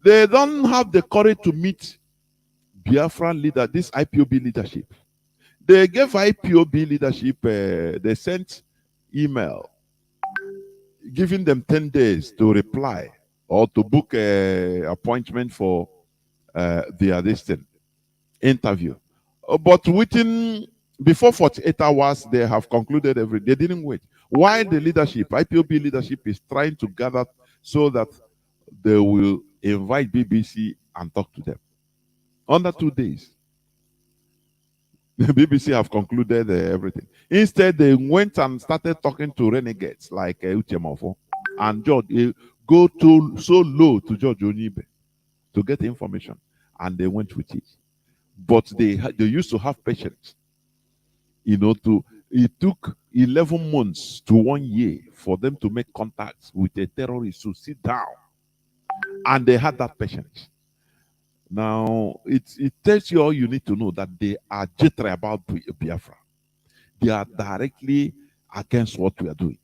they don't have the courage to meet Biafra leader, this IPOB leadership. They gave IPOB leadership, they sent email giving them 10 days to reply or to book an appointment for their distant interview. But before 48 hours, they have concluded they didn't wait. While the leadership, IPOB leadership, is trying to gather so that they will invite BBC and talk to them. Under 2 days, the BBC have concluded everything. Instead, they went and started talking to renegades like Uchemofo and George. Go so low to George Onibe to get information, and they went with it. But they used to have patience. It took 11 months to 1 year for them to make contacts with a terrorist to sit down, and they had that patience. Now, it tells you all you need to know, that they are jittery about Biafra. They are directly against what we are doing,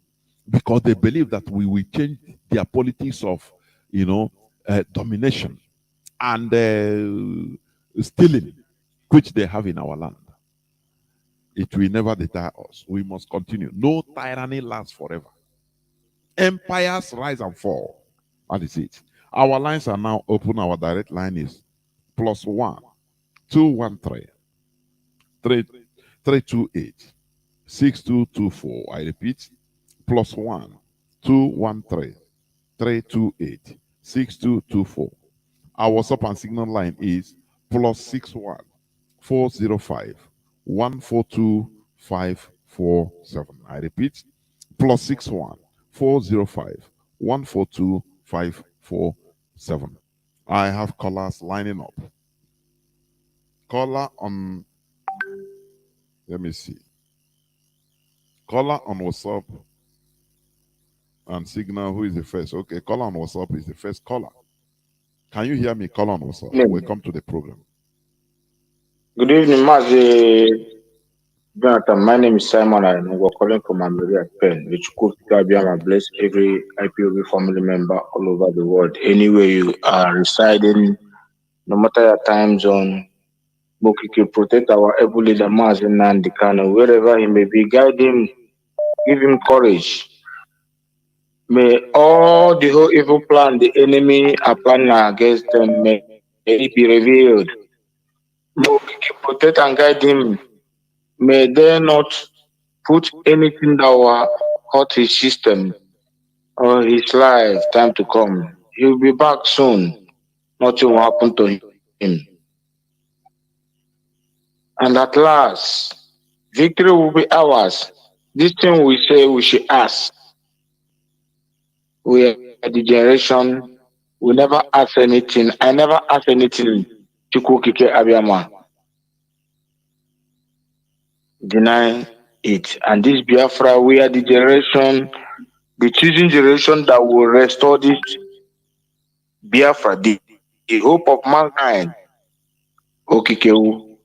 because they believe that we will change their politics of, domination and stealing, which they have in our land. It will never deter us. We must continue. No tyranny lasts forever. Empires rise and fall. That is it. Our lines are now open. Our direct line is +1 213 328 6224. I repeat, +1 213 328 6224. Our WhatsApp and Signal line is +61 405 142 547. I repeat, +61 405 142 547. I have callers lining up. Caller on, let me see. Caller on WhatsApp and Signal. Who is the first? Okay, caller on WhatsApp is the first caller. Can you hear me? Caller on WhatsApp. Welcome to the program. Good evening, Mazi. Jonathan, my name is Simon and we're calling from America, Pen, which could bless every IPOB family member all over the world. Anywhere you are residing, no matter your time zone, Bokiki protect our able leader Mazi Nnamdi Kanu, wherever he may be, guide him, give him courage. May all the whole evil plan the enemy are planning against them may it be revealed. Bokiki protect and guide him. May they not put anything that will hurt his system or his life time to come. He'll be back soon. Nothing will happen to him. And at last, victory will be ours. This thing we say we should ask. We are the generation, we never ask anything. I never ask anything. Chukwu Kike Abiyama. Deny it. And this Biafra, we are the generation, the choosing generation that will restore this Biafra, the hope of mankind. Okikewu,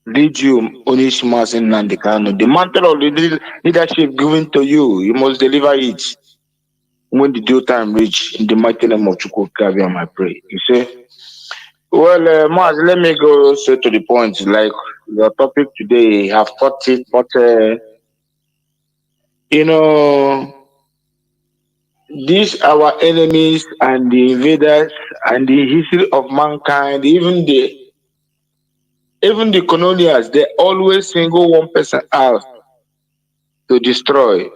lead you, Onisimas in Nnamdi Kanu. The mantle of the leadership given to you, you must deliver it when the due time reach. In the mighty name of Chukwu Kaviam, I pray. You say, well, Maz, let me go straight to the point. Like your topic today, have thought it, but you know, these our enemies and the invaders and the history of mankind, even the colonials, they always single one person out to destroy.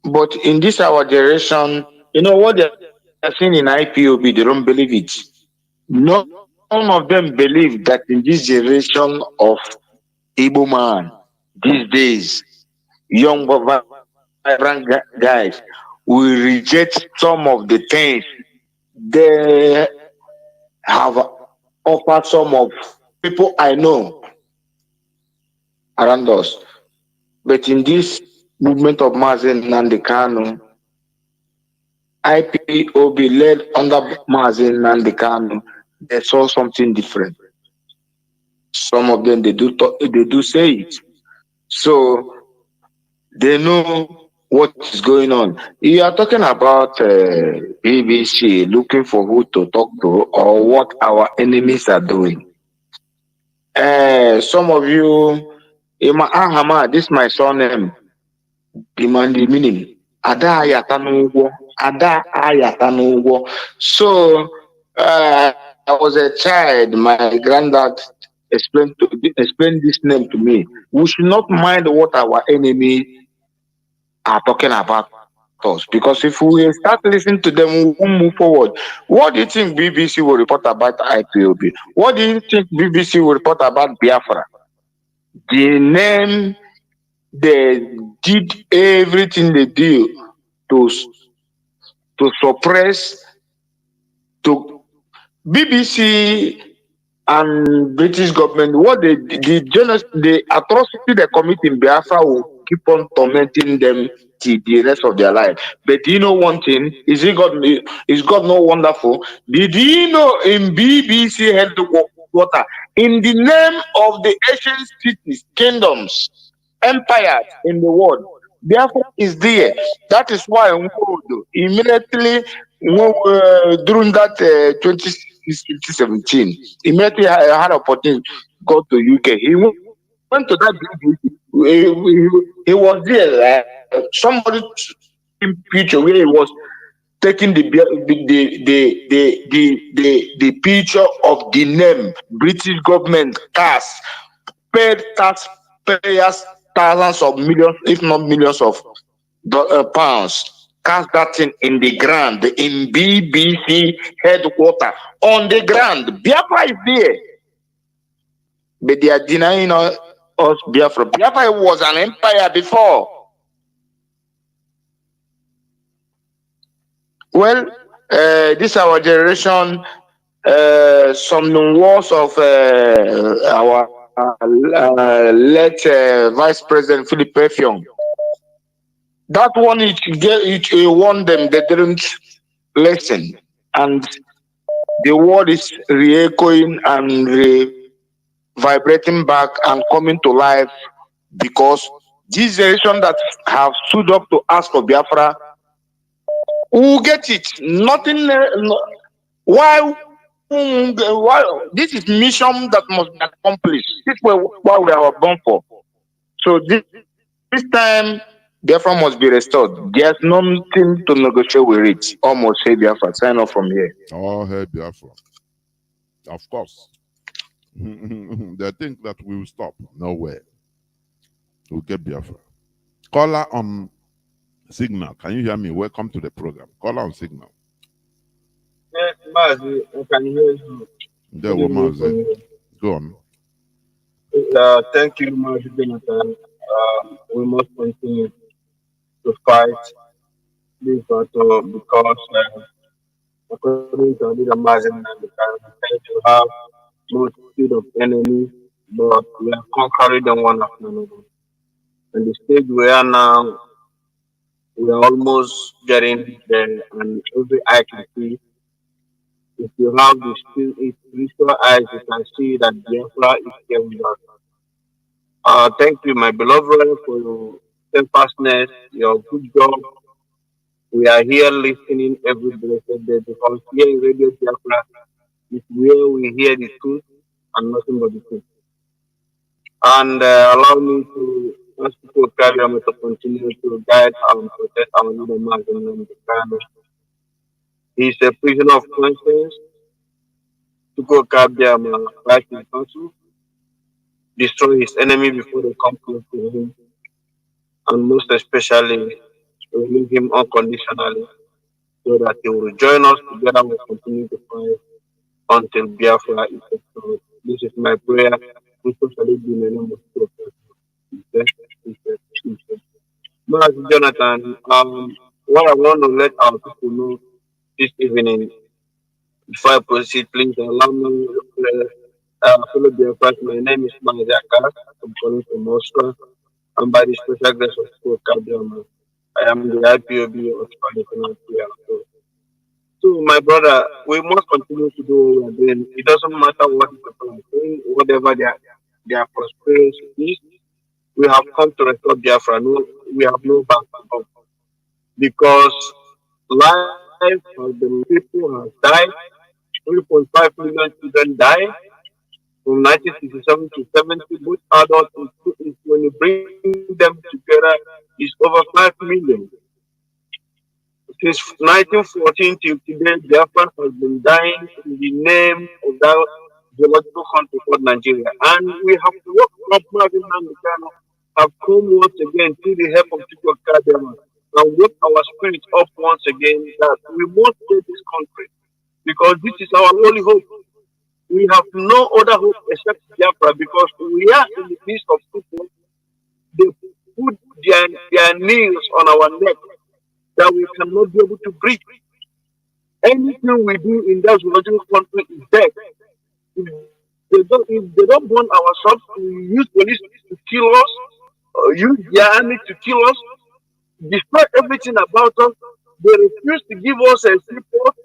But in this our generation, you know what they are seeing in IPOB, they don't believe it. None of them believe that in this generation of Igbo man, these days, young vibrant guys, we reject some of the things they have offered some of people I know around us. But in this movement of Mazi Nnamdi Kanu, IPOB led under Mazi Nnamdi Kanu, they saw something different. Some of them they do say it. So they know what is going on. You are talking about BBC looking for who to talk to or what our enemies are doing. Some of you, this is my surname, demand the meaning. Ada Ayatanugwo. Ada Ayatanugwo. So I was a child, my granddad explained this name to me. We should not mind what our enemies are talking about us, because if we start listening to them, we will move forward. What do you think BBC will report about IPOB? What do you think BBC will report about Biafra? The name, they did everything they do to suppress, to BBC and British government, what the atrocity they commit in Biafra will keep on tormenting them till the rest of their life. But do you know one thing? Is God not wonderful? Did you know in BBC headquarters, in the name of the ancient cities, kingdoms, empires in the world, Biafra is there. That is why immediately during that 2017, immediately I had opportunity to go to UK. He went to that BBC. He was there. Somebody in picture where he was taking the picture of the name British government cast, paid taxpayers thousands of millions, if not millions of pounds, cast that thing in the ground, in BBC headquarters, on the ground. Biafra is there. But they are denying us Biafra. Biafra was an empire before. Well, this our generation, some wars of our late Vice President Philip Effiong. That one, it warned them, they didn't listen. And the word is re-echoing and vibrating back and coming to life, because this generation that have stood up to ask for Biafra will get it. Nothing. Why? This is mission that must be accomplished. This is what we are born for. So this time, Biafra must be restored. There's nothing to negotiate with it. Almost say Biafra. Sign off from here. Oh, hey, Biafra. Of course. They think that we will stop. Nowhere. We'll get Biafra. Caller on Signal. Can you hear me? Welcome to the program. Caller on Signal. Yes, Mazi, I can hear you. There we Mazi. Go on. Thank you, Mazi Jonathan. We must continue to fight this battle because, according to the Mazi, we tend to have multitude of enemies, but we are conquering them one after another. And the stage we are now, we are almost getting there, and every eye can see. If you have the spiritual eyes, you can see that Biafra is here with us. Thank you, my beloved, for your steadfastness, your good job. We are here listening every blessed day because here in Radio Biafra is where we hear the truth and nothing but the truth. And allow me to ask people to continue to guide and protect our leader, Mazi. He's a prisoner of conscience. To go Kabiama, fight his counsel, destroy his enemy before they come close to him, and most especially, release him unconditionally, so that he will join us together. We'll continue to fight until Biafra is restored. This is my prayer. We totally be in the name of God. Mazi Jonathan, what I want to let our people know this evening, before I proceed, please allow me fellow Biafrans. My name is Mazi. I'm calling from Moscow. And by the special grace of God, I am the IPOB of Traditional Prayer. So, my brother, we must continue to do what we are doing. It doesn't matter what people are doing, whatever their prosperity is. We have come to restore Biafra. No, we have no back up. Because life has been, people have died. 3.5 million children died from 1967 to 70. Both adults and students, when you bring them together, is over 5 million. Since 1914 till today, Biafra has been dying in the name of that geological country called Nigeria. And we have worked up Nnamdi have come once again through the help of people and wake our spirits up once again that we must save this country because this is our only hope. We have no other hope except Biafra because we are in the midst of people. They put their nails on our neck that we cannot be able to breathe. Anything we do in that geological country is dead. If they don't burn our shops, we use police to kill us, use their army to kill us, destroy everything about us. They refuse to give us a seaport,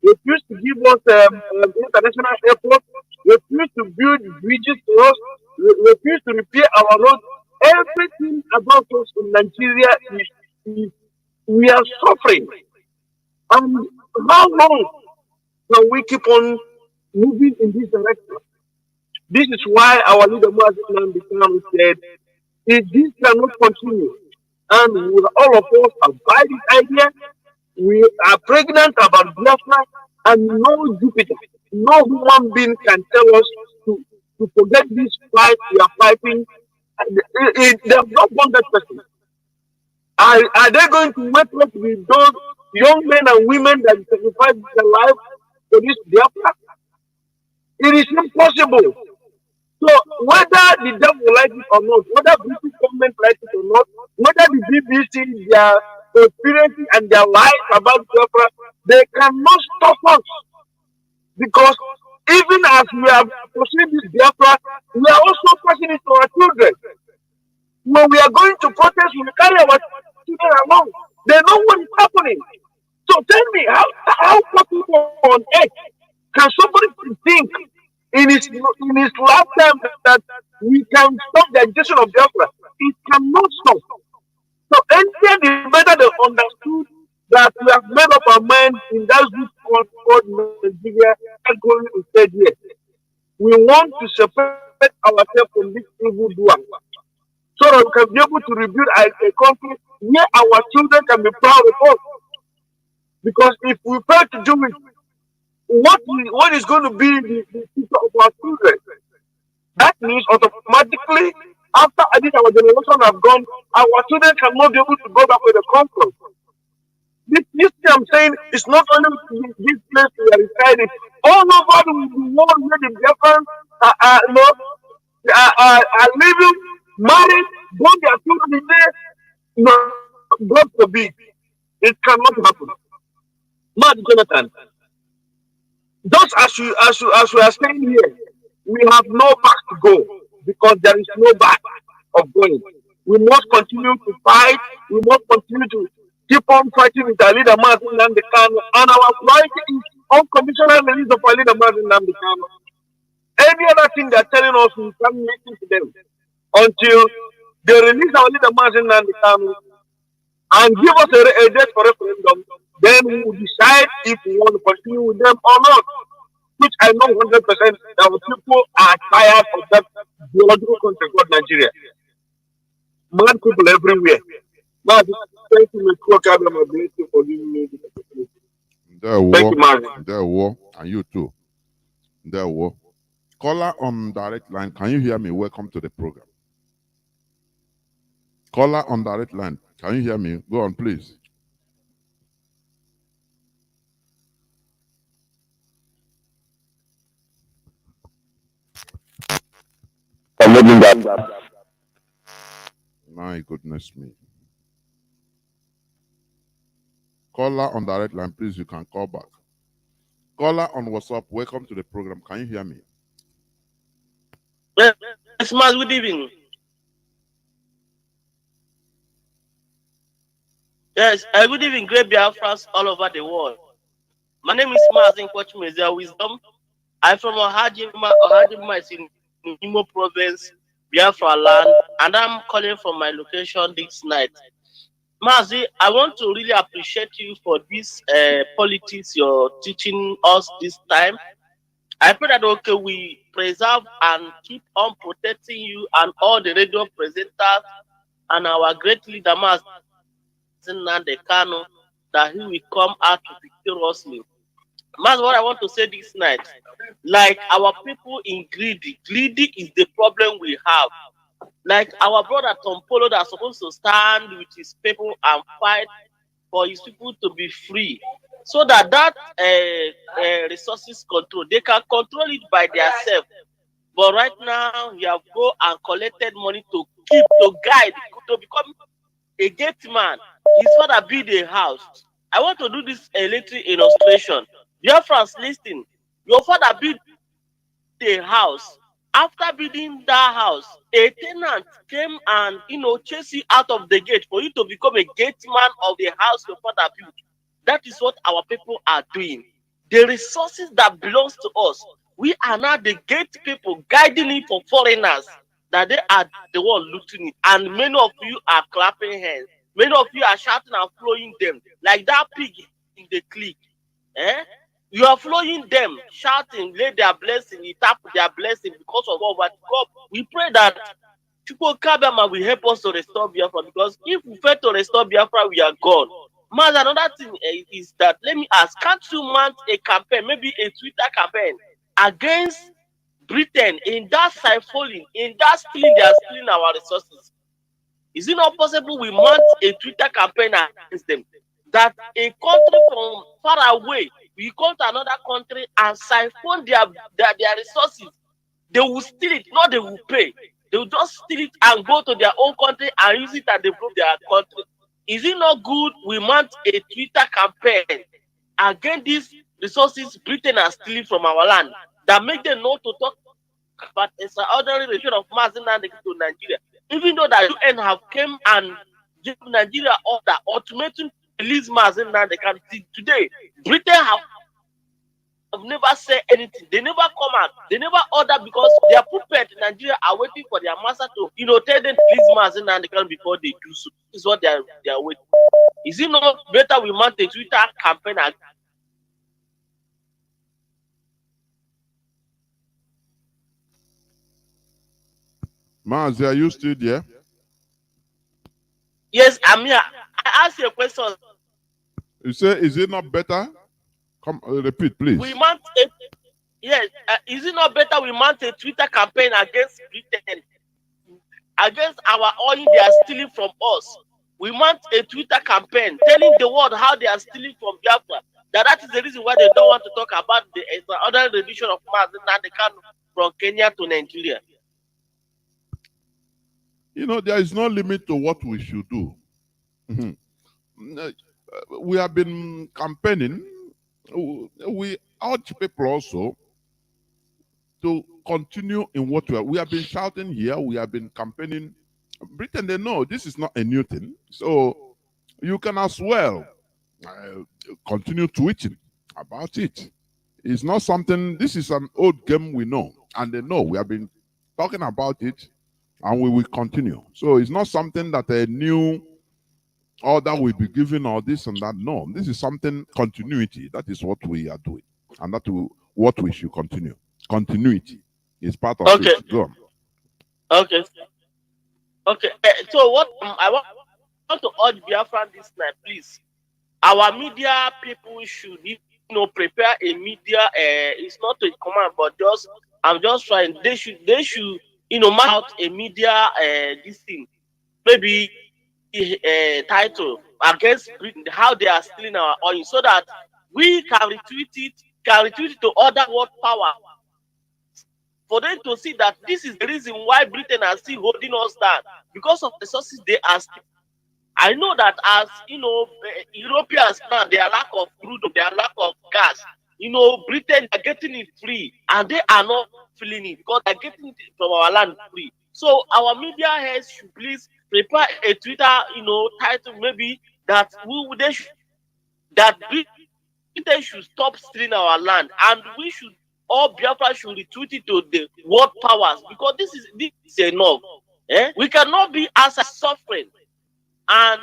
refuse to give us international airport, refuse to build bridges to us, refuse to repair our roads. Everything about us in Nigeria is we are suffering. And how long can we keep on moving in this direction? This is why our leader Mazi said, if this cannot continue, and all of us have buy this idea, we are pregnant about Biafra, and no Jupiter, no human being can tell us to forget this fight we are fighting. They have not won that person. Are they going to wake up with those young men and women that sacrifice their life for this Biafra? It is impossible. So whether the devil like it or not, whether British government like it or not, whether the BBC, their conspiracy and their lies about Biafra, They cannot stop us because even as we are pursuing this Biafra, we are also passing it to our children. When we are going to protest, we carry our children along. They know what is happening. So tell me, how possible on earth can somebody think in his lifetime that we can stop the agitation of Biafra? It cannot stop. So earlier the better they understood that we have made up our mind in that good called Nigeria going instead here. We want to separate ourselves from this evil doer so that we can be able to rebuild a country where our children can be proud of us. Because if we fail to do it, what is going to be the future of our children? That means automatically, after our generation have gone, our children cannot be able to go back where they come from. This thing I'm saying is not only this place we are residing, all over the world where the Biafrans are living, married, born their children in there. No, God forbid. It cannot happen. Mad Jonathan, just as we are saying here, we have no back to go because there is no back of going. We must continue to fight. We must continue to keep on fighting with our leader Mazi Nnamdi Kanu, and our priority is unconditional release of our leader Mazi Nnamdi Kanu. Any other thing they're telling us, we can't listen to them until they release our leader Mazi Nnamdi Kanu and give us a date for referendum. Then we will decide if we want to continue with them or not. Which I know 100% that our people are tired of that biological country called Nigeria. Mad people everywhere. Now, thank you, Mr. Kabama, for giving me this opportunity. Thank you, Mazi. There war, and you too. There war. Caller on direct line, can you hear me? Welcome to the program. Caller on direct line, can you hear me? Go on, please. My goodness me. Caller on direct line, please, you can call back. Caller on WhatsApp, welcome to the program. Can you hear me? Yes, Mazi, good evening. Yes, good evening, great Biafrans all over the world. My name is Mazi Kwachimezia Wisdom. I'm from Ohajima in Imo province, Biafra land, and I'm calling from my location this night. Mazi, I want to really appreciate you for this politics you're teaching us this time. I pray that okay, we preserve and keep on protecting you and all the radio presenters and our great leader Mazi Nnamdi Kanu, that he will come out victoriously. Mazi, what I want to say this night, like our people in greedy is the problem we have. Like our brother Tom Polo that's supposed to stand with his people and fight for his people to be free, so that resources control, they can control it by themselves. But right now, we have go and collected money to keep, to guide, to become a gate man. His father built a house. I want to do this little illustration. Biafrans, listen. Your father built a house. After building that house, a tenant came and chase you out of the gate for you to become a gate man of the house your father built. That is what our people are doing. The resources that belongs to us, we are now the gate people guiding it for foreigners, that they are the one looting it. And many of you are clapping hands. Many of you are shouting and flowing them like that pig in the clique. You are flowing them, shouting, lay their blessing, you tap their blessing because of all what God. We pray that Chukwu Kabama will help us to restore Biafra, because if we fail to restore Biafra, we are gone. Man, another thing is that, let me ask, can't you mount a campaign, maybe a Twitter campaign, against Britain in that siphoning, in that stealing, they are stealing our resources? Is it not possible we mount a Twitter campaign against them? That a country from far away will come to another country and siphon their resources. They will steal it, not they will pay. They will just steal it and go to their own country and use it and develop their country. Is it not good we mount a Twitter campaign against these resources Britain are stealing from our land, that make them not to talk about extraordinary relation of Mazi Nnamdi to Nigeria, even though the UN have came and give Nigeria order ultimatum to release Mazi Nnamdi. Today, Britain have never said anything. They never come out. They never order, because their puppet in Nigeria are waiting for their master to, tell them to release Mazi Nnamdi before they do so. This is what they are waiting. Is it not better we mount a Twitter campaign? Mazi, are you still there? Yes, I'm here. I ask you a question. You say, is it not better? Come, repeat, please. We mount a, yes. Is it not better we mount a Twitter campaign against Britain, against our oil they are stealing from us? We mount a Twitter campaign telling the world how they are stealing from Biafra. That is the reason why they don't want to talk about the other rendition of Mazi Nnamdi Kanu from Kenya to Nigeria. There is no limit to what we should do. We have been campaigning. We urge people also to continue in what we have been shouting here. We have been campaigning. Britain, they know this is not a new thing. So you can as well continue tweeting about it. It's not something, this is an old game we know. And they know we have been talking about it. And we will continue. So it's not something that a new order will be given or this and that. No, this is something continuity. That is what we are doing. And that's what we should continue. Continuity is part of it. Go on. Okay. Okay. So what I want to urge Biafran this night, please. Our media people should, prepare a media. It's not a command, but I'm just trying. They should. Mount a media this thing, maybe title against Britain, how they are stealing our oil, so that we can retweet it to other world power, for them to see that this is the reason why Britain are still holding us down, because of the sources they are stealing. I know that as Europeans now, their lack of crude, their lack of gas, Britain are getting it free, and they are not feeling it because they're getting it from our land free. So our media heads should please prepare a Twitter, title maybe that Britain should stop stealing our land, and we should, all Biafra should retweet it to the world powers, because this is enough. We cannot be as suffering, and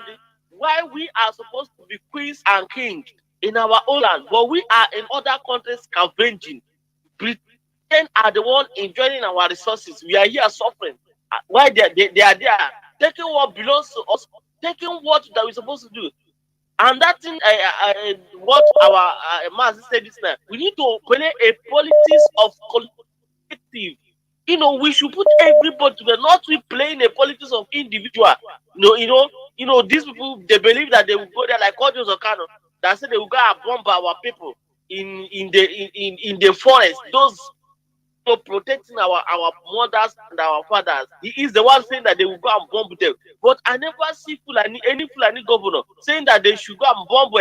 why we are supposed to be queens and kings in our own land, but we are in other countries scavenging. Britain are the one enjoying our resources. We are here suffering. Why they are there, taking what belongs to us, taking what that we're supposed to do. And that thing, what our Mazi said this time, we need to play a politics of collective. We should put everybody together, not we playing a politics of individual. These people, they believe that they will go there like Audios or Kanu, that said they will go and bomb our people in the forest. Those protecting our mothers and our fathers. He is the one saying that they will go and bomb them. But I never see any Fulani governor saying that they should go and bomb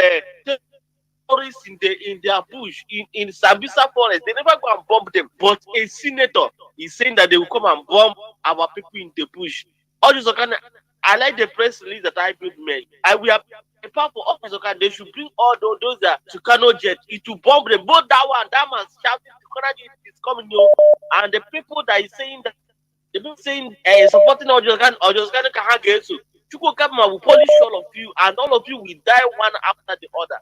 tourists in their bush, in Sambisa forest. They never go and bomb them. But a senator is saying that they will come and bomb our people in the bush. All this kind of, I like the press release that I made. We have apart for all this, they should bring all those that to Kanu jet. It will bomb them. Both that man shouting is coming, and the people that is saying that they've been saying supporting or just can get so Chuko Kapma will polish all of you, and all of you will die one after the other.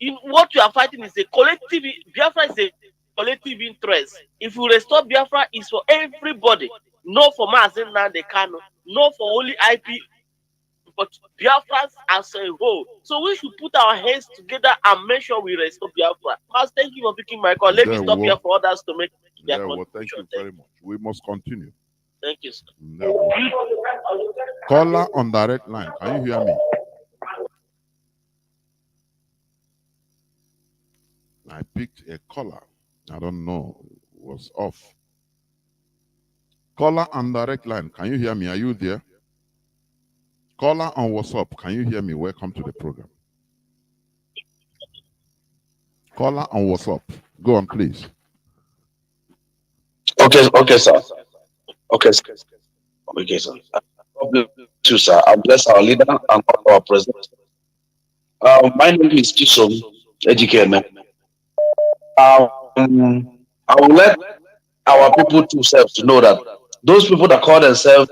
In what you are fighting is a collective. Biafra is a collective interest. If you restore Biafra, it's for everybody, not for Mazi Nnamdi Kanu, not for only IP, but Biafrans as a whole. So we should put our heads together and make sure we restore Biafra. Mas, thank you for picking my call. Let me stop here for others to make their well, thank you very much. We must continue. Thank you, sir. Caller on direct line. Can you hear me? I picked a caller. I don't know. It was off. Caller on direct line. Can you hear me? Are you there? Caller on WhatsApp. Can you hear me? Welcome to the program. Caller on WhatsApp. Go on, please. Okay, sir. Okay, sir. Okay, sir. God bless you, sir. I bless our leader and our president. My name is Chisom Ejikeme. I will let our people to self to know that those people that call themselves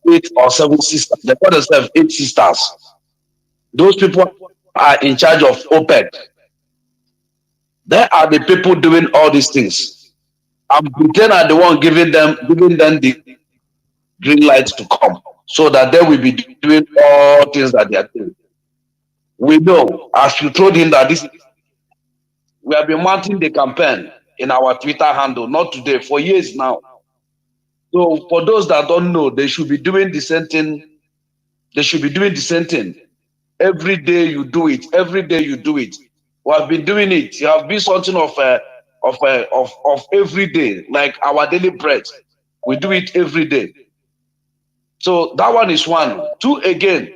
8 or 7 sisters, they call themselves 8 sisters. Those people are in charge of OPEC. They are the people doing all these things. And Britain are the one giving them the green light to come, so that they will be doing all things that they are doing. We know, as you told him, that we have been mounting the campaign in our Twitter handle, not today, for years now. So for those that don't know, they should be doing the same thing. They should be doing the same thing. Every day you do it. Every day you do it. We have been doing it. You have been something of every day, like our daily bread. We do it every day. So that one is one. Two again,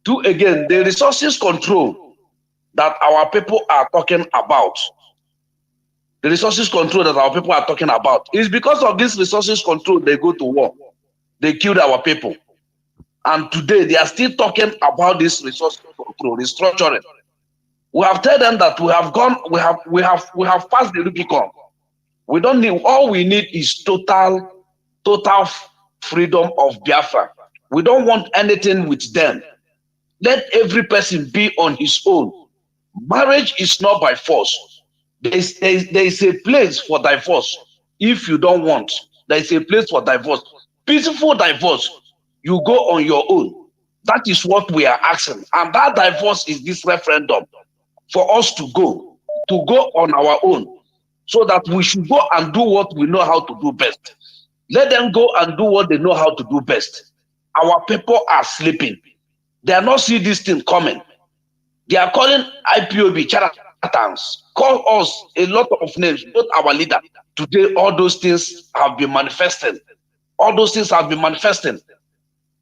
the resources control that our people are talking about. The resources control that our people are talking about is because of this resources control, they go to war. They killed our people. And today they are still talking about this resources control, restructuring. We have told them that we have passed the Rubicon. We don't need, all we need is total freedom of Biafra. We don't want anything with them. Let every person be on his own. Marriage is not by force. There is a place for divorce. If you don't want, there is a place for divorce. Peaceful divorce, you go on your own. That is what we are asking. And that divorce is this referendum for us to go on our own, so that we should go and do what we know how to do best. Let them go and do what they know how to do best. Our people are sleeping. They are not seeing this thing coming. They are calling IPOB charlatans, call us a lot of names, not our leader. Today, all those things have been manifested. All those things have been manifesting.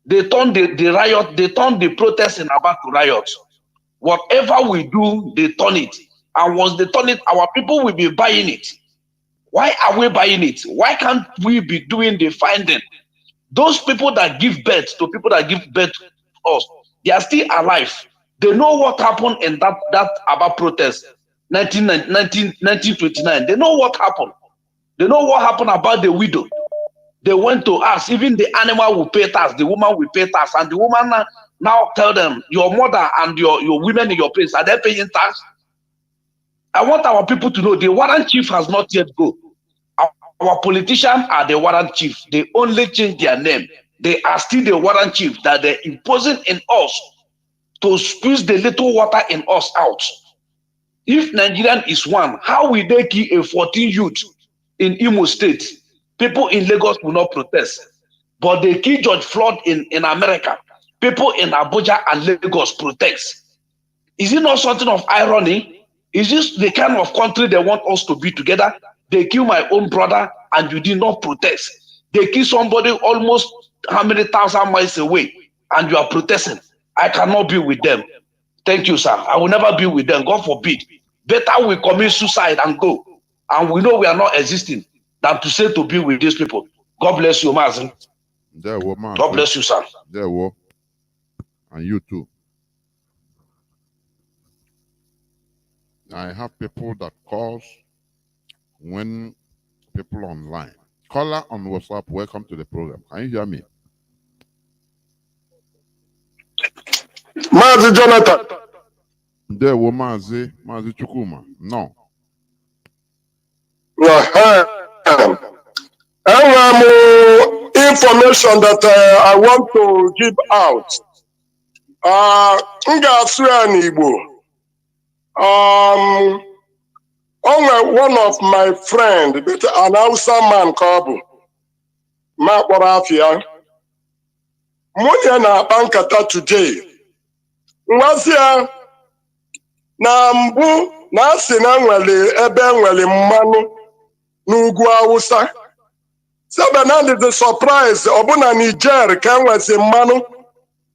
They turned the riot, they turned the protest in Aba to riots. Whatever we do, they turn it. And once they turn it, our people will be buying it. Why are we buying it? Why can't we be doing the finding? Those people that give birth to people that give birth to us, they are still alive. They know what happened in that Aba protest, 1929. They know what happened. They know what happened about the widow. They went to ask, even the animal will pay tax, the woman will pay tax, and the woman now tell them, your mother and your women in your place, are they paying tax? I want our people to know the warrant chief has not yet go. Our politicians are the warrant chief. They only change their name. They are still the warrant chief that they're imposing in us to squeeze the little water in us out. If Nigerian is one, how will they kill a 14 youth in Imo State? People in Lagos will not protest. But they kill George Floyd in America. People in Abuja and Lagos protest. Is it not something of irony? Is this the kind of country they want us to be together? They kill my own brother and you did not protest. They kill somebody almost how many thousand miles away and you are protesting. I cannot be with them. Thank you, sir. I will never be with them. God forbid. Better we commit suicide and go. And we know we are not existing than to say to be with these people. God bless you, Mazi. God bless you, sir. There were. And you too. I have people that calls when people online. Caller on WhatsApp, welcome to the program. Can you hear me? Mazi Jonathan. There were Mazi Chukuma. No. Information that I want to give out. One of my friends, an Hausa man called Maporafia, Munya Bankata today. Mwazia na mbu na asị na nwere ebe nwere mmanụ n'ugwu Hausa. Sebenand is a surprise. Ọbụna Niger ka nwere mmanụ.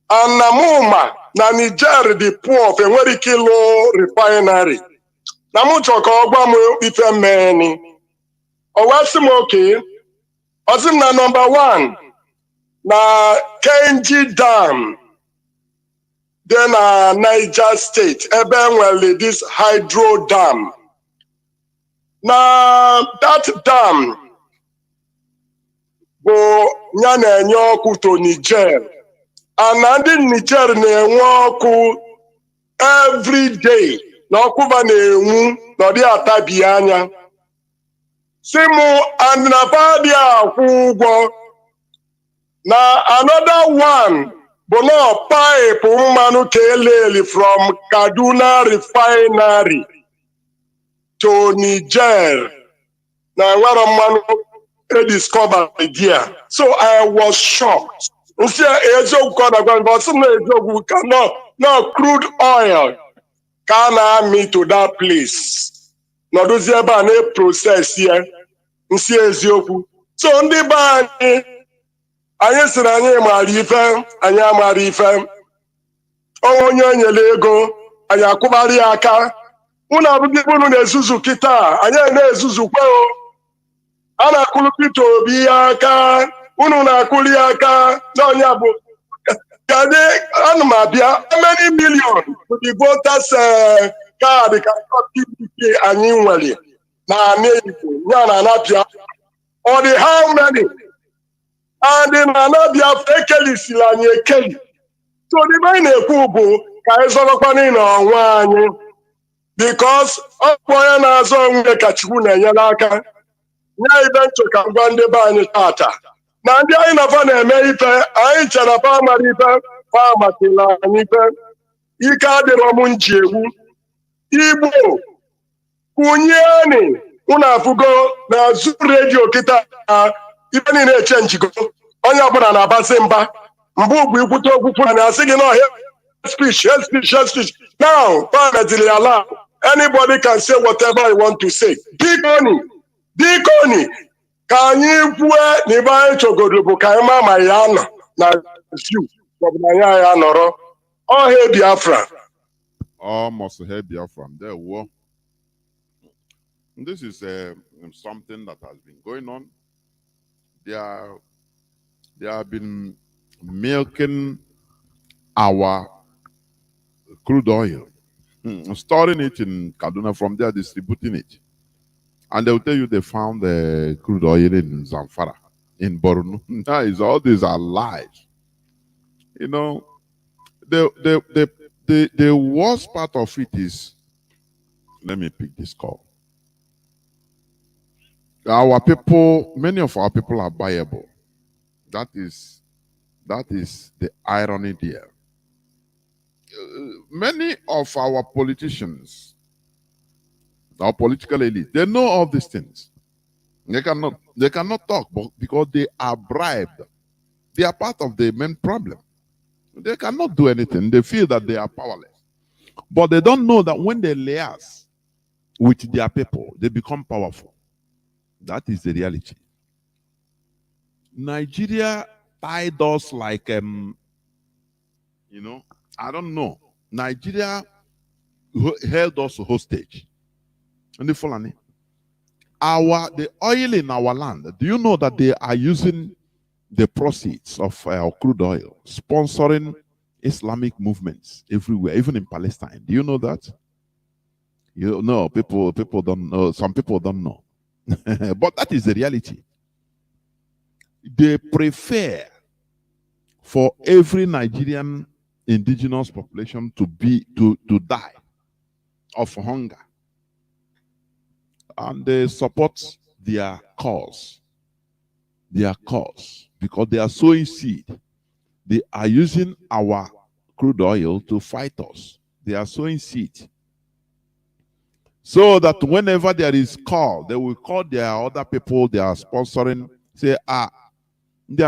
Anamuma na Niger the poor of enwere ike ịlụ refinery. na mụ chọrọ ka ọ gwa m ife mmeni. Ọ wee sị m oke. Ọ sị m na number 1 na Kenji Dam dị na Niger State ebe enwere this hydro dam. Na that dam bụ ya na-enye ọkụ to Niger. Na ndị Niger na-enwe ọkụ every day. Na ọkụba na-enwu na ọ dị atabi anya. Si mụ andịnapa dị akwụ ụgwọ. Na another one bụ na pipe mmanụ ka eleli from Kaduna refinery to Niger. Na nwere mmanụ discovered there. So I was shocked. Nsi eziokwu ka ọ na-agwa m, but sị na eziokwu ka no crude oil ka na-amị to that place. Nọdụzi ebe a na-process ya. Nsi eziokwu. So ndị be anyị sịrị anyị mara ife, anyị amara ife. Onye nyere ego, anyị akwụbara ya aka. Unu abụghị unu na-ezuzu kịta, anyị na-ezuzukwe o. A na-akwụrụ Peter Obi aka, unu na-akwụrụ ya aka n'ọnya bụ. Ana m abịa, how many million to the voters card ka PDP anyị nwere na Igbo ya na Anabia? Ọ dị how many? And in Anabia ekelisiri anyị ekeli. So the main na-ekwu bụ ka anyị zọrọkwana n'onwe anyị, because ọ bụ onye na-azọ onwe ka Chukwu na-enyere aka. Nye ibe nchọ ka ngwa ndị be anyị tata. Na ndị anyị na-afa na-eme ife, anyị chere fa amara ife, fa amatela anyị ife. Ike adịrọ m nji egwu. Igbo kwụnyeni unu afụgo na azụ redio kịta ife niile eche njigo. Onye ọbụla na-abasị mba. Mbụ bụ ikwute okwu fụna na asị gị na hate speech. Now, parliamentary allow anybody can say whatever he want to say. Dikoni ka anyị kwue na ibe anyị chọgodo bụ ka anyị ma ya nọ na view maọbụ na ya nọrọ. Ọha Biafra. Almost a Biafra. There were. This is something that has been going on. They have been milking our crude oil, storing it in Kaduna, from there distributing it. And they'll tell you they found the crude oil in Zamfara, in Borno. All these are lies. You know, the worst part of it is, let me pick this call. Our people, many of our people are buyable. That is the irony there. Many of our politicians, our political elite, they know all these things. They cannot talk because they are bribed. They are part of the main problem. They cannot do anything. They feel that they are powerless. But they don't know that when they liaise with their people, they become powerful. That is the reality. Nigeria tied us like, I don't know. Nigeria held us hostage. And the Fulani. The oil in our land, do you know that they are using the proceeds of our crude oil, sponsoring Islamic movements everywhere, even in Palestine? Do you know that? You know, people don't know. Some people don't know. But that is the reality. They prefer for every Nigerian indigenous population to die of hunger. And they support their cause. Because they are sowing seed. They are using our crude oil to fight us. They are sowing seed. So that whenever there is call, they will call their other people they are sponsoring, say, they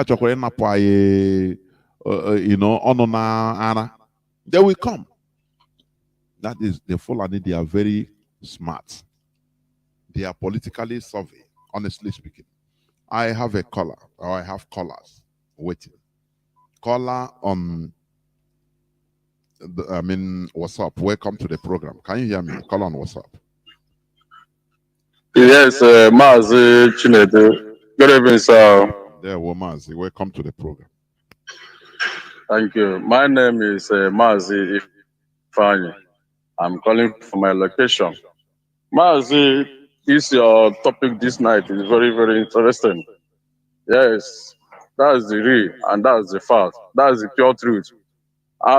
will come. That is the Fulani. They are very smart. They are politically savvy, honestly speaking. I have a caller, or I have callers waiting. Caller on, WhatsApp. Welcome to the program. Can you hear me? Call on WhatsApp. Yes, Mazi Chinedu. Good evening, sir. There, Mazi. Welcome to the program. Thank you. My name is Mazi Ifani. I'm calling for my location. Mazi, is your topic this night is very, very interesting. Yes, that's the real and that's the fact. That's the pure truth.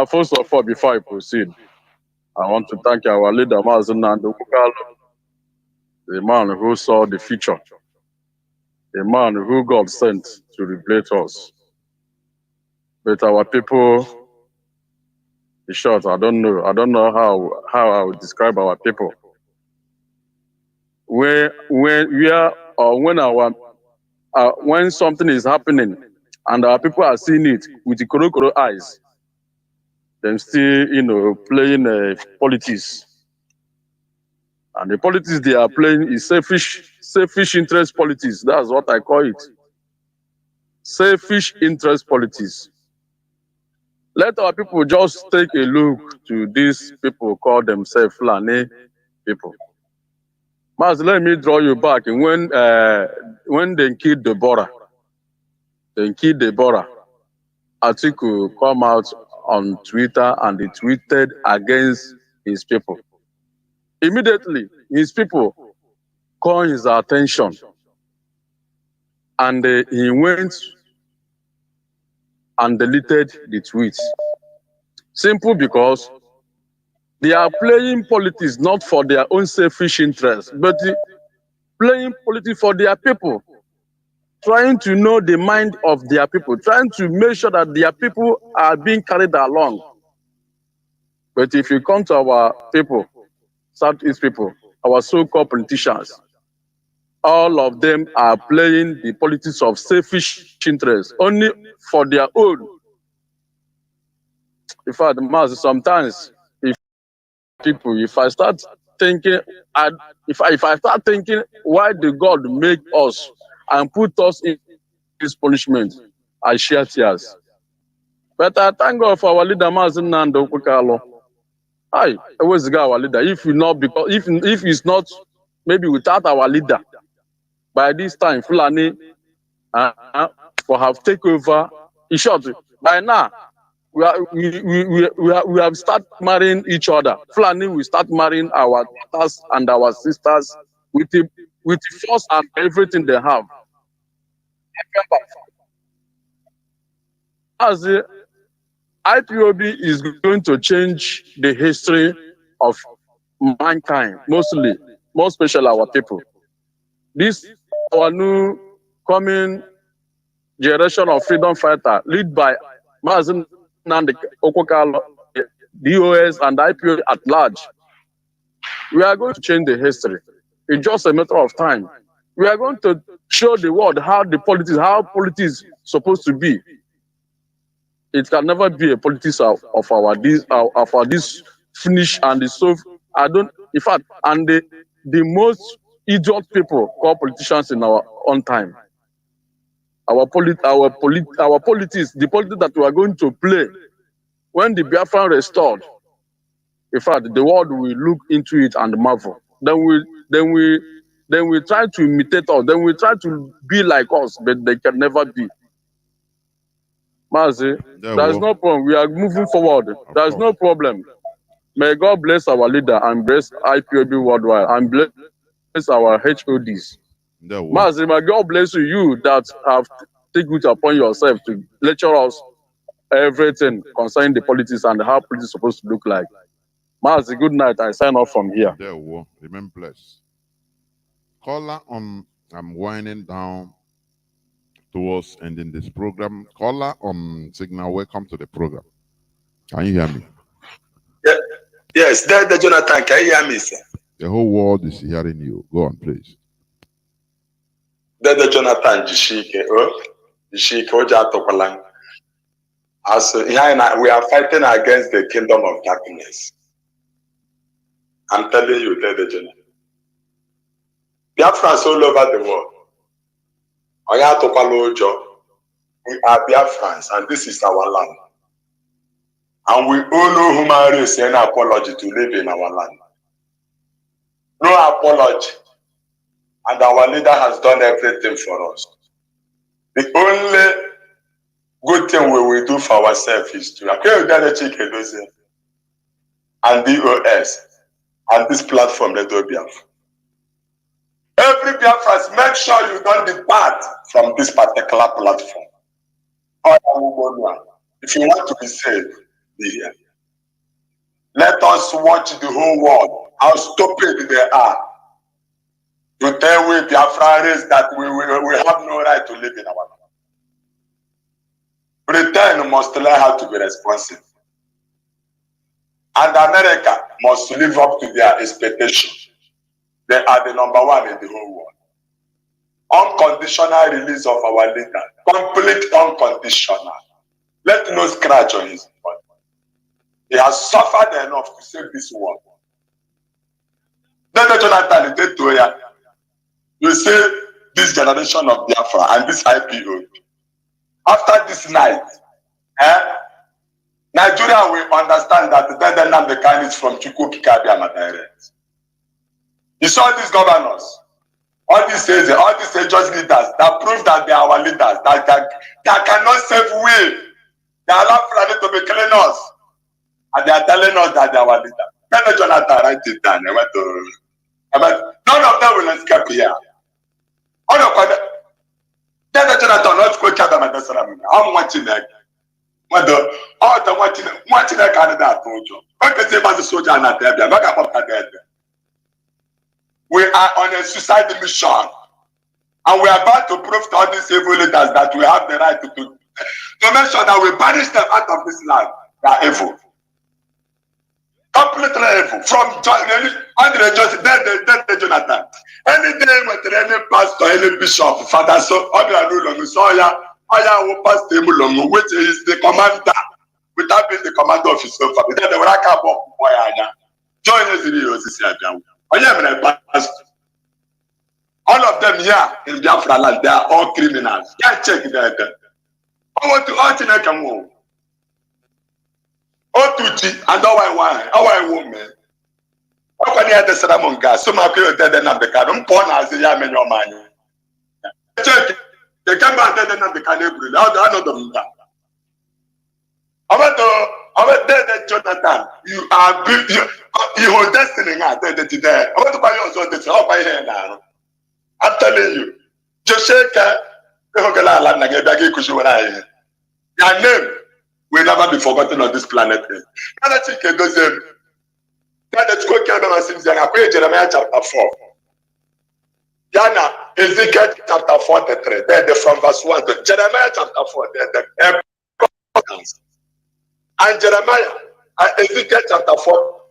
First of all, before I proceed, I want to thank our leader, Mazi Nnamdi, the man who saw the future, the man who God sent to liberate us. But our people, in short, I don't know how I would describe our people. When something is happening and our people are seeing it with the koro eyes, them still playing politics. And the politics they are playing is selfish interest politics. That's what I call it. Selfish interest politics. Let our people just take a look to these people call themselves Fulani people. Mas, let me draw you back. When they killed Deborah, Atiku come out on Twitter and he tweeted against his people. Immediately, his people called his attention and he went and deleted the tweets. Simple because they are playing politics not for their own selfish interests, but playing politics for their people, trying to know the mind of their people, trying to make sure that their people are being carried along. But if you come to our people, Southeast people, our so-called politicians, all of them are playing the politics of selfish interests, only for their own. In fact, sometimes if I start thinking, if I start thinking, why did God make us and put us in this punishment, I shed tears. But I thank God for our leader, Mazi Nnamdi Okukalo. Where's the guy, our leader? If it's not, maybe without our leader, by this time, Fulani will have taken over. In short, by now, we have started marrying each other. Fulani will start marrying our daughters and our sisters with the force and everything they have. As the IPOB is going to change the history of mankind, more especially our people. This our new coming generation of freedom fighter, led by Mazi Nnamdi Okukalo, DOS and IPOB at large. We are going to change the history. It's just a matter of time. We are going to show the world how politics is supposed to be. It can never be a politics of our this finish and the so in fact, and the most idiot people call politicians in our own time. Our politics, the politics that we are going to play when the Biafran restored. In fact, the world will look into it and marvel. Then we try to imitate us. Then we try to be like us, but they can never be. Mazi, there's no problem. We are moving forward. There's no problem. May God bless our leader and bless IPOB worldwide and bless our HODs. Mazi, may God bless you that have taken it upon yourself to lecture us everything concerning the politics and how politics is supposed to look like. Mazi, good night. I sign off from here. Remain blessed. Caller I'm winding down towards ending this program. Caller on Signal, welcome to the program. Can you hear me? Yeah. Yes, the Jonathan, can you hear me, sir? The whole world is hearing you. Go on, please. The Jonathan Jishike, Oja as we are fighting against the kingdom of darkness. I'm telling you, the Jonathan. Biafrans all over the world. We are Biafrans, and this is our land. And we all know human race and apology to live in our land. No apology. and our leader has done everything for us. The only good thing we will do for ourselves is to and DOS and this platform that will be. Every Biafrans, make sure you don't depart from this particular platform. If you want to be saved, be here. Let us watch the whole world, how stupid they are. To tell we Biafrans that we have no right to live in our country. Britain must learn how to be responsible. And America must live up to their expectation. They are the #1 in the whole world. Unconditional release of our leader. Complete unconditional. Let no scratch on his body. He has suffered enough to save this world. Then Jonathan, you say this generation of Biafra and this IPO. After this night, Nigeria will understand that the Nnamdi is from Chukwukikabiama direct. You saw these governors, all these just leaders that prove that they are our leaders, that cannot save we. They allow Fulani to be killing us. And they are telling us that they are our leader. Then Jonathan write it down. None of them will escape here. All of them. Then Jonathan not go catch them at the ceremony. I'm watching that. All the watching that candidate told you. What can say about the soldier and not there? We are on a suicide mission. And we are about to prove to all these evil leaders that we have the right to make sure that we banish them out of this land. They are evil. Completely evil. From Andre Joseph, then Jonathan. Any day with any pastor, any bishop, father, so pastor, which is the commander, without being the commander of his own family. Then they will come up. Join us in the all of them here in Biafra land, they are all criminals. Can't check that. I want to alternate and move. Otuchi and our woman. How can you have the Saramon gas? So my period dead and the card. Porn as the Yaman your man. Check. They come back dead and the Canabri. I know them. I went there, Jonathan. You are you hold destiny now. There. I want to buy you also this. I'll buy here now. I'm telling you. Josheka, your name will never be forgotten on this planet. Jeremiah chapter 4. Yana, Ezekiel chapter 43. There, from verse 1 to Jeremiah chapter 4. There, and Jeremiah, Ezekiel chapter 4.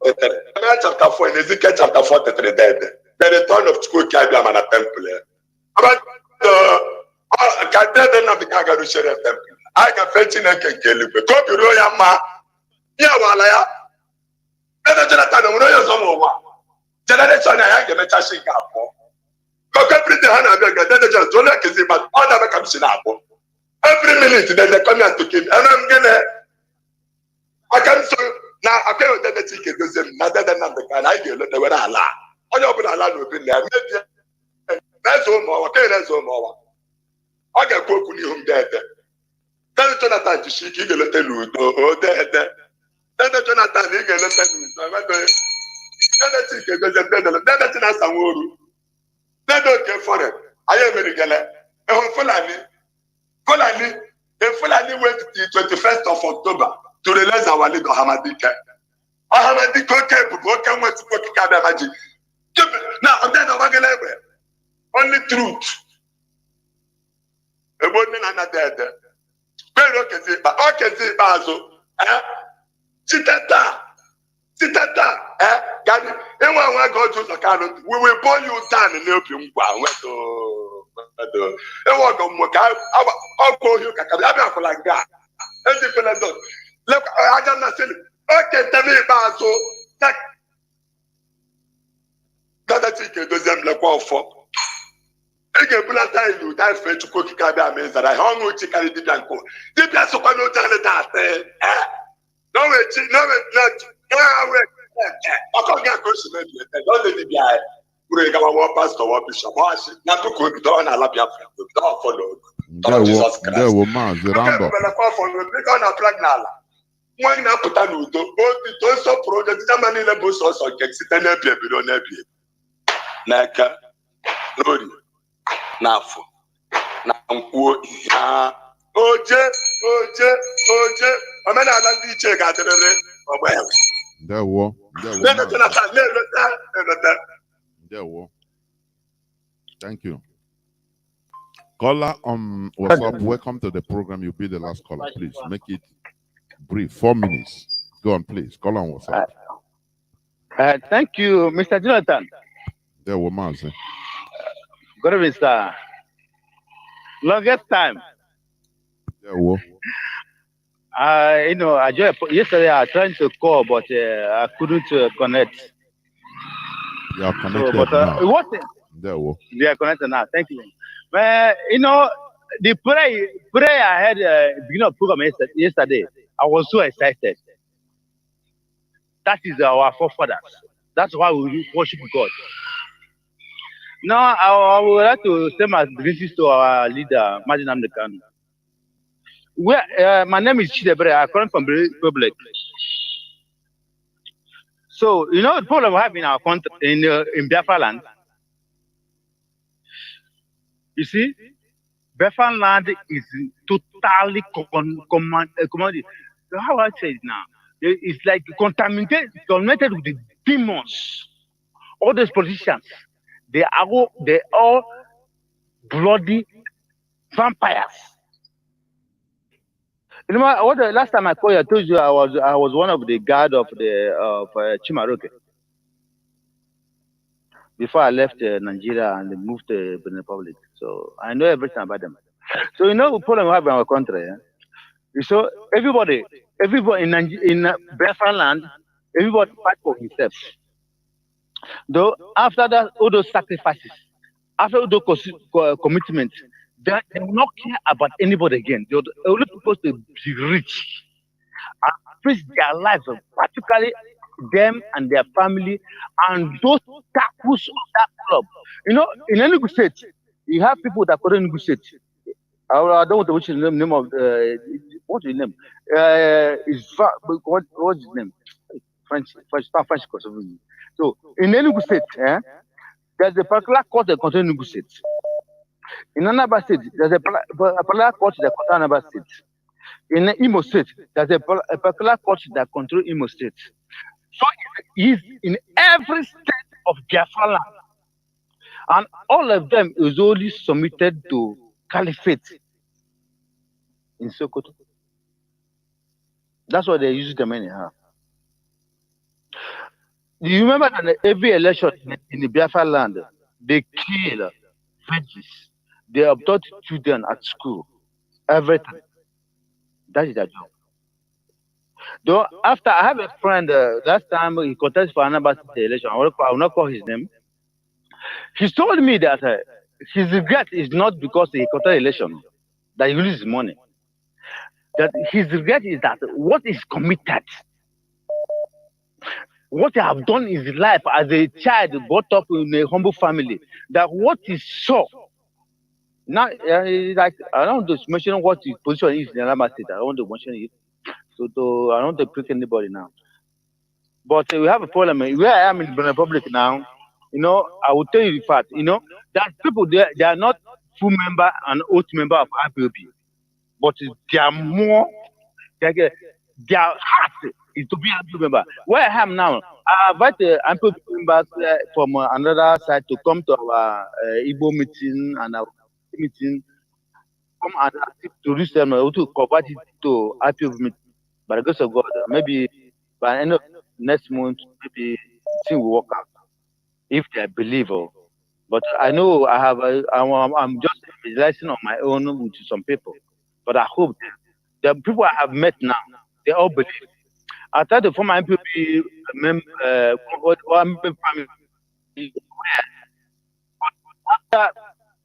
Jeremiah chapter 4 and Ezekiel chapter 43. There, the return of Chukwukikabiama and a temple. About temple. I can fetch in a kill. Copy Royal Ma. Yeah, Walaya. Generation I get a chashing up. Everything I beg, don't like it, but all never comes in apple. Every minute they come here to kill, and I'm gonna. I can't so now I can't let the ticket do them, not that the kind I get the way I lie. I know but I will be there. That's all more, okay, that's all more. I got cook with him dead. Tell Jonathan to shake you, let tell you, oh, dead. Tell Jonathan, you can let them. That's not some word. They don't care for it. I am very gallant. Fulani went the 21st of October to release our leader, Hamadika. Hamadika came with Kikabiamaji. Now, I'm dead of only truth. A woman and a dead. Very okay, but okay, Bazo. Sitata, Gadi, and when we go to the Kanu, we will pull you down and help you. I'll call you like that. Look, I don't know. Okay, tell me about so that I think it doesn't look well for. I can put a time you die for to cook Kabia that I hung with Chicken Dibanco. Did that so no tell that? No, Pray our pastor or bishop. Now to go down a la Biafra. Don't follow. Jesus Christ. There were Mazi round up. When I put on the so project, the money level source of Excellency and be below Nebby. Naka, Lodi, Nafo, Nampo, Oje, I mean, I like the check out the There were. Thank you. Caller, what's up? Welcome to the program. You'll be the last caller. Please make it brief. 4 minutes. Go on, please. Caller, what's up? Thank you, Mr. Jonathan. There were Mazi. Good evening, sir. Longest time. There were. I joined yesterday. I tried to call, but I couldn't connect. You are connected now. What? There were. They are connected now. Thank you. The prayer I had beginning of program yesterday. I was so excited. That is our forefathers. That's why we worship God. Now I would like to say my greetings to our leader, Mazi Nnamdi Kanu. My name is Chidebre. I come from the Republic. So, the problem we have in our country, in Biafra land. You see, Biafra land is totally commodity. So how I say it now? It's like contaminated with the demons. All those politicians, they are all bloody vampires. You know what? The last time I called you, I told you I was one of the guard of Chimaroke before I left Nigeria and moved to the Republic. So I know everything about them. So the problem we have in our country. So everybody in Biafra land, everybody fight for himself. Though after that, all those sacrifices, after all those commitments, they will not care about anybody again. They're only supposed to be rich and face their lives, particularly them and their family and those tackles of that club. In Enugu State, you have people that go to Enugu State. I don't want to mention the name of what's his name? What's his name? French. So in Enugu State, there's a particular court that controls Enugu State. In another state, there's a particular court that controls another state. In Imo State, there's a particular court that controls Imo State. So he's in every state of Biafra land. And all of them is only submitted to caliphate in Sokoto. That's what they use the money have. Do you remember that every election in the Biafra land, they kill veggies, they abduct children at school, everything. That is their job. Though after I have a friend, last time he contested for another election, I will not call his name. He told me that his regret is not because he contested election, that he loses money. That his regret is that what is committed, what he have done in his life as a child brought up in a humble family, that what he saw. Now, like I don't want to mention what his position is in Alama State. I don't want to mention it. So I don't want to prick anybody now. But we have a problem. Where I am in the Republic now, I will tell you the fact, that people they are not full member and oath member of IPOB, but they are more, their heart is to be IPOB member. Where I am now, I invite the IPOB members from another side to come to our Igbo meeting and our meeting, come and to reach them to convert it to IPOB meeting. By the grace of God, maybe by the end of next month, maybe thing will work out if they believe. But I know I'm just realizing on my own with some people. But I hope the people I have met now, they all believe. I tried to form my MPP member,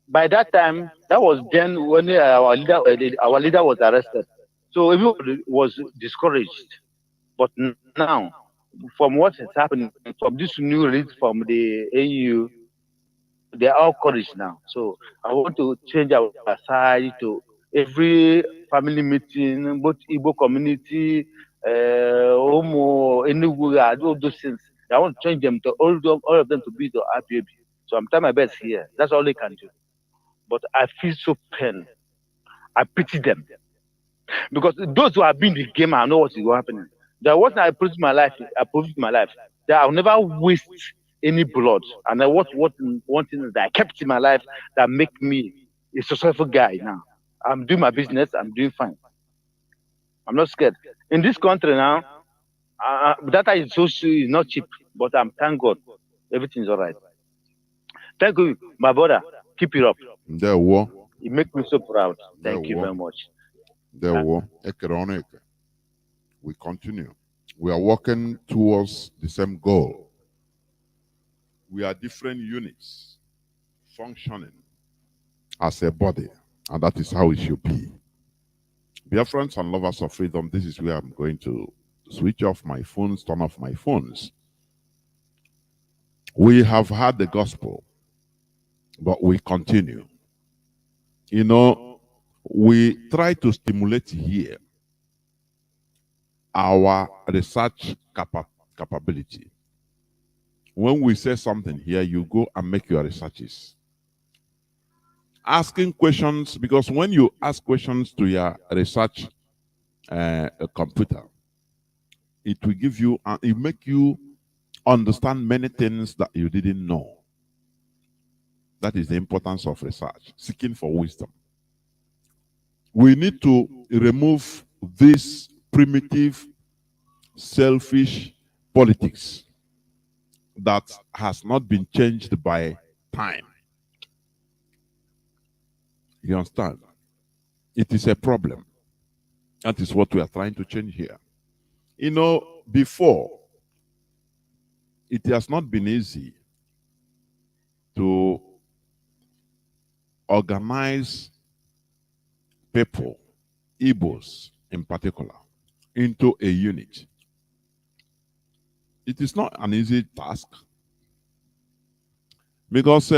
by that time, that was then when our leader was arrested. So everybody was discouraged. But now, from what is happening, from this new release from the AU, They are all courage now. So I want to change our side to every family meeting, both Igbo community, Homo, Enugu, all those things. I want to change them to all of them to be the IPOB. So I'm trying my best here. That's all they can do. But I feel so pain. I pity them. Because those who have been in the game, I know what is happening. That what I put in my life, I put in my life. That I'll never waste any blood. And what one thing that I kept in my life that make me a successful guy now. I'm doing my business. I'm doing fine. I'm not scared. In this country now, data is is not cheap, but I'm thank God, everything's all right. Thank you, my brother. Keep it up. There war. You make me so proud. Thank you very much. There war. We continue. We are working towards the same goal. We are different units functioning as a body, and that is how it should be. Biafrans and lovers of freedom, this is where I'm going to switch off my phones, turn off my phones. We have had the gospel, but we continue. You know, we try to stimulate here our research capability. When we say something here, you go and make your researches. Asking questions, because when you ask questions to your research computer, it will give you, it make you understand many things that you didn't know. That is the importance of research, seeking for wisdom. We need to remove this primitive, selfish politics that has not been changed by time. You understand? It is a problem. That is what we are trying to change here. You know, before, it has not been easy to organize people, Igbos in particular, into a unit. It is not an easy task because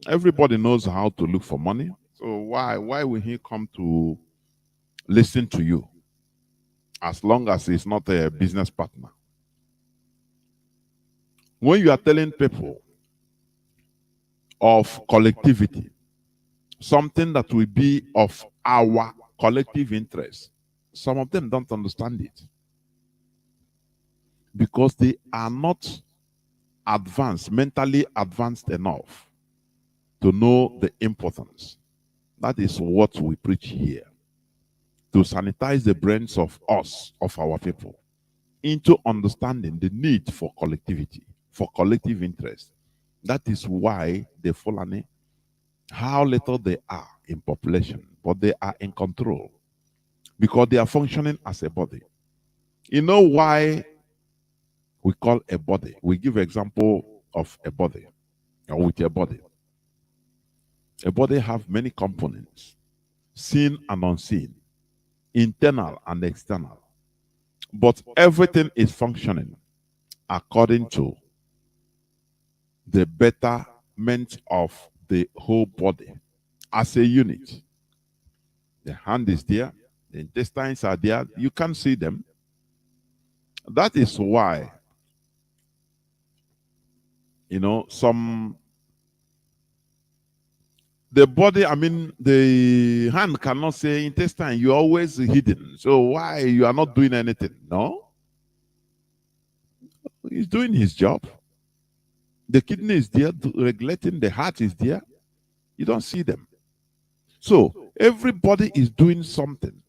everybody knows how to look for money. So why will he come to listen to you as long as he's not a business partner? When you are telling people of collectivity, something that will be of our collective interest, some of them don't understand it because they are not advanced, mentally advanced enough to know the importance. That is what we preach here, to sanitize the brains of us, of our people, into understanding the need for collectivity, for collective interest. That is why the Fulani, how little they are in population, but they are in control because they are functioning as a body. You know why we call a body? We give example of a body, or with a body. A body have many components, seen and unseen, internal and external. But everything is functioning according to the betterment of the whole body as a unit. The hand is there, the intestines are there, you can't see them. That is why, you know, the body, I mean, the hand cannot say intestine, you're always hidden. So why you are not doing anything? No. He's doing his job. The kidney is there, regulating, the heart is there. You don't see them. So everybody is doing something.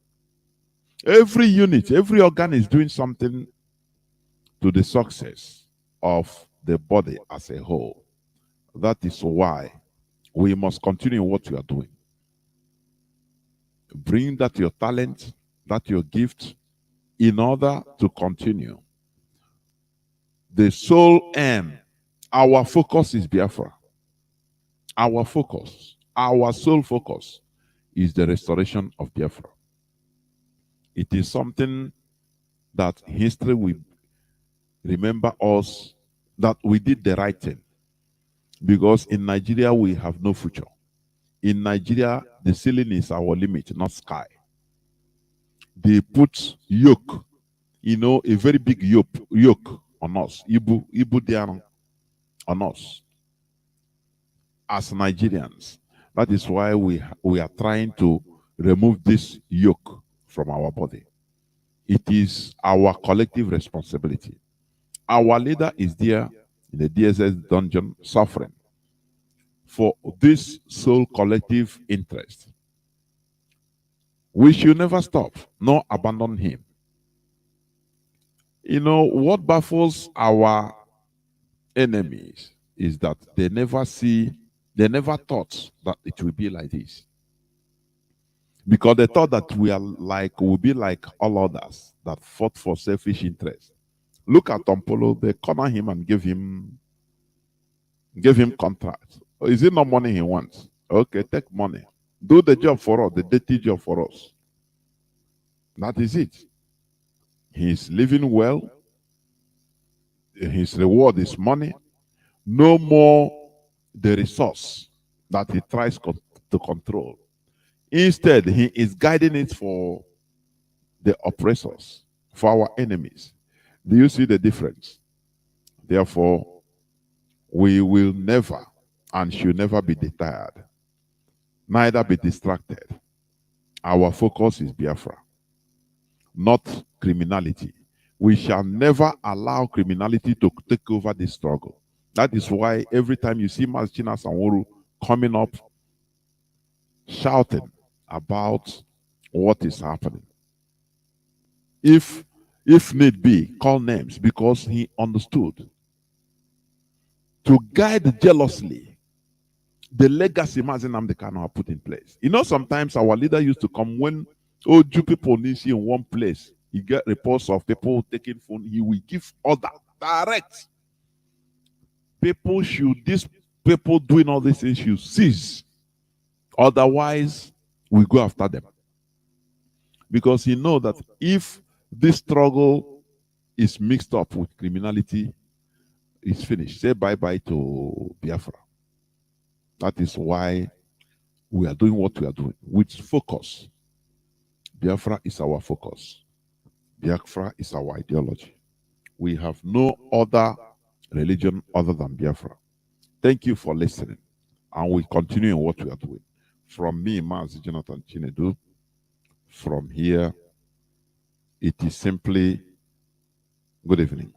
Every unit, every organ is doing something to the success of the body as a whole. That is why we must continue what we are doing. Bring that your talent, that your gift, in order to continue. The sole aim, our focus is Biafra. Our focus, our sole focus is the restoration of Biafra. It is something that history will remember us, that we did the right thing. Because in Nigeria, we have no future. In Nigeria, the ceiling is our limit, not sky. They put yoke, a very big yoke on us. Ibu Diano on us as Nigerians. That is why we are trying to remove this yoke from our body. It is our collective responsibility. Our leader is there in the DSS dungeon suffering for this sole collective interest. We should never stop nor abandon him. What baffles our enemies is that they never thought that it will be like this. Because they thought that we'll be like all others that fought for selfish interest. Look at Tompolo, they corner him and give him contract. Is it not money he wants? Okay, take money. Do the job for us, the dirty job for us. That is it. He's living well. His reward is money. No more the resource that he tries to control. Instead, he is guiding it for the oppressors, for our enemies. Do you see the difference? Therefore, we will never and should never be deterred, neither be distracted. Our focus is Biafra, not criminality. We shall never allow criminality to take over this struggle. That is why every time you see Mazi Sanwo-Olu coming up, shouting about what is happening. If need be, call names, because he understood to guide jealously the legacy Mazi Nnamdi Kanu have put in place. Sometimes our leader used to come when Jew people need in one place. He get reports of people taking phone. He will give order direct. These people doing all these things should cease. Otherwise, we go after them. Because he knows that if this struggle is mixed up with criminality, it's finished. Say bye-bye to Biafra. That is why we are doing what we are doing with focus. Biafra is our focus. Biafra is our ideology. We have no other religion other than Biafra. Thank you for listening. And we continue in what we are doing. From me, Mazi Jonathan Chinedu, from here, it is simply good evening.